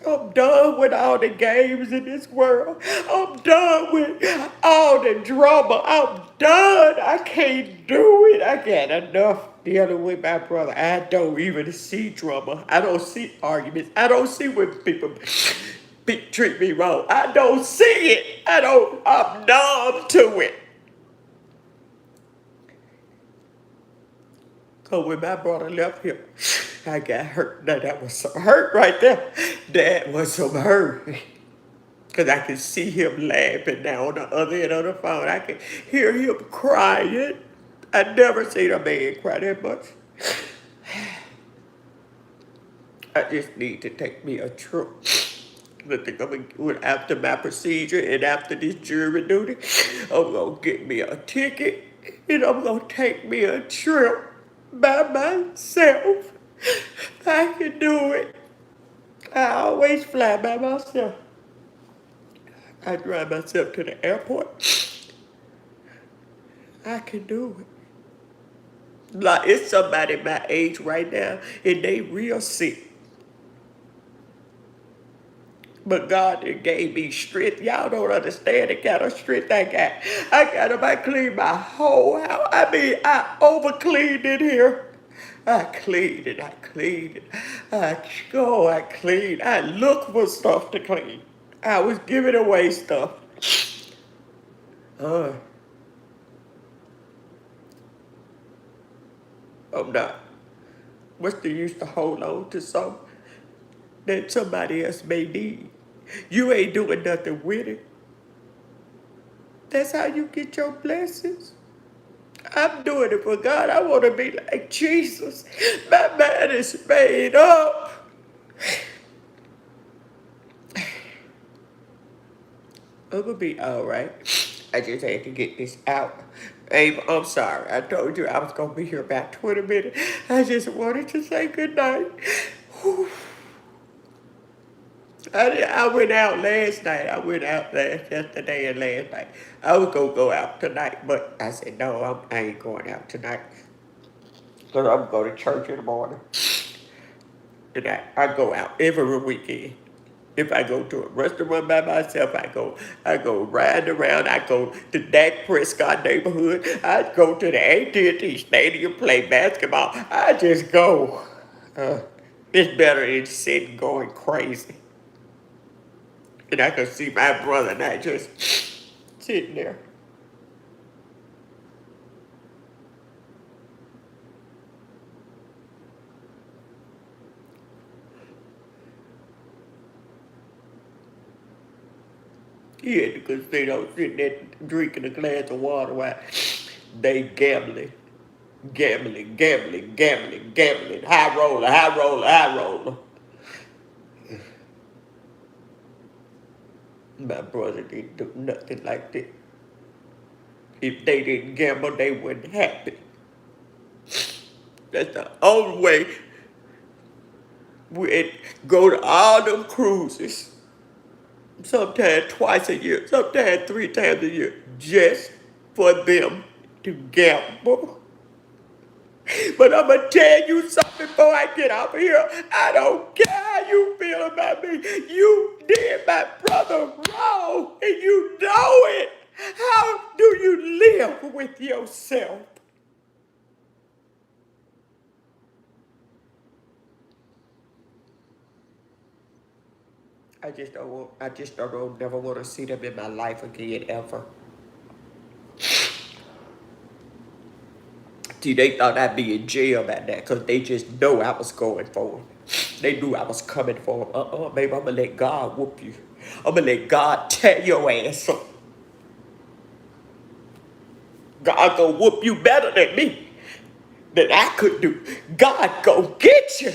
I'm done with all the games in this world. I'm done with all the drama. I'm done. I can't do it. I got enough dealing with my brother. I don't even see drama. I don't see arguments. I don't see when people treat me wrong. I don't see it. I'm numb to it. Because when my brother left here, I got hurt. Now that was some hurt right there. That was some hurt. Because I can see him laughing now on the other end of the phone. I can hear him crying. I never seen a man cry that much. I just need to take me a trip. I think I'm going to, after my procedure and after this jury duty, I'm going to get me a ticket and I'm going to take me a trip by myself. I can do it. I always fly by myself. I drive myself to the airport. I can do it. Like, it's somebody my age right now, and they real sick. But God gave me strength. Y'all don't understand the kind of strength I got. I cleaned my whole house. I mean, I over cleaned it here. I cleaned it. I cleaned. I looked for stuff to clean. I was giving away stuff. I'm not. What's the use to hold on to something that somebody else may need? You ain't doing nothing with it. That's how you get your blessings. I'm doing it for God. I want to be like Jesus. My mind is made up. I'm gonna be all right. I just had to get this out. Babe, I'm sorry. I told you I was gonna be here about 20 minutes. I just wanted to say good night. Whew. I went out last night. I went out yesterday and last night. I was gonna go out tonight, but I said no, I ain't going out tonight. Cause I'm going to church in the morning. And I go out every weekend. If I go to a restaurant by myself, I go riding around. I go to Dak Prescott neighborhood. I go to the AT&T Stadium, play basketball. I just go. It's better than sitting going crazy. And I can see my brother and I just sitting there. He at the casino sitting there drinking a glass of water while they gambling. Gambling, gambling, gambling, gambling. High roller, high roller, high roller. My brother didn't do nothing like that. If they didn't gamble, they wouldn't happen. That's the only way we'd go to all them cruises. Sometimes twice a year, sometimes 3 times a year, just for them to gamble. But I'm going to tell you something before I get off of here. I don't care how you feel about me. You did my brother wrong, and you know it. How do you live with yourself? I just don't never want to see them in my life again, ever. See, they thought I'd be in jail about that because they just know I was going for them. They knew I was coming for them. Baby, I'm going to let God whoop you. I'm going to let God tear your ass up. God gonna whoop you better than me, than I could do. God gonna get you.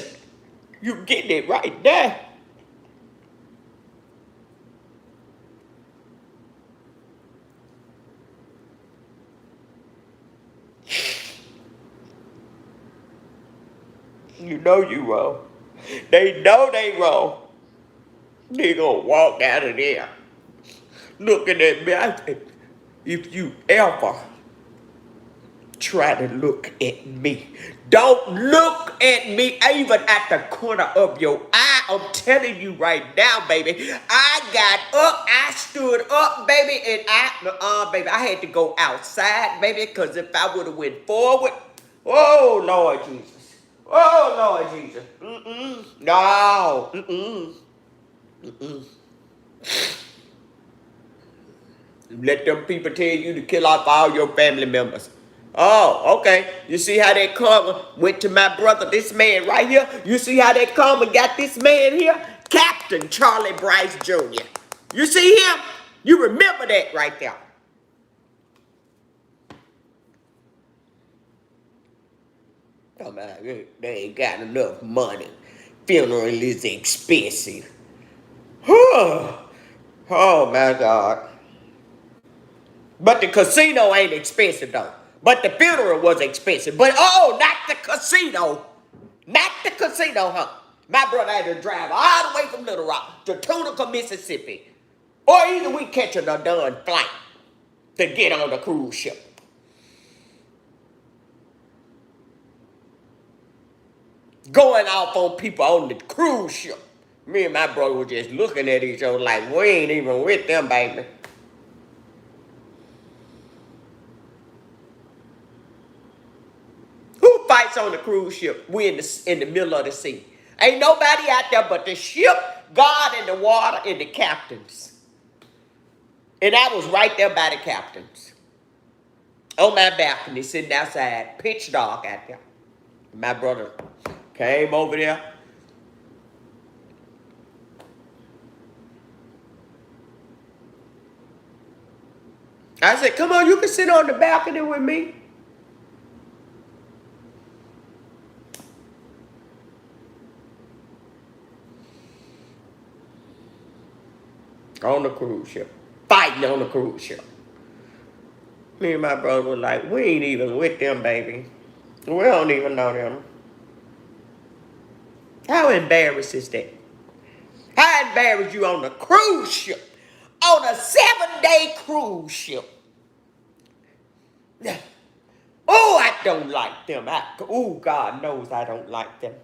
You getting it right now. You know you wrong. They know they wrong. They gonna walk out of there looking at me. I said, if you ever try to look at me, don't look at me even at the corner of your eye. I'm telling you right now, baby. I got up, I stood up, baby, and baby, I had to go outside, baby, because if I would have went forward, oh, Lord Jesus. Oh, Lord Jesus. No. Let them people tell you to kill off all your family members. Oh, okay. You see how that karma went to my brother, this man right here? You see how that karma got this man here? Captain Charlie Bryce Jr. You see him? You remember that right there. Oh man, they ain't got enough money. Funeral is expensive. Oh my God. But the casino ain't expensive though. But the funeral was expensive. But not the casino. Not the casino, huh? My brother had to drive all the way from Little Rock to Tunica, Mississippi. Or either we catch a done flight to get on the cruise ship. Going off on people on the cruise ship. Me and my brother were just looking at each other like we ain't even with them, baby. Who fights on the cruise ship? We in the middle of the sea. Ain't nobody out there but the ship, God, and the water, and the captains. And I was right there by the captains. On my balcony, sitting outside, pitch dark out there. My brother came over there. I said, come on, you can sit on the balcony with me. On the cruise ship. fighting on the cruise ship. Me and my brother were like, we ain't even with them, baby. We don't even know them. How embarrassed is that? How embarrassed you on the cruise ship? On a 7-day cruise ship. Oh, I don't like them. Oh, God knows I don't like them.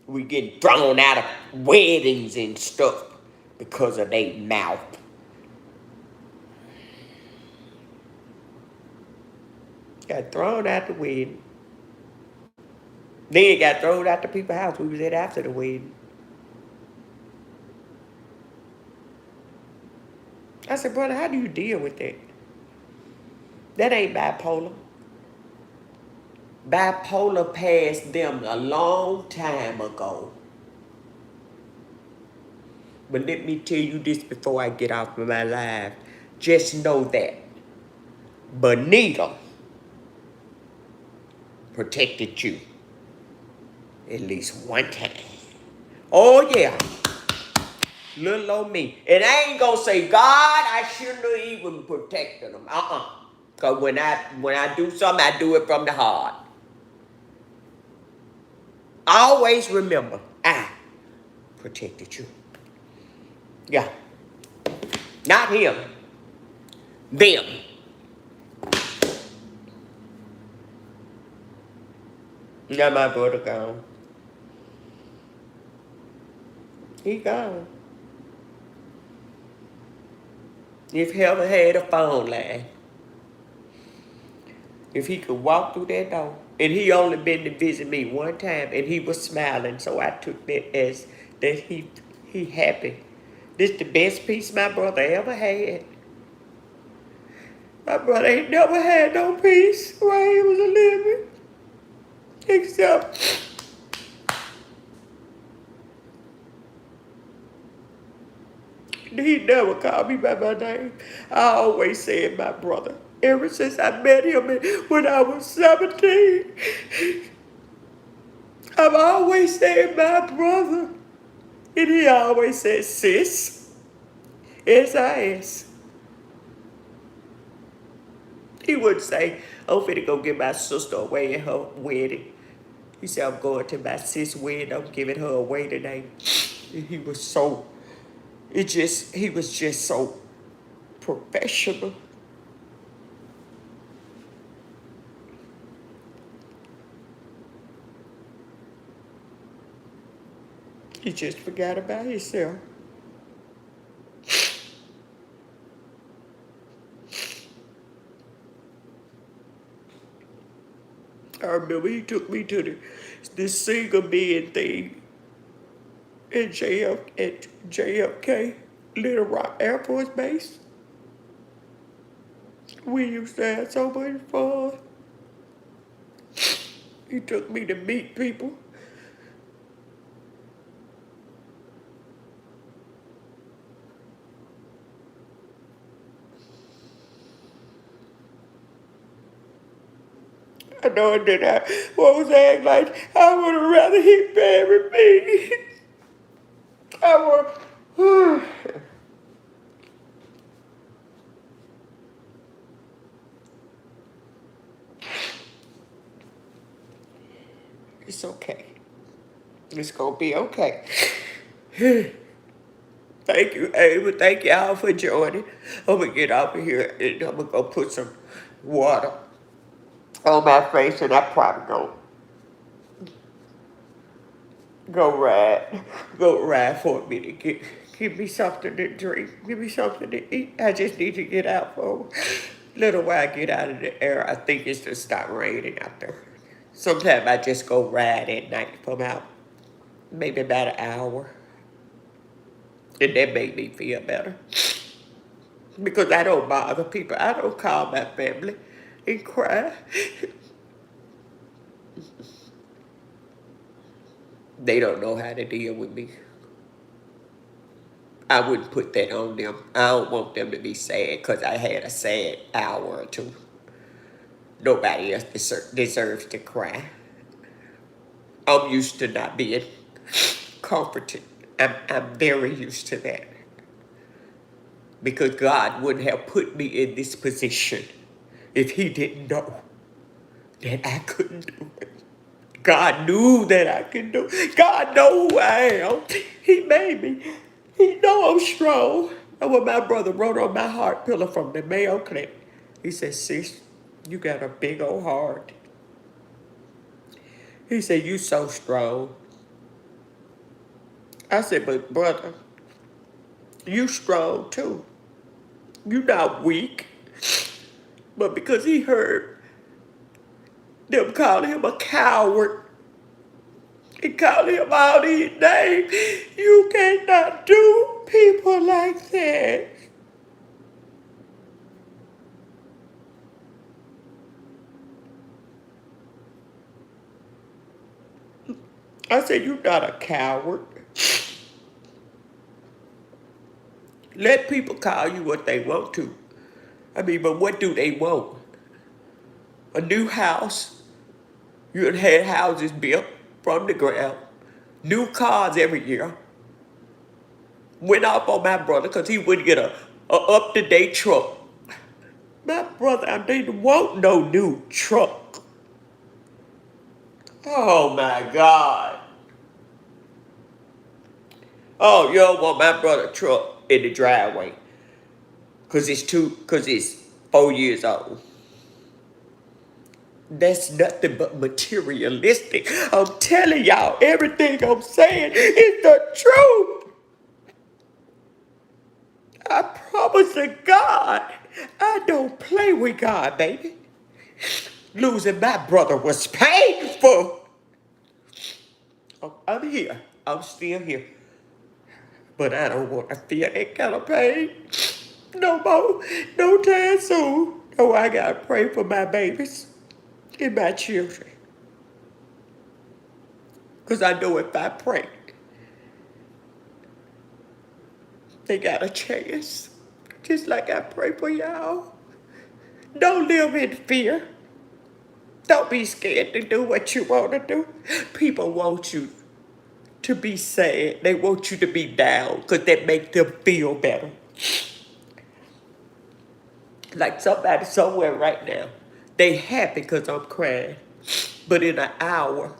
We get thrown out of weddings and stuff because of their mouth. Got thrown out the wedding. Then got thrown out the people's house we was at after the wedding. I said, brother, how do you deal with that? That ain't bipolar. Bipolar passed them a long time ago. But let me tell you this before I get off of my live. Just know that Bonita protected you at least one time. Oh, yeah. Little old me. And I ain't gonna say, God, I shouldn't have even protected them. Because when I do something, I do it from the heart. Always remember, I protected you. Yeah. Not him. Them. Now my brother gone. He gone. If he ever had a phone line, if he could walk through that door, and he only been to visit me one time, and he was smiling, so I took that as that he happy. This the best peace my brother ever had. My brother ain't never had no peace while he was living, except he never called me by my name. I always said my brother. Ever since I met him when I was 17, I've always said my brother. And he always said sis. S-I-S. He wouldn't say, I'm finna go get my sister away at her wedding. He said, I'm going to my sis' wedding. I'm giving her away today. And he was just so professional. He just forgot about himself. I remember he took me to this single men thing at JFK, Little Rock Air Force Base. We used to have so much fun. He took me to meet people. I know that I was acting like I would have rather he buried me. I would. It's okay. It's gonna be okay. Thank you, Ava. Thank y'all for joining. I'm gonna get off of here and I'm gonna go put some water on my face and I probably gonna go ride for a minute. Give me something to drink. Give me something to eat. I just need to get out for a little while. Get out of the air. I think it's to stop raining out there. Sometimes I just go ride at night if I'm out. Maybe about an hour. And that made me feel better. Because I don't bother people. I don't call my family and cry. They don't know how to deal with me. I wouldn't put that on them. I don't want them to be sad because I had a sad hour or two. Nobody else deserves to cry. I'm used to not being comforted. I'm very used to that. Because God wouldn't have put me in this position if he didn't know that I couldn't do it. God knew that I could do it. God knows who I am. He made me. He know I'm strong. And what my brother wrote on my heart pillow from the Mayo Clinic, he said, sis, you got a big old heart. He said, you so strong. I said, but brother, you strong too. You not weak. But because he heard them calling him a coward, he called him all these names, you cannot do people like that. I said, you're not a coward. Let people call you what they want to. I mean, but what do they want? A new house. You had had houses built from the ground. New cars every year. Went off on my brother because he wouldn't get a up-to-date truck. My brother, I didn't want no new truck. Oh my God. Oh, you don't want my brother truck in the driveway. Cause it's 4 years old. That's nothing but materialistic. I'm telling y'all, everything I'm saying is the truth. I promise to God, I don't play with God, baby. Losing my brother was painful. Oh, I'm here. I'm still here. But I don't want to feel that kind of pain no more. No time soon. Oh, I gotta pray for my babies and my children. Because I know if I pray, they got a chance. Just like I pray for y'all. Don't live in fear. Don't be scared to do what you want to do. People want you to be sad. They want you to be down because that makes them feel better. Like somebody somewhere right now, they happy because I'm crying. But in an hour,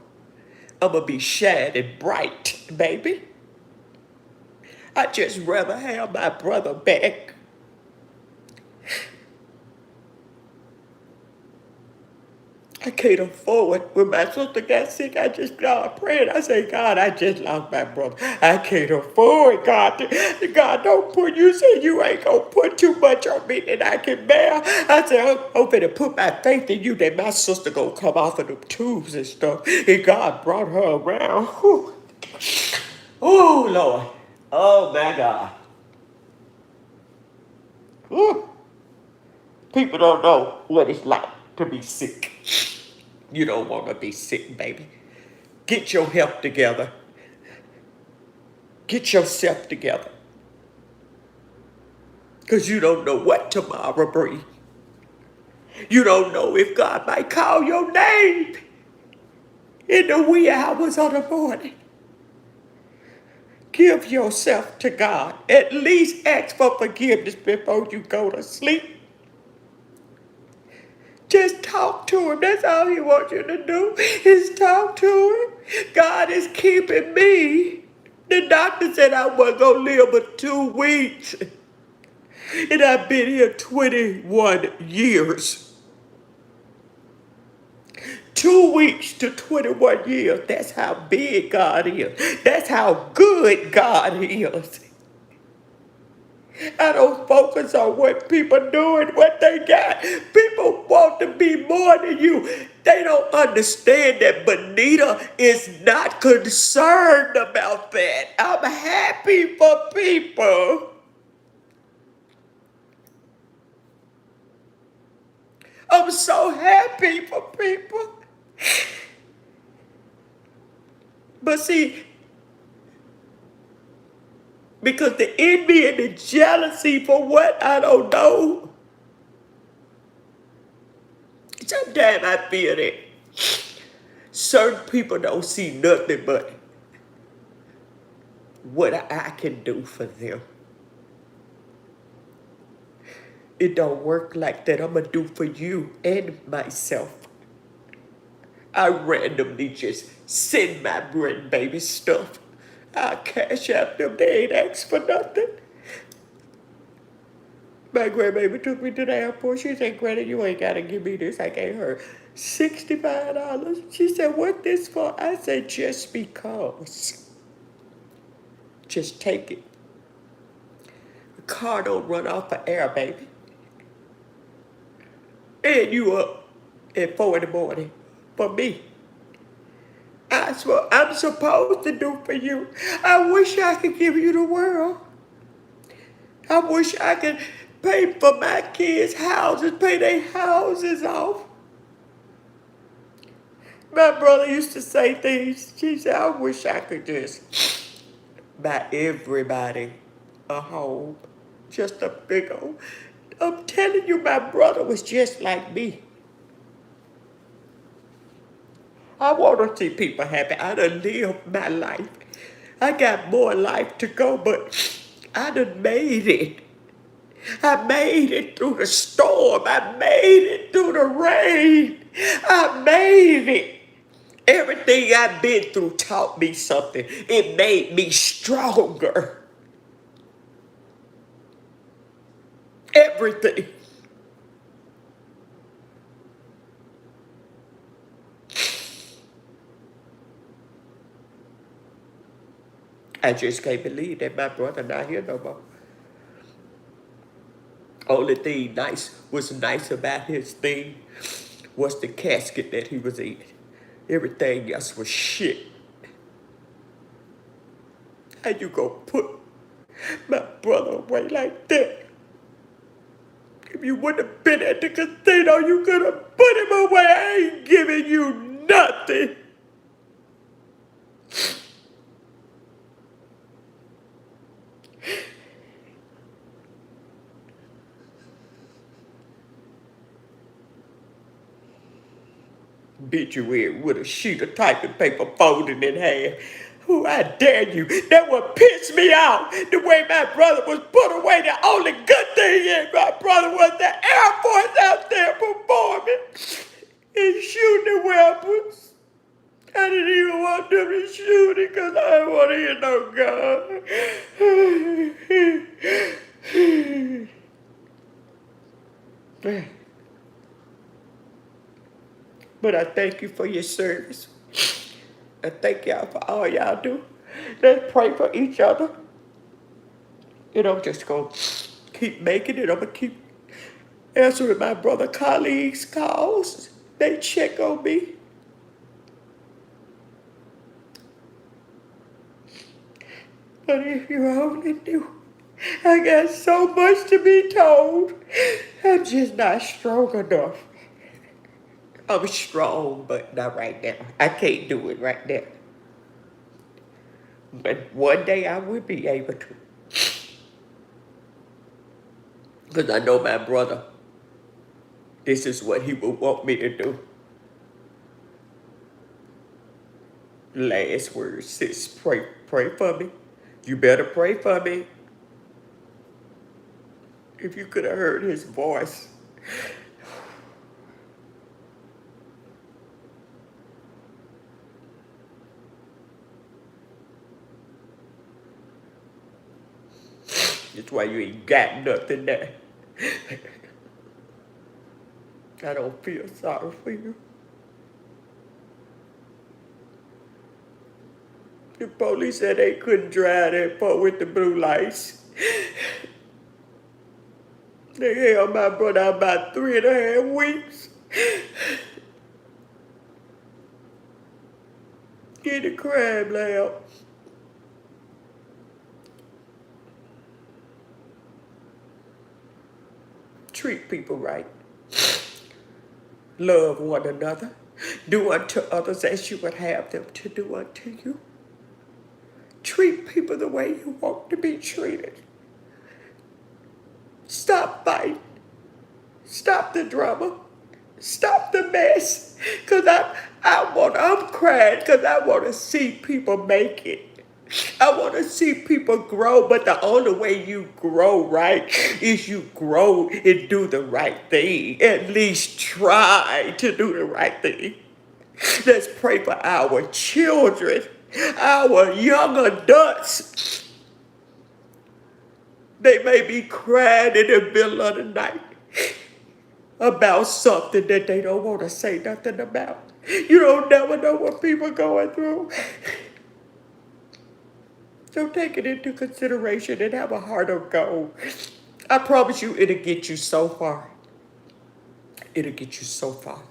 I'm going to be shining bright, baby. I just rather have my brother back. I can't afford. When my sister got sick, I just started praying. I say, God, I just lost my brother. I can't afford, God. God, don't put, you say you ain't going to put too much on me that I can bear. I said, I'm finna put my faith in you that my sister going to come off of them tubes and stuff. And God brought her around. Whew. Oh, Lord. Oh, my God. Whew. People don't know what it's like to be sick. You don't want to be sick, baby. Get your health together. Get yourself together. Because you don't know what tomorrow brings. You don't know if God might call your name in the wee hours of the morning. Give yourself to God. At least ask for forgiveness before you go to sleep. Just talk to him. That's all he wants you to do is talk to him. God is keeping me. The doctor said I wasn't going to live but 2 weeks. And I've been here 21 years. 2 weeks to 21 years. That's how big God is. That's how good God is. I don't focus on what people do and what they got. People want to be more than you. They don't understand that Benita is not concerned about that. I'm happy for people. I'm so happy for people. But see, because the envy and the jealousy for what I don't know, sometimes I feel that Certain people don't see nothing but what I can do for them. It don't work like that. I'm gonna do for you and myself. I randomly just send my grandbaby stuff. I cash out them. They ain't asked for nothing. My grandbaby took me to the airport. She said, Granny, you ain't gotta give me this. I gave her $65. She said, what this for? I said, just because. Just take it. The car don't run off of air, baby. And you up at 4 in the morning for me. That's what I'm supposed to do for you. I wish I could give you the world. I wish I could pay for my kids' houses, pay their houses off. My brother used to say things. He said, I wish I could just buy everybody a home. Just a big old. I'm telling you, my brother was just like me. I want to see people happy. I done lived my life. I got more life to go, but I done made it. I made it through the storm. I made it through the rain. I made it. Everything I've been through taught me something. It made me stronger. Everything. I just can't believe that my brother not here no more. Only thing was nice about his thing was the casket that he was in. Everything else was shit. How you gonna put my brother away like that? If you wouldn't have been at the casino, you could have put him away. I ain't giving you nothing. Beat you in with a sheet of typing paper folded in half. Who I dare you. That would piss me off. The way my brother was put away. The only good thing in my brother was the Air Force out there performing and shooting the weapons. I didn't even want them to shoot it because I didn't want to hear no gun. But I thank you for your service. I thank y'all for all y'all do. Let's pray for each other. And I'm just going to keep making it. I'm going to keep answering my brother colleagues' calls. They check on me. But if you only knew, I got so much to be told. I'm just not strong enough. I'm strong, but not right now. I can't do it right now. But one day I will be able to. Because I know my brother, this is what he would want me to do. Last word, sis, pray for me. You better pray for me. If you could have heard his voice. That's why you ain't got nothing there. I don't feel sorry for you. The police said they couldn't drive that far with the blue lights. They held my brother out about 3.5 weeks. In the crime lab. Treat people right. Love one another. Do unto others as you would have them to do unto you. Treat people the way you want to be treated. Stop fighting. Stop the drama. Stop the mess. Cause I'm crying because I want to see people make it. I want to see people grow, but the only way you grow right is you grow and do the right thing. At least try to do the right thing. Let's pray for our children, our young adults. They may be crying in the middle of the night about something that they don't want to say nothing about. You don't never know what people are going through. So take it into consideration and have a heart of gold. I promise you, it'll get you so far. It'll get you so far.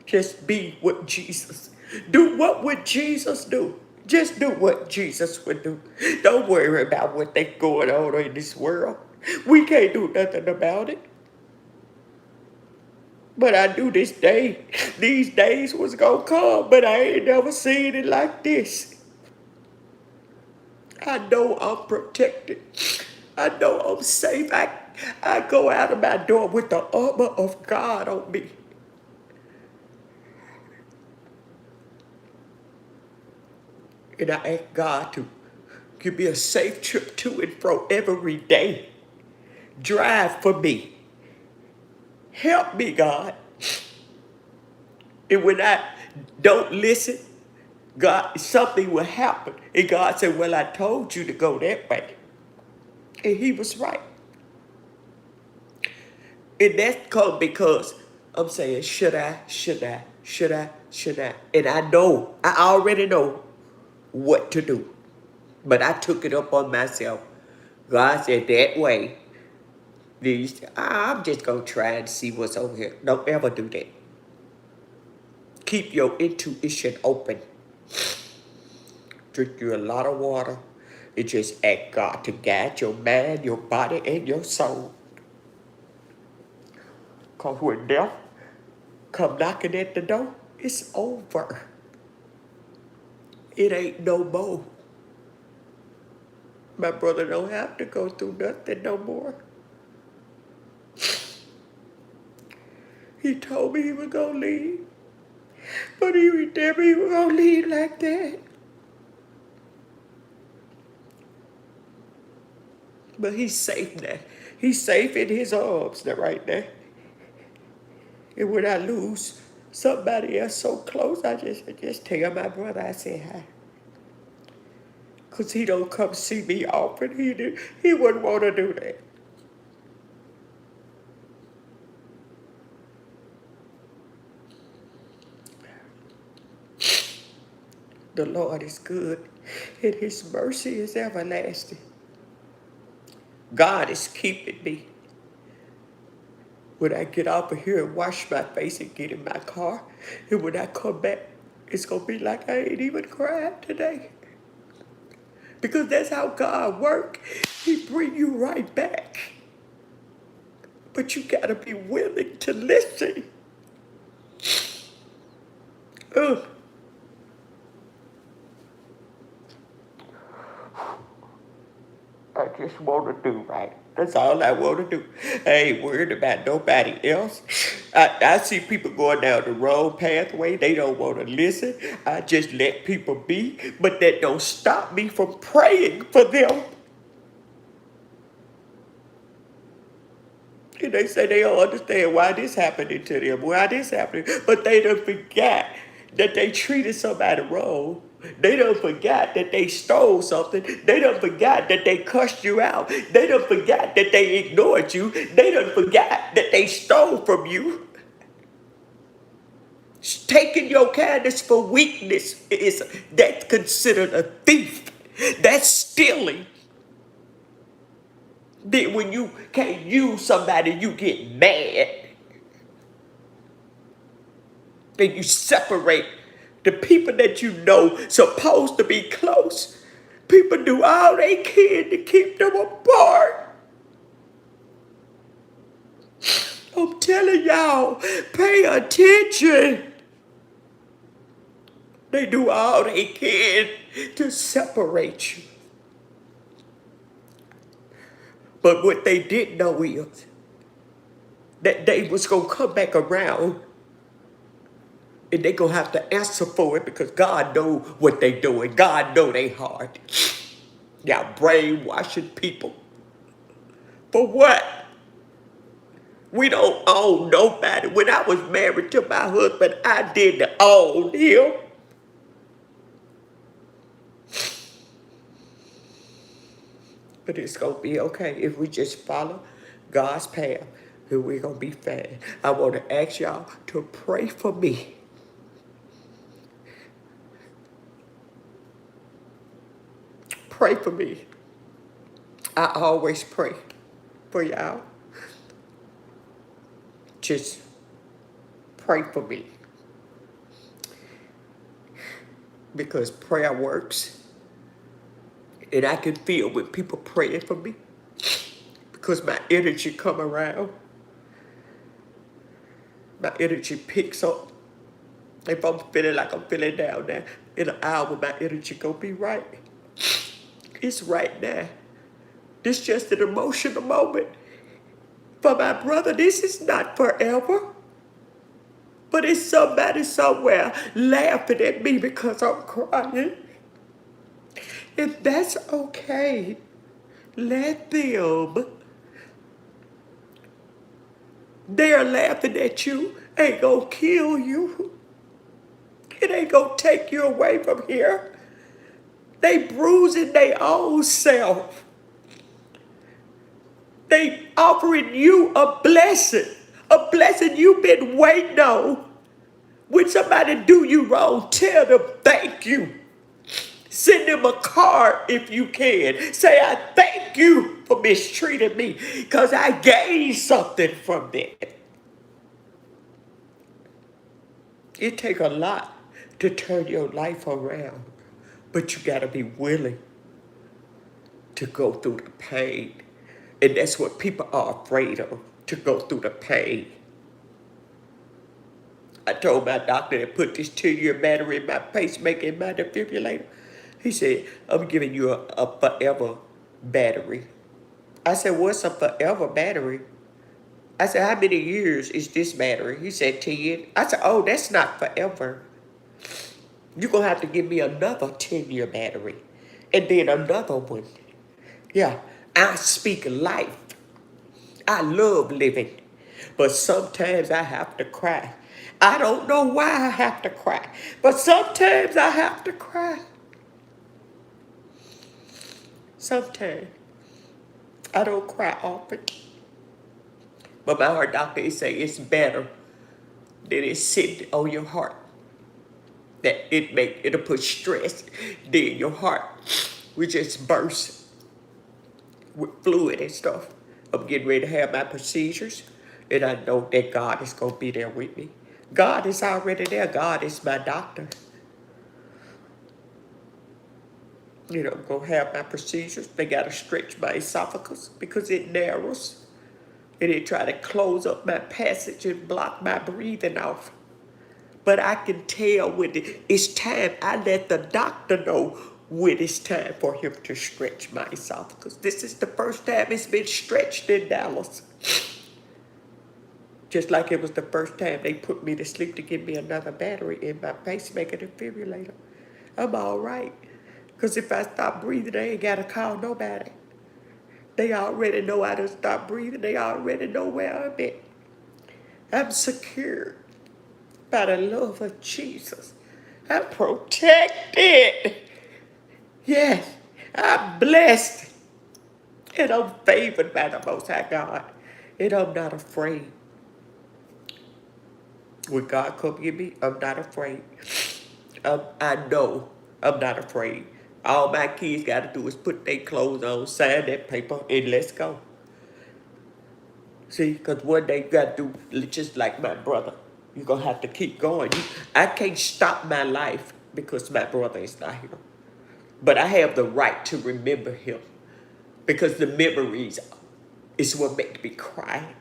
Just be what Jesus. Do what would Jesus do? Just do what Jesus would do. Don't worry about what they going on in this world. We can't do nothing about it. But I knew these days was gonna come, but I ain't never seen it like this. I know I'm protected. I know I'm safe. I go out of my door with the armor of God on me. And I ask God to give me a safe trip to and fro every day. Drive for me. Help me, God. And when I don't listen, God, something will happen. And God said, well, I told you to go that way. And he was right. And that's come because I'm saying, should I? And I already know what to do. But I took it up on myself. God said that way. I'm just going to try and see what's over here. Don't ever do that. Keep your intuition open. Drink you a lot of water. And just ask God to guide your mind, your body, and your soul. Because when death come knocking at the door, it's over. It ain't no more. My brother don't have to go through nothing no more. He told me he was going to leave. But he never he was going to leave like that. But he's safe now. He's safe in his arms now, right now. And when I lose somebody else so close, I just tell my brother, I say hi. Because he don't come see me often. He wouldn't want to do that. The Lord is good, and his mercy is everlasting. God is keeping me. When I get off of here and wash my face and get in my car, and when I come back, it's going to be like I ain't even cried today. Because that's how God works. He bring you right back. But you got to be willing to listen. Ugh. I just want to do right. That's all I want to do. I ain't worried about nobody else. I see people going down the wrong pathway. They don't want to listen. I just let people be. But that don't stop me from praying for them. And they say they don't understand why this happening to them, why this happening. But they done forgot that they treated somebody wrong. They done forgot that they stole something. They done forgot that they cussed you out. They done forgot that they ignored you. They done forgot that they stole from you. Taking your kindness for weakness that's considered a thief. That's stealing. Then when you can't use somebody, you get mad. And you separate the people that you know supposed to be close. People do all they can to keep them apart. I'm telling y'all, pay attention. They do all they can to separate you. But what they didn't know is that day was going to come back around, and they going to have to answer for it because God know what they doing. God know they heart. Y'all brainwashing people. For what? We don't own nobody. When I was married to my husband, I didn't own him. But it's going to be okay if we just follow God's path, and we're going to be fine. I want to ask y'all to pray for me. Pray for me. I always pray for y'all. Just pray for me. Because prayer works. And I can feel when people praying for me. Because my energy come around. My energy picks up. If I'm feeling like I'm feeling down there, in an hour my energy gonna be right. It's right now. This just an emotional moment. For my brother, this is not forever. But it's somebody somewhere laughing at me because I'm crying. If that's okay, let them. They're laughing at you. Ain't gonna kill you. It ain't gonna take you away from here. They bruising their own self. They offering you a blessing you've been waiting on. When somebody do you wrong, tell them thank you. Send them a card if you can. Say, I thank you for mistreating me because I gained something from that. It takes a lot to turn your life around, but you got to be willing to go through the pain. And that's what people are afraid of, to go through the pain. I told my doctor to put this 2-year battery in my pacemaker and my defibrillator. He said, I'm giving you a forever battery. I said, what's a forever battery? I said, how many years is this battery? He said, 10. I said, oh, that's not forever. You're going to have to give me another 10-year battery. And then another one. Yeah, I speak life. I love living. But sometimes I have to cry. I don't know why I have to cry. But sometimes I have to cry. Sometimes. I don't cry often. But my heart doctor is saying it's better than it's sitting on your heart. That it'll put stress. Then your heart will just burst with fluid and stuff. I'm getting ready to have my procedures, and I know that God is going to be there with me. God is already there. God is my doctor. You know, I'm going to have my procedures. They got to stretch my esophagus because it narrows. And they try to close up my passage and block my breathing off. But I can tell when it's time. I let the doctor know when it's time for him to stretch my esophagus. This is the first time it's been stretched in Dallas. Just like it was the first time they put me to sleep to give me another battery in my pacemaker defibrillator. I'm all right. Because if I stop breathing, I ain't got to call nobody. They already know I done stopped breathing. They already know where I'm at. I'm secure by the love of Jesus. I'm protected. Yes, I'm blessed. And I'm favored by the Most High God. And I'm not afraid. When God come get me, I'm not afraid. I know I'm not afraid. All my kids got to do is put their clothes on, sign that paper, and let's go. See, because one day you got to do just like my brother. You're going to have to keep going. I can't stop my life because my brother is not here. But I have the right to remember him because the memories is what make me cry.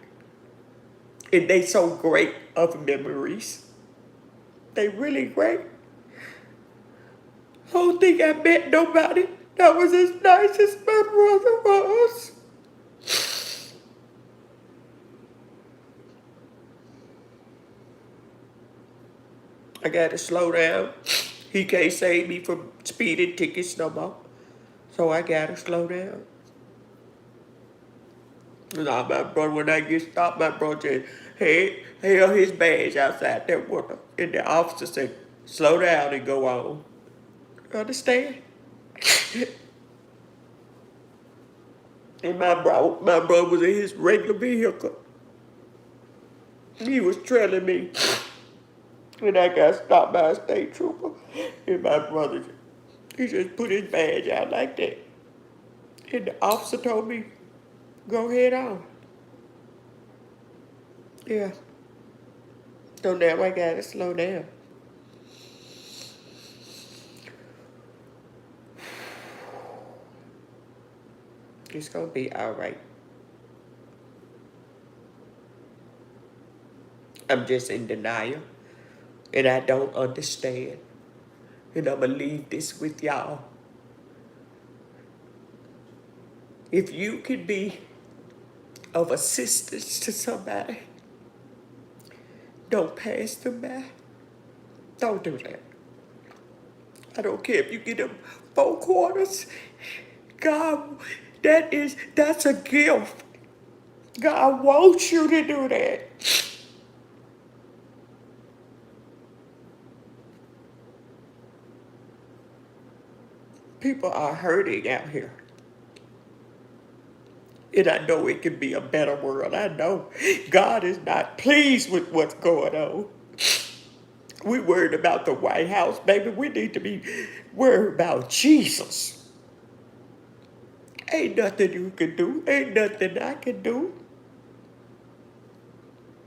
And they so great of memories. They really great. I don't think I met nobody that was as nice as my brother was. I gotta slow down. He can't save me from speeding tickets no more. So I gotta slow down. Nah, my brother, when I get stopped, my brother said, hey, held his badge outside that window. And the officer said, slow down and go on. Understand? And my brother was in his regular vehicle. He was trailing me. And I got stopped by a state trooper. And my brother, he just put his badge out like that. And the officer told me, go ahead on. Yeah. So now I gotta slow down. It's gonna be all right. I'm just in denial. And I don't understand. And I'm gonna leave this with y'all. If you can be of assistance to somebody, don't pass them by. Don't do that. I don't care if you get them 4 quarters. God, that's a gift. God wants you to do that. People are hurting out here. And I know it can be a better world. I know God is not pleased with what's going on. We worried about the White House, baby. We need to be worried about Jesus. Ain't nothing you can do. Ain't nothing I can do.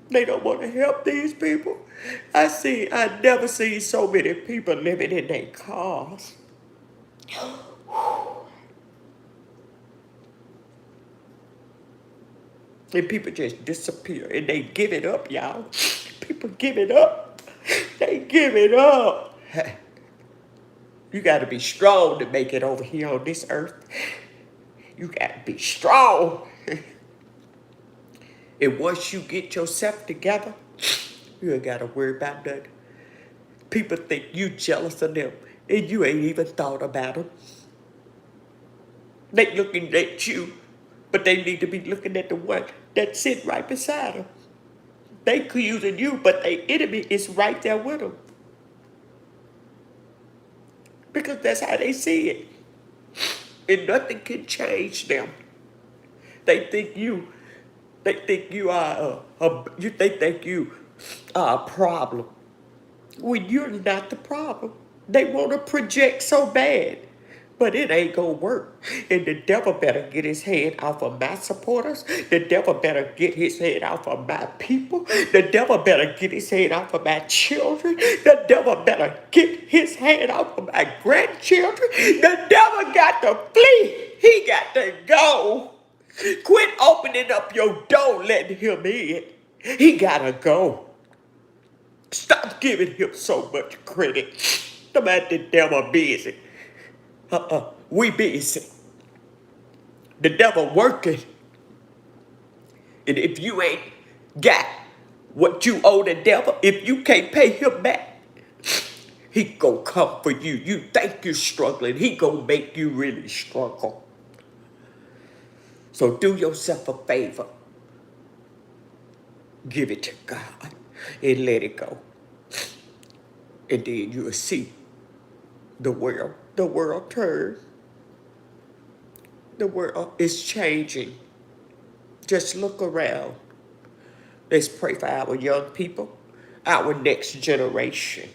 They don't want to help these people. I never seen so many people living in their cars. And people just disappear and they give it up, y'all. People give it up. They give it up. You gotta be strong to make it over here on this earth. You gotta be strong. And once you get yourself together, you ain't gotta worry about nothing. People think you jealous of them, and you ain't even thought about them. They looking at you, but they need to be looking at the one that's sitting right beside them. They accusing you, but their enemy is right there with them. Because that's how they see it. And nothing can change them. They think you, they think you are they think you are a problem. When you're not the problem. They want to project so bad. But it ain't gonna work. And the devil better get his head off of my supporters. The devil better get his head off of my people. The devil better get his head off of my children. The devil better get his head off of my grandchildren. The devil got to flee. He got to go. Quit opening up your door, letting him in. He gotta go. Stop giving him so much credit. About the devil busy. We busy. The devil working. And if you ain't got what you owe the devil, if you can't pay him back, he gonna come for you. You think you're struggling, he gonna make you really struggle. So do yourself a favor. Give it to God and let it go. And then you'll see the world turn. The world is changing. Just look around. Let's pray for our young people, our next generation.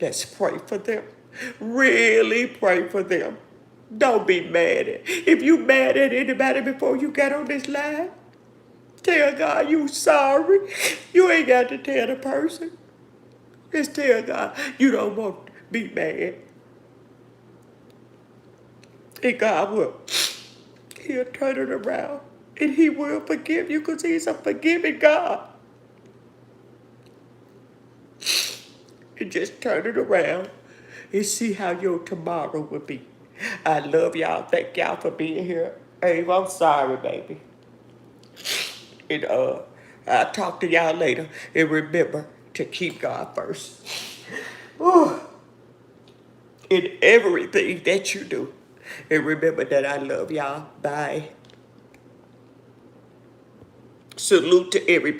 Let's pray for them. Really pray for them. Don't be mad at. If you mad at anybody before you got on this line, tell God you sorry. You ain't got to tell the person. Just tell God you don't want to be mad. And God will. He'll turn it around. And he will forgive you because he's a forgiving God. And just turn it around and see how your tomorrow will be. I love y'all. Thank y'all for being here. Abe, I'm sorry, baby. And I'll talk to y'all later. And remember to keep God first. Ooh. In everything that you do. And remember that I love y'all. Bye. Salute to everybody.